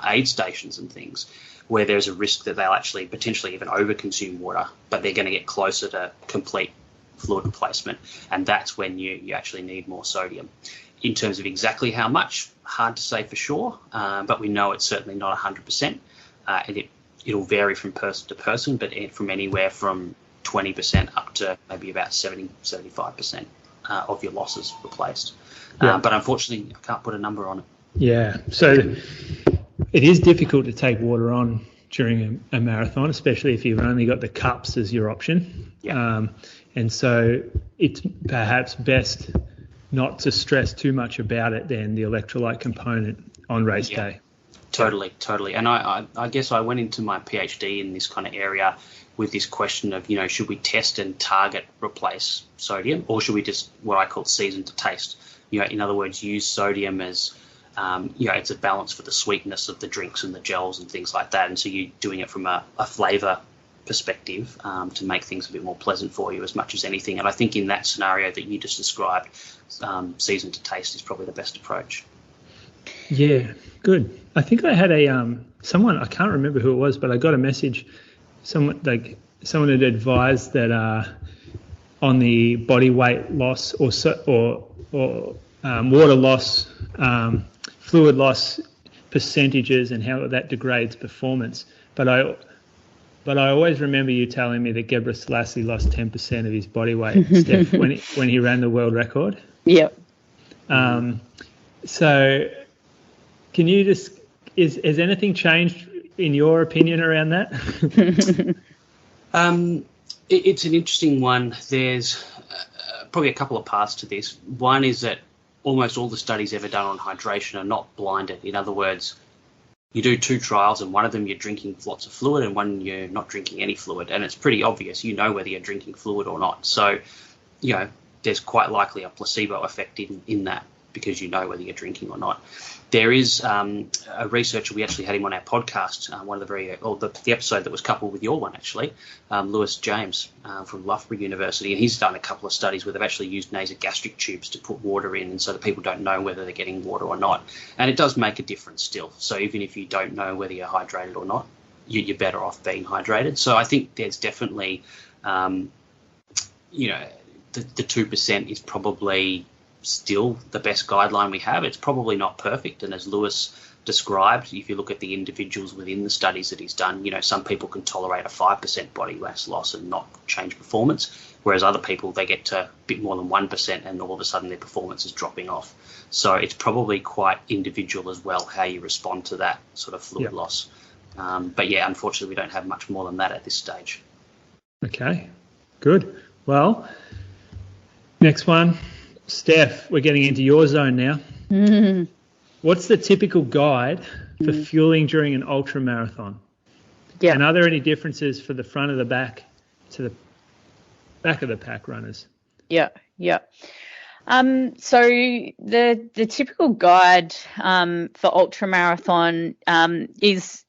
aid stations and things, where there's a risk that they'll actually potentially even overconsume water, but they're going to get closer to complete fluid replacement, and that's when you actually need more sodium. In terms of exactly how much, hard to say for sure, but we know it's certainly not 100%. It'll vary from person to person, but from anywhere from 20% up to maybe about 75% of your losses replaced. Yeah. But unfortunately, I can't put a number on it. Yeah, so it is difficult to take water on during a marathon, especially if you've only got the cups as your option. Yeah. And so it's perhaps best not to stress too much about it than the electrolyte component on race day. Totally. And I guess I went into my PhD in this kind of area with this question of, should we test and target replace sodium, or should we just what I call season to taste? In other words, use sodium as, it's a balance for the sweetness of the drinks and the gels and things like that. And so you're doing it from a flavour perspective to make things a bit more pleasant for you as much as anything. And I think in that scenario that you just described, season to taste is probably the best approach. Yeah, good. I think I had someone, I can't remember who it was, but I got a message. Someone had advised that on the body weight loss or water loss, fluid loss percentages and how that degrades performance. But I always remember you telling me that Gebre Selassie lost 10% of his body weight, Steph, when he ran the world record. Yep. So can you just, has anything changed in your opinion around that? It's an interesting one. There's probably a couple of parts to this. One is that almost all the studies ever done on hydration are not blinded. In other words, you do two trials and one of them you're drinking lots of fluid and one you're not drinking any fluid. And it's pretty obvious, whether you're drinking fluid or not. So, there's quite likely a placebo effect in that. because you know whether you're drinking or not. There is a researcher, we actually had him on our podcast, one of the episode that was coupled with your one actually, Lewis James from Loughborough University, and he's done a couple of studies where they've actually used nasogastric tubes to put water in, and so that people don't know whether they're getting water or not. And it does make a difference still. So even if you don't know whether you're hydrated or not, you're better off being hydrated. So I think there's definitely, the 2% is probably still the best guideline we have. It's probably not perfect, and as Lewis described, if you look at the individuals within the studies that he's done, some people can tolerate a 5% body mass loss and not change performance, whereas other people, they get to a bit more than 1% and all of a sudden their performance is dropping off. So it's probably quite individual as well how you respond to that sort of fluid loss. But yeah, unfortunately we don't have much more than that at this stage. Okay, good. Well, next one. Steph, we're getting into your zone now. Mm. What's the typical guide for fueling during an ultra marathon? Yeah. And are there any differences for the front of the back to the back of the pack runners? Yeah. So the typical guide for ultra marathon is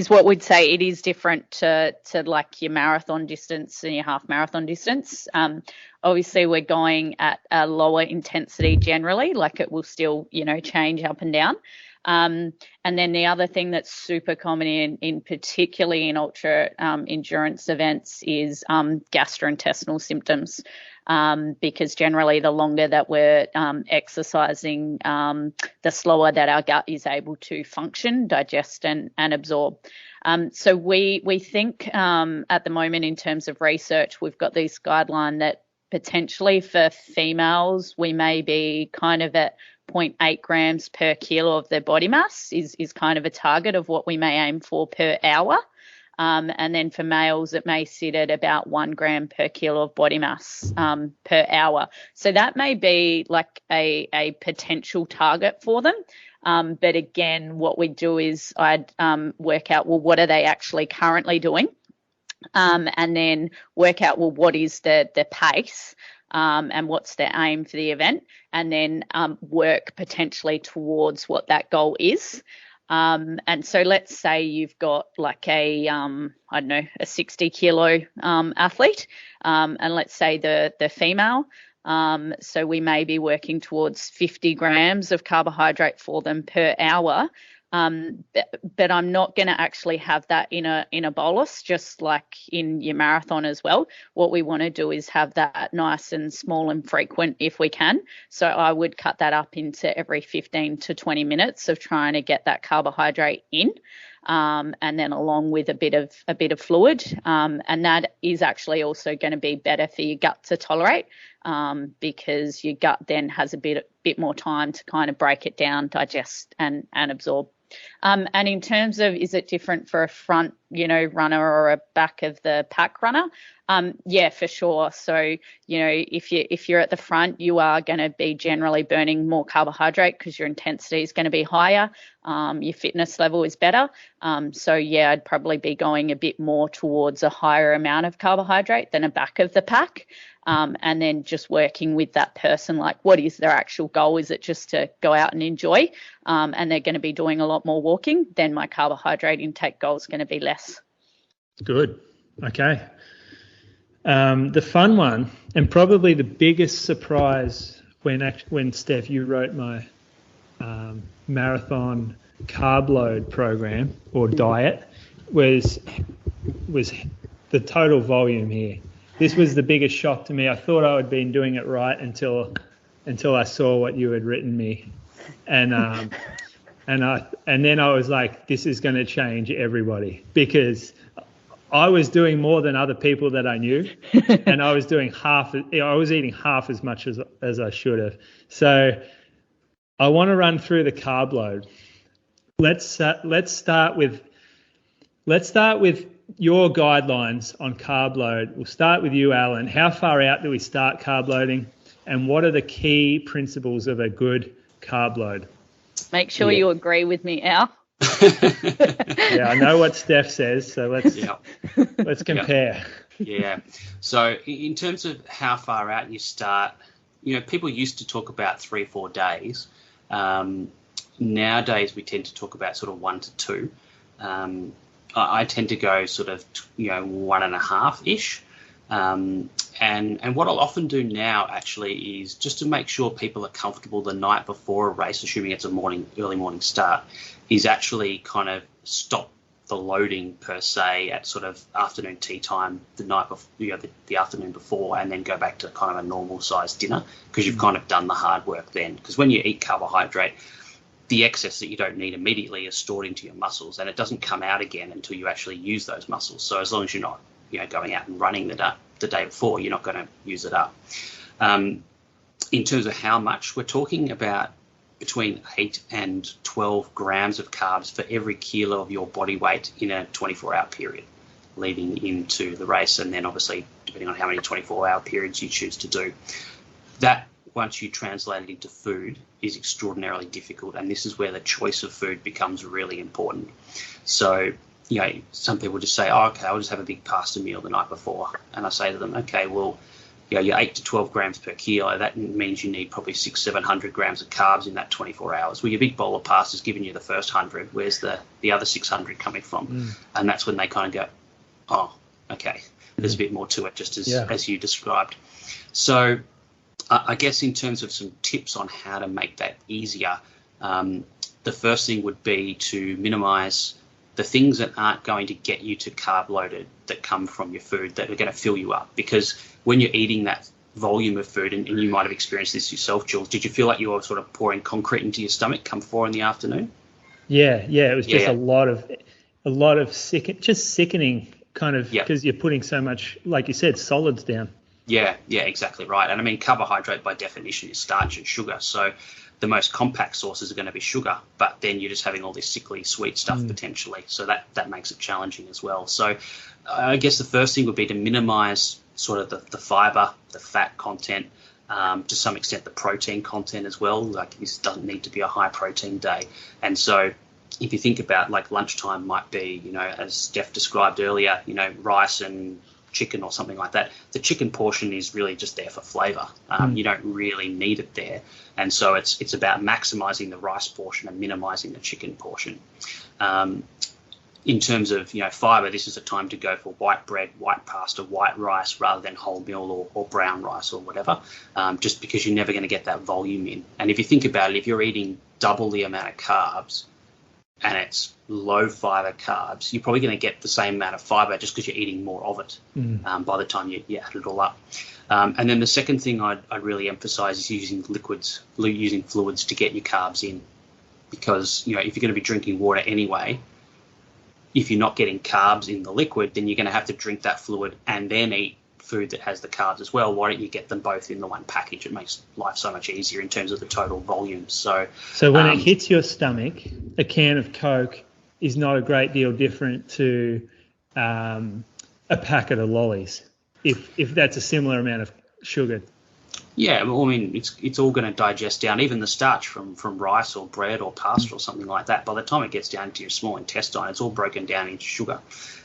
what we'd say it is different to like your marathon distance and your half marathon distance. Obviously, we're going at a lower intensity generally, like it will still, change up and down. And then the other thing that's super common in particularly in ultra endurance events is gastrointestinal symptoms. Because generally the longer that we're exercising, the slower that our gut is able to function, digest and absorb. So we think at the moment in terms of research, we've got these guidelines that potentially for females, we may be kind of at 0.8 grams per kilo of their body mass is kind of a target of what we may aim for per hour. And then for males, it may sit at about 1 gram per kilo of body mass per hour. So that may be like a potential target for them. But again, what we do is I'd work out, well, what are they actually currently doing? And then work out, well, what is the pace and what's their aim for the event? And then work potentially towards what that goal is. And so let's say you've got like a 60 kilo athlete, and let's say the female. So we may be working towards 50 grams of carbohydrate for them per hour. But I'm not going to actually have that in a bolus, just like in your marathon as well. What we want to do is have that nice and small and frequent if we can. So I would cut that up into every 15 to 20 minutes of trying to get that carbohydrate in, and then along with a bit of fluid. And that is actually also going to be better for your gut to tolerate, because your gut then has a bit more time to kind of break it down, digest and absorb. And in terms of, is it different for a front, runner or a back of the pack runner? Yeah, for sure. So, if you're at the front, you are going to be generally burning more carbohydrate because your intensity is going to be higher. Your fitness level is better. So yeah, I'd probably be going a bit more towards a higher amount of carbohydrate than a back of the pack. And then just working with that person, like what is their actual goal? Is it just to go out and enjoy? And they're going to be doing a lot more walking, then my carbohydrate intake goal is going to be less. Good. Okay. The fun one, and probably the biggest surprise when Steph, you wrote my marathon carb load program or diet, was the total volume here. This was the biggest shock to me. I thought I had been doing it right until I saw what you had written me, and then I was like, this is going to change everybody, because I was doing more than other people that I knew, and I was doing I was eating half as much as I should have. So I want to run through the carb load. Let's start with your guidelines on carb load. We'll start with you, Alan. How far out do we start carb loading, and what are the key principles of a good carb load? Make sure you agree with me, Al. Yeah, I know what Steph says, so let's compare. Yeah. So in terms of how far out you start, people used to talk about 3-4 days. Nowadays, we tend to talk about sort of 1 to 2. I tend to go sort of, 1.5-ish. And what I'll often do now actually is just to make sure people are comfortable the night before a race, assuming it's a early morning start, is actually kind of stop the loading per se at sort of afternoon tea time the night before, the afternoon before, and then go back to kind of a normal sized dinner, because you've kind of done the hard work then. Because when you eat carbohydrate, the excess that you don't need immediately is stored into your muscles, and it doesn't come out again until you actually use those muscles. So as long as you're not, going out and running the day before, you're not going to use it up. In terms of how much, we're talking about between 8 and 12 grams of carbs for every kilo of your body weight in a 24-hour period leading into the race, and then obviously depending on how many 24-hour periods you choose to do. That, once you translate it into food, is extraordinarily difficult, and this is where the choice of food becomes really important. So, some people just say, okay, I'll just have a big pasta meal the night before. And I say to them, okay, well, you're 8 to 12 grams per kilo. That means you need probably 600-700 grams of carbs in that 24 hours. Well, your big bowl of pasta is giving you the first 100. Where's the other 600 coming from? And that's when they kind of go, oh, okay, there's a bit more to it, just as you described. So I guess in terms of some tips on how to make that easier, the first thing would be to minimise the things that aren't going to get you to carb loaded that come from your food that are going to fill you up. Because when you're eating that volume of food, and you might have experienced this yourself, Jules, did you feel like you were sort of pouring concrete into your stomach come 4 in the afternoon? Yeah, it was just a lot of sickening kind of, because you're putting so much, like you said, solids down. Yeah, exactly right. And I mean, carbohydrate by definition is starch and sugar. So the most compact sources are going to be sugar, but then you're just having all this sickly sweet stuff potentially. So that makes it challenging as well. So I guess the first thing would be to minimize sort of the fiber, the fat content, to some extent the protein content as well. Like, this doesn't need to be a high protein day. And so if you think about, like, lunchtime might be, as Steph described earlier, rice and chicken or something like that. The chicken portion is really just there for flavour. You don't really need it there. And so it's about maximising the rice portion and minimising the chicken portion. In terms of, fibre, this is a time to go for white bread, white pasta, white rice rather than wholemeal or brown rice or whatever, just because you're never going to get that volume in. And if you think about it, if you're eating double the amount of carbs and it's low fibre carbs, you're probably going to get the same amount of fibre just because you're eating more of it by the time you add it all up. And then the second thing I'd really emphasise is using fluids to get your carbs in, because, if you're going to be drinking water anyway, if you're not getting carbs in the liquid, then you're going to have to drink that fluid and then eat food that has the carbs as well. Why don't you get them both in the one package? It makes life so much easier in terms of the total volume. So when it hits your stomach, a can of Coke is not a great deal different to a packet of lollies, if that's a similar amount of sugar. Yeah, well, I mean, it's all going to digest down, even the starch from rice or bread or pasta or something like that. By the time it gets down to your small intestine, it's all broken down into sugar,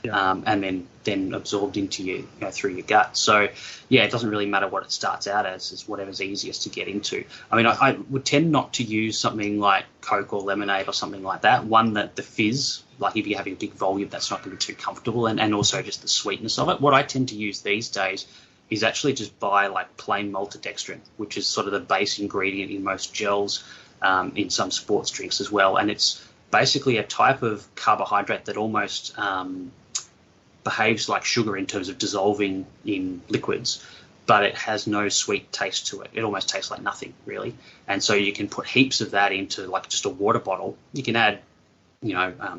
and then absorbed into you, through your gut. So, it doesn't really matter what it starts out as, is whatever's easiest to get into. I mean, I would tend not to use something like Coke or lemonade or something like that. One, that the fizz, like if you're having a big volume, that's not going to be too comfortable, and also just the sweetness of it. What I tend to use these days is actually just buy like plain maltodextrin, which is sort of the base ingredient in most gels, in some sports drinks as well. And it's basically a type of carbohydrate that almost behaves like sugar in terms of dissolving in liquids, but it has no sweet taste to it. It almost tastes like nothing, really. And so you can put heaps of that into like just a water bottle. You can add,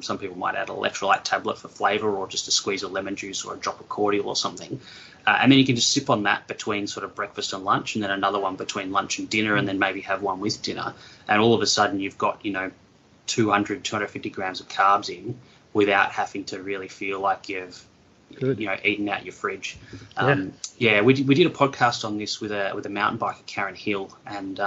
some people might add an electrolyte tablet for flavour, or just a squeeze of lemon juice or a drop of cordial or something. And then you can just sip on that between sort of breakfast and lunch, and then another one between lunch and dinner, and then maybe have one with dinner. And all of a sudden you've got, 200, 250 grams of carbs in without having to really feel like you've, eaten out your fridge. We did a podcast on this with a mountain biker, Karen Hill, and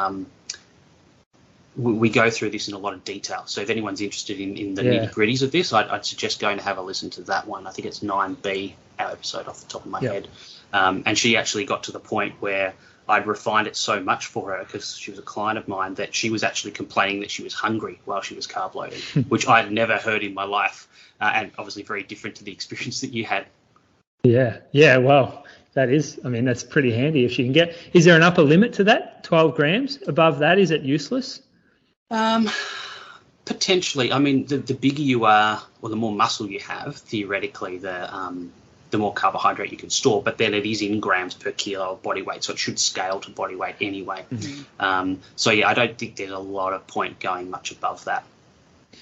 we go through this in a lot of detail. So if anyone's interested in the nitty-gritties of this, I'd suggest going to have a listen to that one. I think it's 9B, our episode off the top of my head. And she actually got to the point where I'd refined it so much for her because she was a client of mine that she was actually complaining that she was hungry while she was carb loading, which I'd never heard in my life, and obviously very different to the experience that you had. Yeah. Well, that's pretty handy if she can get. Is there an upper limit to that? 12 grams? Above that, is it useless? Potentially. I mean, the bigger you are, or the more muscle you have, theoretically, the more carbohydrate you can store, but then it is in grams per kilo of body weight, so it should scale to body weight anyway. So, I don't think there's a lot of point going much above that.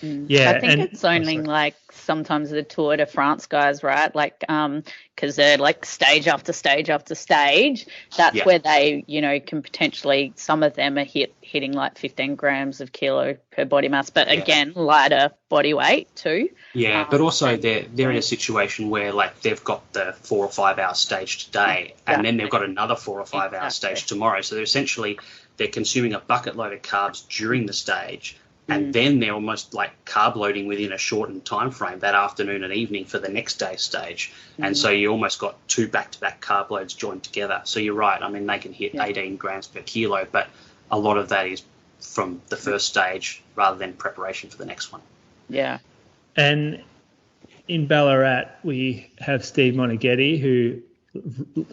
Yeah, I think it's only like sometimes the Tour de France guys, right? Like, because they're like stage after stage after stage. That's where they, can potentially, some of them are hitting like 15 grams of kilo per body mass, but again, lighter body weight too. Yeah, but also they're in a situation where like they've got the 4 or 5 hour stage today, and then they've got another 4 or 5 hour stage tomorrow. So they're consuming a bucket load of carbs during the stage. And then they're almost like carb loading within a shortened time frame that afternoon and evening for the next day's stage. And so you almost got 2 back-to-back carb loads joined together. So you're right. I mean, they can hit 18 grams per kilo, but a lot of that is from the first stage rather than preparation for the next one. Yeah. And in Ballarat, we have Steve Monaghetti, who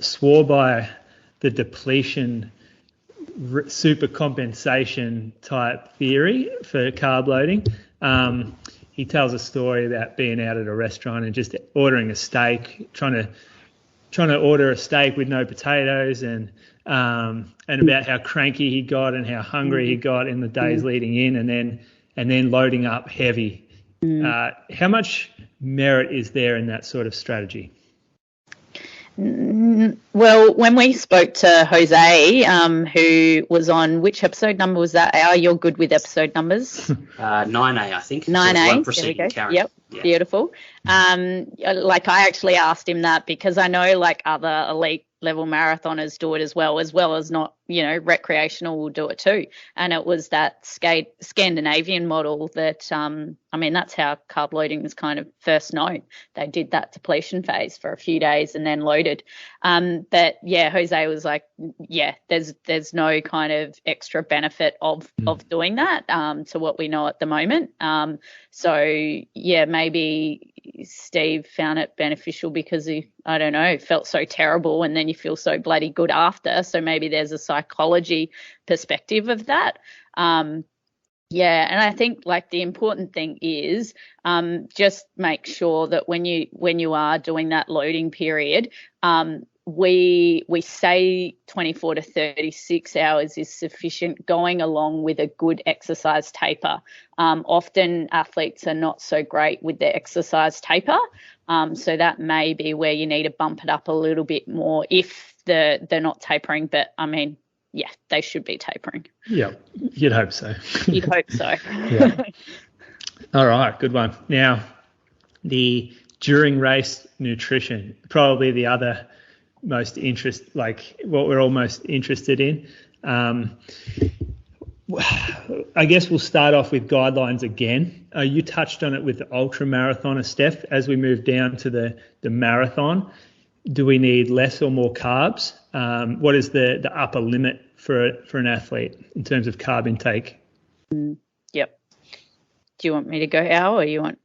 swore by the depletion super compensation type theory for carb loading. He tells a story about being out at a restaurant and just ordering a steak, trying to order a steak with no potatoes, and about how cranky he got and how hungry he got in the days leading in, and then loading up heavy. How much merit is there in that sort of strategy? Well, when we spoke to Jose, who was on, which episode number was that? You're good with episode numbers. 9A, I think. 9A. There we go. Karen. Yep. Yeah. Beautiful. Like I actually asked him that because I know like other elite level marathoners do it as well as not, recreational will do it too. And it was that Scandinavian model that, that's how carb loading was kind of first known. They did that depletion phase for a few days and then loaded. But Jose was like, there's no kind of extra benefit of doing that to what we know at the moment. Maybe Steve found it beneficial because he, I don't know, felt so terrible and then you feel so bloody good after. So maybe there's a psychology perspective of that. And I think like the important thing is just make sure that when you are doing that loading period, we say 24 to 36 hours is sufficient, going along with a good exercise taper. Often athletes are not so great with their exercise taper, so that may be where you need to bump it up a little bit more if they're not tapering. But they should be tapering. Yeah, you'd hope so. You'd hope so. Yeah. All right, good one. Now, the during race nutrition, probably the other most what we're all most interested in. I guess we'll start off with guidelines again. You touched on it with the ultra marathoner, Steph. As we move down to the marathon, do we need less or more carbs? What is the upper limit for an athlete in terms of carb intake? Yep. Do you want me to go, Al, or you want?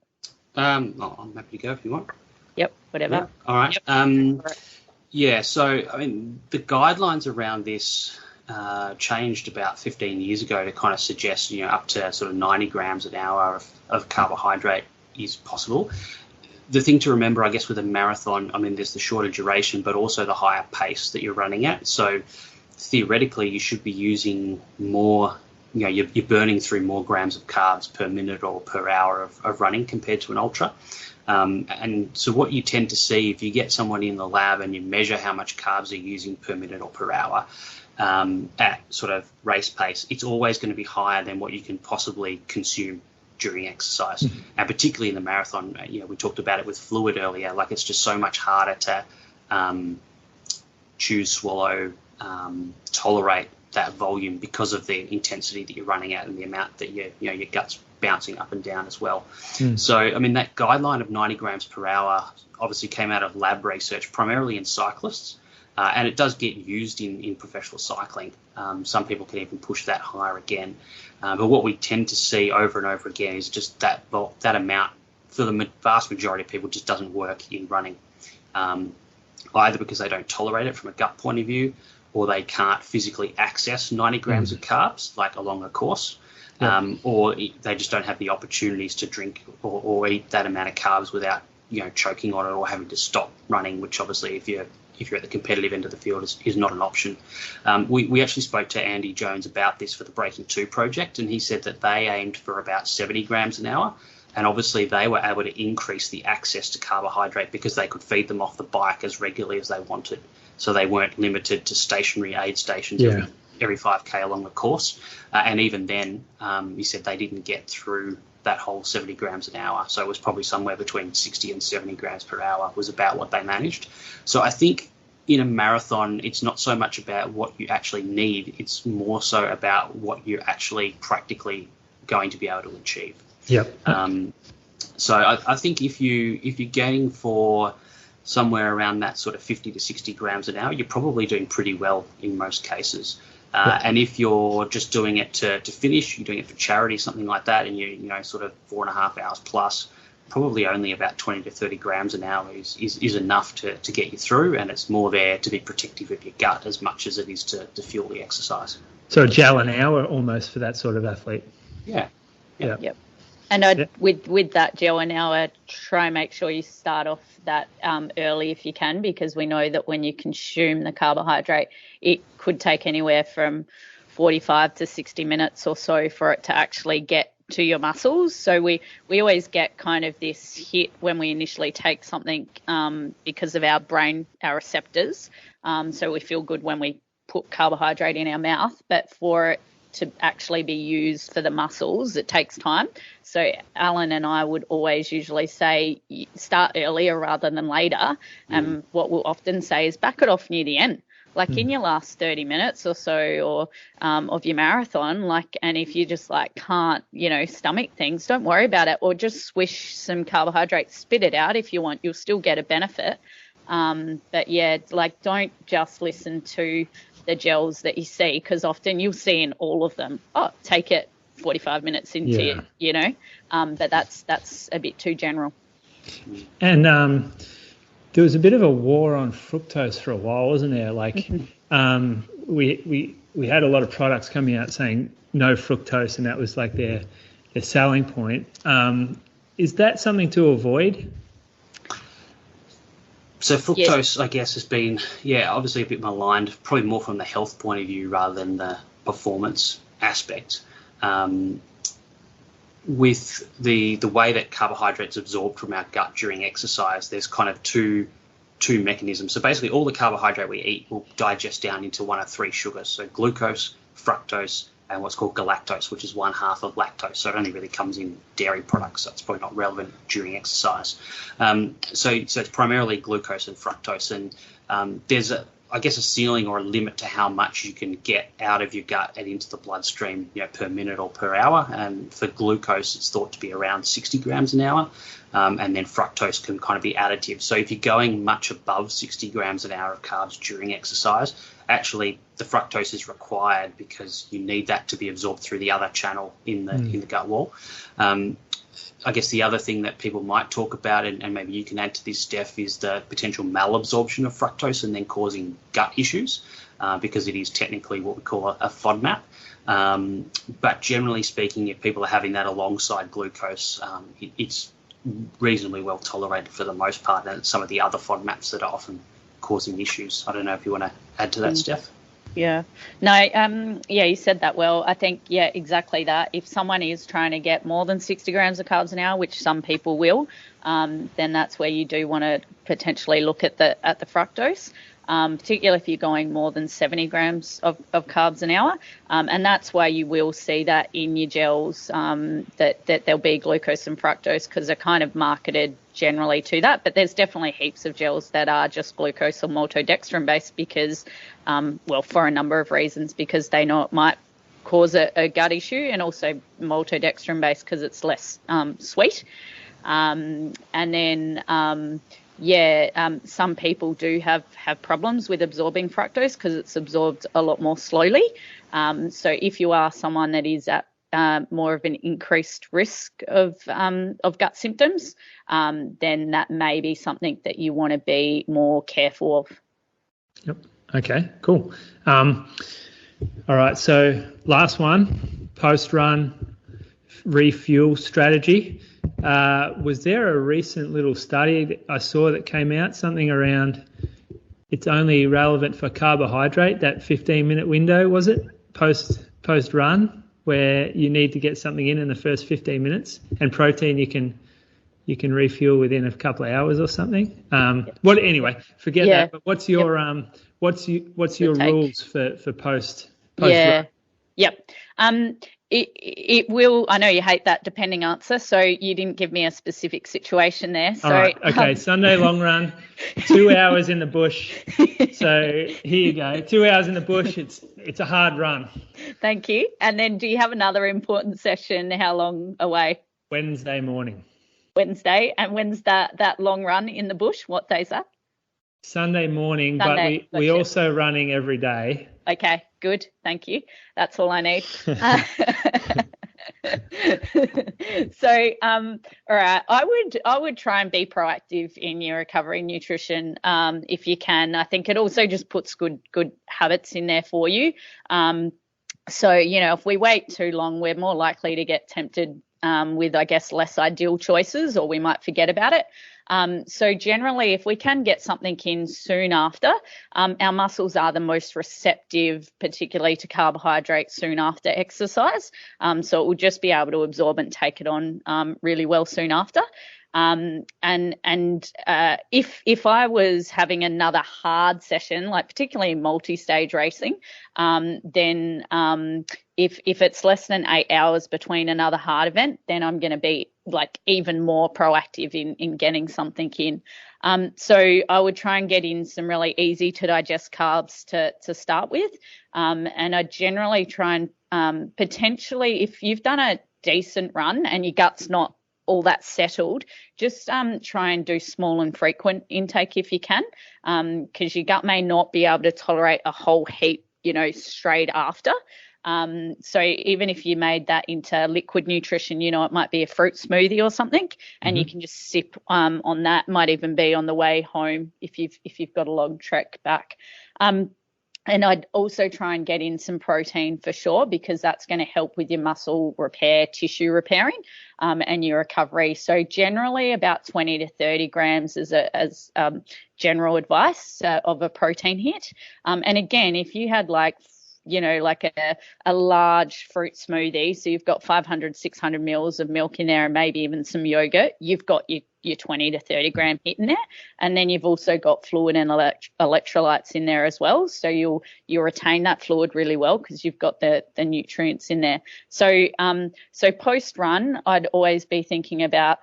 I'm happy to go if you want. Yep, whatever. Yeah. All right. Yep. So, the guidelines around this changed about 15 years ago to kind of suggest, up to sort of 90 grams an hour of carbohydrate is possible. The thing to remember, I guess, with a marathon, there's the shorter duration, but also the higher pace that you're running at. So theoretically, you should be using more, you're burning through more grams of carbs per minute or per hour of running compared to an ultra. And so what you tend to see if you get someone in the lab and you measure how much carbs they're using per minute or per hour at sort of race pace, it's always going to be higher than what you can possibly consume during exercise. And particularly in the marathon, we talked about it with fluid earlier, like it's just so much harder to chew, swallow, tolerate that volume because of the intensity that you're running at and the amount that your gut's bouncing up and down as well. So, that guideline of 90 grams per hour obviously came out of lab research, primarily in cyclists. and it does get used in professional cycling. Some people can even push that higher again. But what we tend to see over and over again is just that amount for the vast majority of people just doesn't work in running, either because they don't tolerate it from a gut point of view, or they can't physically access 90 grams of carbs like along a course. Or they just don't have the opportunities to drink or eat that amount of carbs without, choking on it or having to stop running, which obviously if you're at the competitive end of the field is not an option. We actually spoke to Andy Jones about this for the Breaking 2 project, and he said that they aimed for about 70 grams an hour, and obviously they were able to increase the access to carbohydrate because they could feed them off the bike as regularly as they wanted. So they weren't limited to stationary aid stations every 5K along the course. And even then, he said they didn't get through that whole 70 grams an hour. So it was probably somewhere between 60 and 70 grams per hour was about what they managed. So I think in a marathon, it's not so much about what you actually need. It's more so about what you're actually practically going to be able to achieve. Yep. So I think if you're going for somewhere around that sort of 50 to 60 grams an hour, you're probably doing pretty well in most cases. And if you're just doing it to finish, you're doing it for charity, something like that, and you sort of 4.5 hours plus, probably only about 20 to 30 grams an hour is enough to get you through, and it's more there to be protective of your gut as much as it is to fuel the exercise. So a gel an hour almost for that sort of athlete. Yeah. Yep. And with that gel an hour, try and make sure you start off that early if you can, because we know that when you consume the carbohydrate, it could take anywhere from 45 to 60 minutes or so for it to actually get to your muscles. So we always get kind of this hit when we initially take something because of our brain, our receptors. So we feel good when we put carbohydrate in our mouth, but for it to actually be used for the muscles, it takes time. So Alan and I would always usually say start earlier rather than later. And what we'll often say is back it off near the end, like in your last 30 minutes or so, or of your marathon. And if you just can't, stomach things, don't worry about it, or just swish some carbohydrates, spit it out if you want. You'll still get a benefit. But yeah, don't just listen to the gels that you see, because often you'll see in all of them, take it 45 minutes into it, but that's a bit too general. And there was a bit of a war on fructose for a while, wasn't there? We had a lot of products coming out saying no fructose, and that was their selling point. Is that something to avoid? So fructose, I guess, has been, obviously a bit maligned, probably more from the health point of view rather than the performance aspect. With the way that carbohydrates absorbed from our gut during exercise, there's kind of two mechanisms. So basically all the carbohydrate we eat will digest down into one of three sugars. So glucose, fructose, and what's called galactose, which is one half of lactose. So it only really comes in dairy products, so it's probably not relevant during exercise. So it's primarily glucose and fructose, and there's a ceiling or a limit to how much you can get out of your gut and into the bloodstream, per minute or per hour. And for glucose, it's thought to be around 60 grams an hour, and then fructose can kind of be additive. So if you're going much above 60 grams an hour of carbs during exercise, actually the fructose is required because you need that to be absorbed through the other channel in the gut wall. I guess the other thing that people might talk about, and maybe you can add to this, Steph, is the potential malabsorption of fructose and then causing gut issues, because it is technically what we call a FODMAP. But generally speaking, if people are having that alongside glucose, it's reasonably well tolerated for the most part, and it's some of the other FODMAPs that are often causing issues. I don't know if you want to add to that, Steph. Yeah. No, you said that well. I think, exactly that. If someone is trying to get more than 60 grams of carbs an hour, which some people will, then that's where you do want to potentially look at the fructose, particularly if you're going more than 70 grams of carbs an hour. And that's why you will see that in your gels, that there'll be glucose and fructose, because they're kind of marketed generally to that. But there's definitely heaps of gels that are just glucose or maltodextrin based because, for a number of reasons, because they know it might cause a gut issue, and also maltodextrin based because it's less sweet. And then some people do have problems with absorbing fructose because it's absorbed a lot more slowly. So if you are someone that is at more of an increased risk of gut symptoms, then that may be something that you want to be more careful of. Yep. Okay, cool. All right, so last one, post-run refuel strategy. Was there a recent little study that I saw that came out, something around it's only relevant for carbohydrate, that 15-minute window, was it, post-run, where you need to get something in the first 15 minutes, and protein you can refuel within a couple of hours or something. Anyway, forget that. But what's your what's your rules for post run? Yep. It will. I know you hate that depending answer, so you didn't give me a specific situation there. So, all right. Okay. Sunday long run, 2 hours in the bush. So here you go. 2 hours in the bush. It's a hard run. Thank you. And then, do you have another important session? How long away? Wednesday morning. Wednesday. And when's that long run in the bush? What day's that? Sunday morning, but we're also running every day. Okay, good. Thank you. That's all I need. So, all right, I would try and be proactive in your recovery nutrition if you can. I think it also just puts good habits in there for you. So, if we wait too long, we're more likely to get tempted with, I guess, less ideal choices, or we might forget about it. So generally, if we can get something in soon after, our muscles are the most receptive, particularly to carbohydrates soon after exercise. So it will just be able to absorb and take it on really well soon after. If I was having another hard session, like particularly in multi-stage racing, then if it's less than 8 hours between another hard event, then I'm going to be like even more proactive in getting something in. So I would try and get in some really easy to digest carbs to start with. And I generally try and potentially, if you've done a decent run and your gut's not all that settled, just try and do small and frequent intake if you can, because your gut may not be able to tolerate a whole heap, straight after. So even if you made that into liquid nutrition, it might be a fruit smoothie or something, and you can just sip on that. Might even be on the way home if you've got a long trek back. And I'd also try and get in some protein for sure, because that's going to help with your muscle repair, tissue repairing, and your recovery. So generally about 20 to 30 grams as general advice of a protein hit. And again, if you had like a large fruit smoothie, so you've got 500, 600 mils of milk in there and maybe even some yogurt, you've got your 20 to 30 gram hit in there. And then you've also got fluid and electrolytes in there as well. So you'll retain that fluid really well because you've got the nutrients in there. So post run, I'd always be thinking about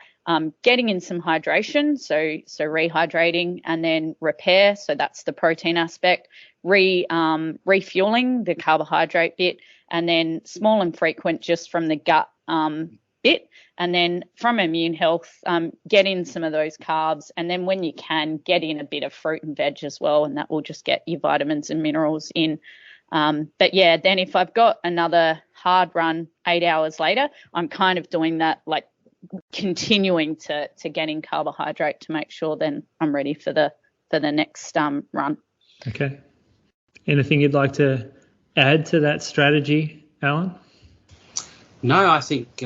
getting in some hydration, so rehydrating, and then repair. So that's the protein aspect, refueling the carbohydrate bit, and then small and frequent just from the gut bit. And then from immune health, get in some of those carbs. And then when you can, get in a bit of fruit and veg as well, and that will just get your vitamins and minerals in. But yeah, then if I've got another hard run 8 hours later, I'm kind of doing that, like continuing to get in carbohydrate to make sure then I'm ready for the next run. Okay. Anything you'd like to add to that strategy, Alan? No, I think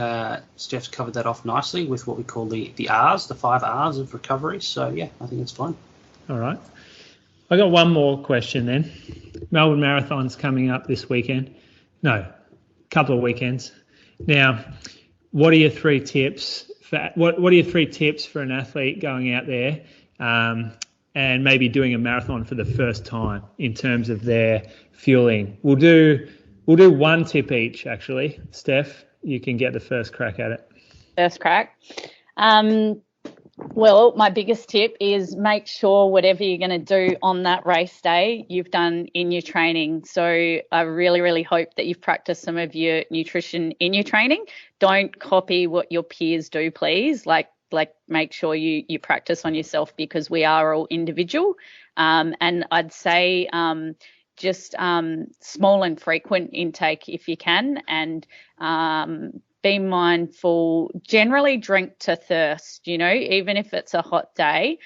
Steph's covered that off nicely with what we call the R's, the 5 R's of recovery. So, yeah, I think it's fine. All right. I got one more question then. Melbourne Marathon's coming up this weekend. No, a couple of weekends. Now, what are your 3 tips for what are your 3 tips for an athlete going out there and maybe doing a marathon for the first time in terms of their fueling? We'll do 1 tip each, actually. Steph, you can get the first crack at it. First crack. Well, my biggest tip is make sure whatever you're going to do on that race day, you've done in your training. So I really, really hope that you've practiced some of your nutrition in your training. Don't copy what your peers do, please. Like, make sure you practice on yourself, because we are all individual. And I'd say just small and frequent intake if you can, and be mindful. Generally drink to thirst, even if it's a hot day,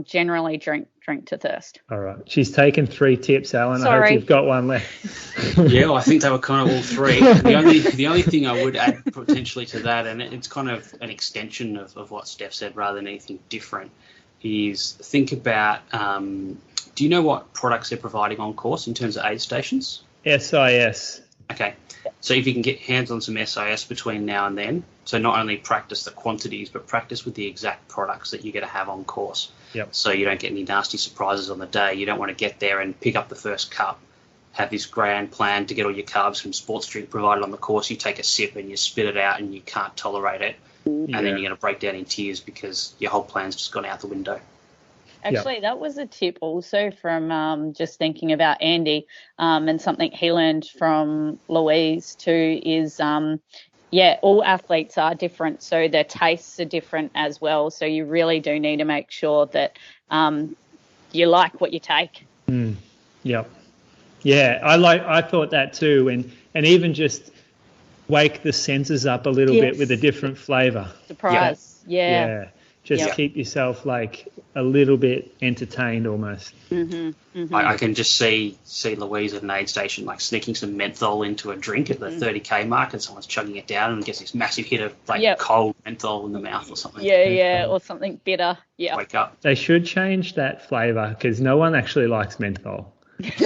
generally drink to thirst. All right. She's taken 3 tips, Alan. Sorry. I hope you've got one left. Yeah, well, I think they were kind of all 3. The only thing I would add potentially to that, and it's kind of an extension of what Steph said rather than anything different, is think about, do you know what products they're providing on course in terms of aid stations? SIS. Okay. So if you can get hands on some SIS between now and then, so not only practice the quantities, but practice with the exact products that you're going to have on course. Yep. So you don't get any nasty surprises on the day. You don't want to get there and pick up the first cup, have this grand plan to get all your carbs from sports drink provided on the course. You take a sip and you spit it out and you can't tolerate it. And then you're going to break down in tears because your whole plan's just gone out the window. Actually, that was a tip also from just thinking about Andy, and something he learned from Louise too is, all athletes are different, so their tastes are different as well. So you really do need to make sure that you like what you take. Yep. Yeah, I thought that too, and even just wake the senses up a little bit with a different flavour. Surprise. Yeah. Just keep yourself like a little bit entertained almost. I can just see Louise at an aid station like sneaking some menthol into a drink at the 30k mark, and someone's chugging it down and gets this massive hit of cold menthol in the mouth or something. Or something bitter. Yeah. Wake up. They should change that flavour because no one actually likes menthol.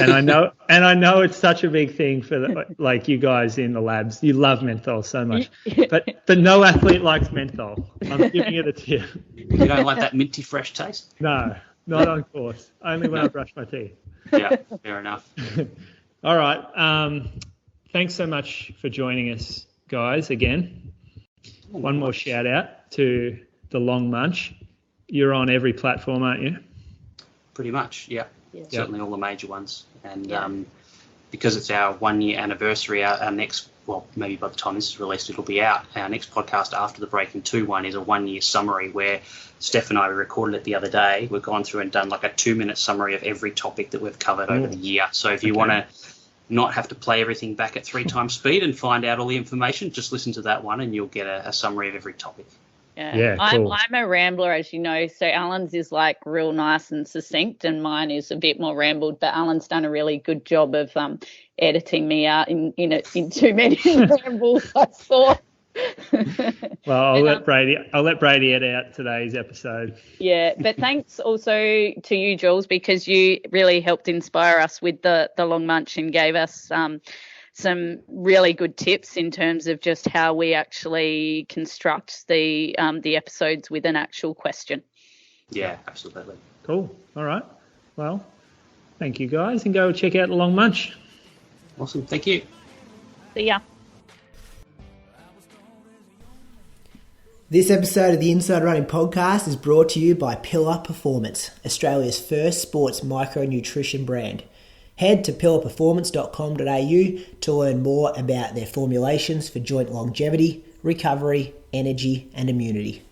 And I know it's such a big thing for like you guys in the labs. You love menthol so much, but no athlete likes menthol. I'm giving it a tip. You don't like that minty fresh taste? No, not on course. Only when I brush my teeth. Yeah, fair enough. All right. Thanks so much for joining us, guys. Again, one more shout out to the Long Munch. You're on every platform, aren't you? Pretty much, yeah. Certainly all the major ones. And because it's our 1 year anniversary, our next, well, maybe by the time this is released, it'll be out. Our next podcast after the Breaking 2 one is a 1 year summary where Steph and I recorded it the other day. We've gone through and done like a 2-minute summary of every topic that we've covered over the year. So if you want to not have to play everything back at 3 times speed and find out all the information, just listen to that one and you'll get a summary of every topic. Yeah, cool. I'm a rambler, as you know, so Alan's is like real nice and succinct, and mine is a bit more rambled, but Alan's done a really good job of editing me out in too many rambles, I thought. Well, I'll let Brady edit out today's episode. Yeah, but thanks also to you, Jules, because you really helped inspire us with the Long Munch and gave us some really good tips in terms of just how we actually construct the episodes with an actual question. Yeah, absolutely. Cool. All right. Well, thank you guys, and go check out the Long Munch. Awesome. Thank you. See ya. This episode of the Inside Running Podcast is brought to you by Pillar Performance, Australia's first sports micronutrition brand. Head to pillarperformance.com.au to learn more about their formulations for joint longevity, recovery, energy, and immunity.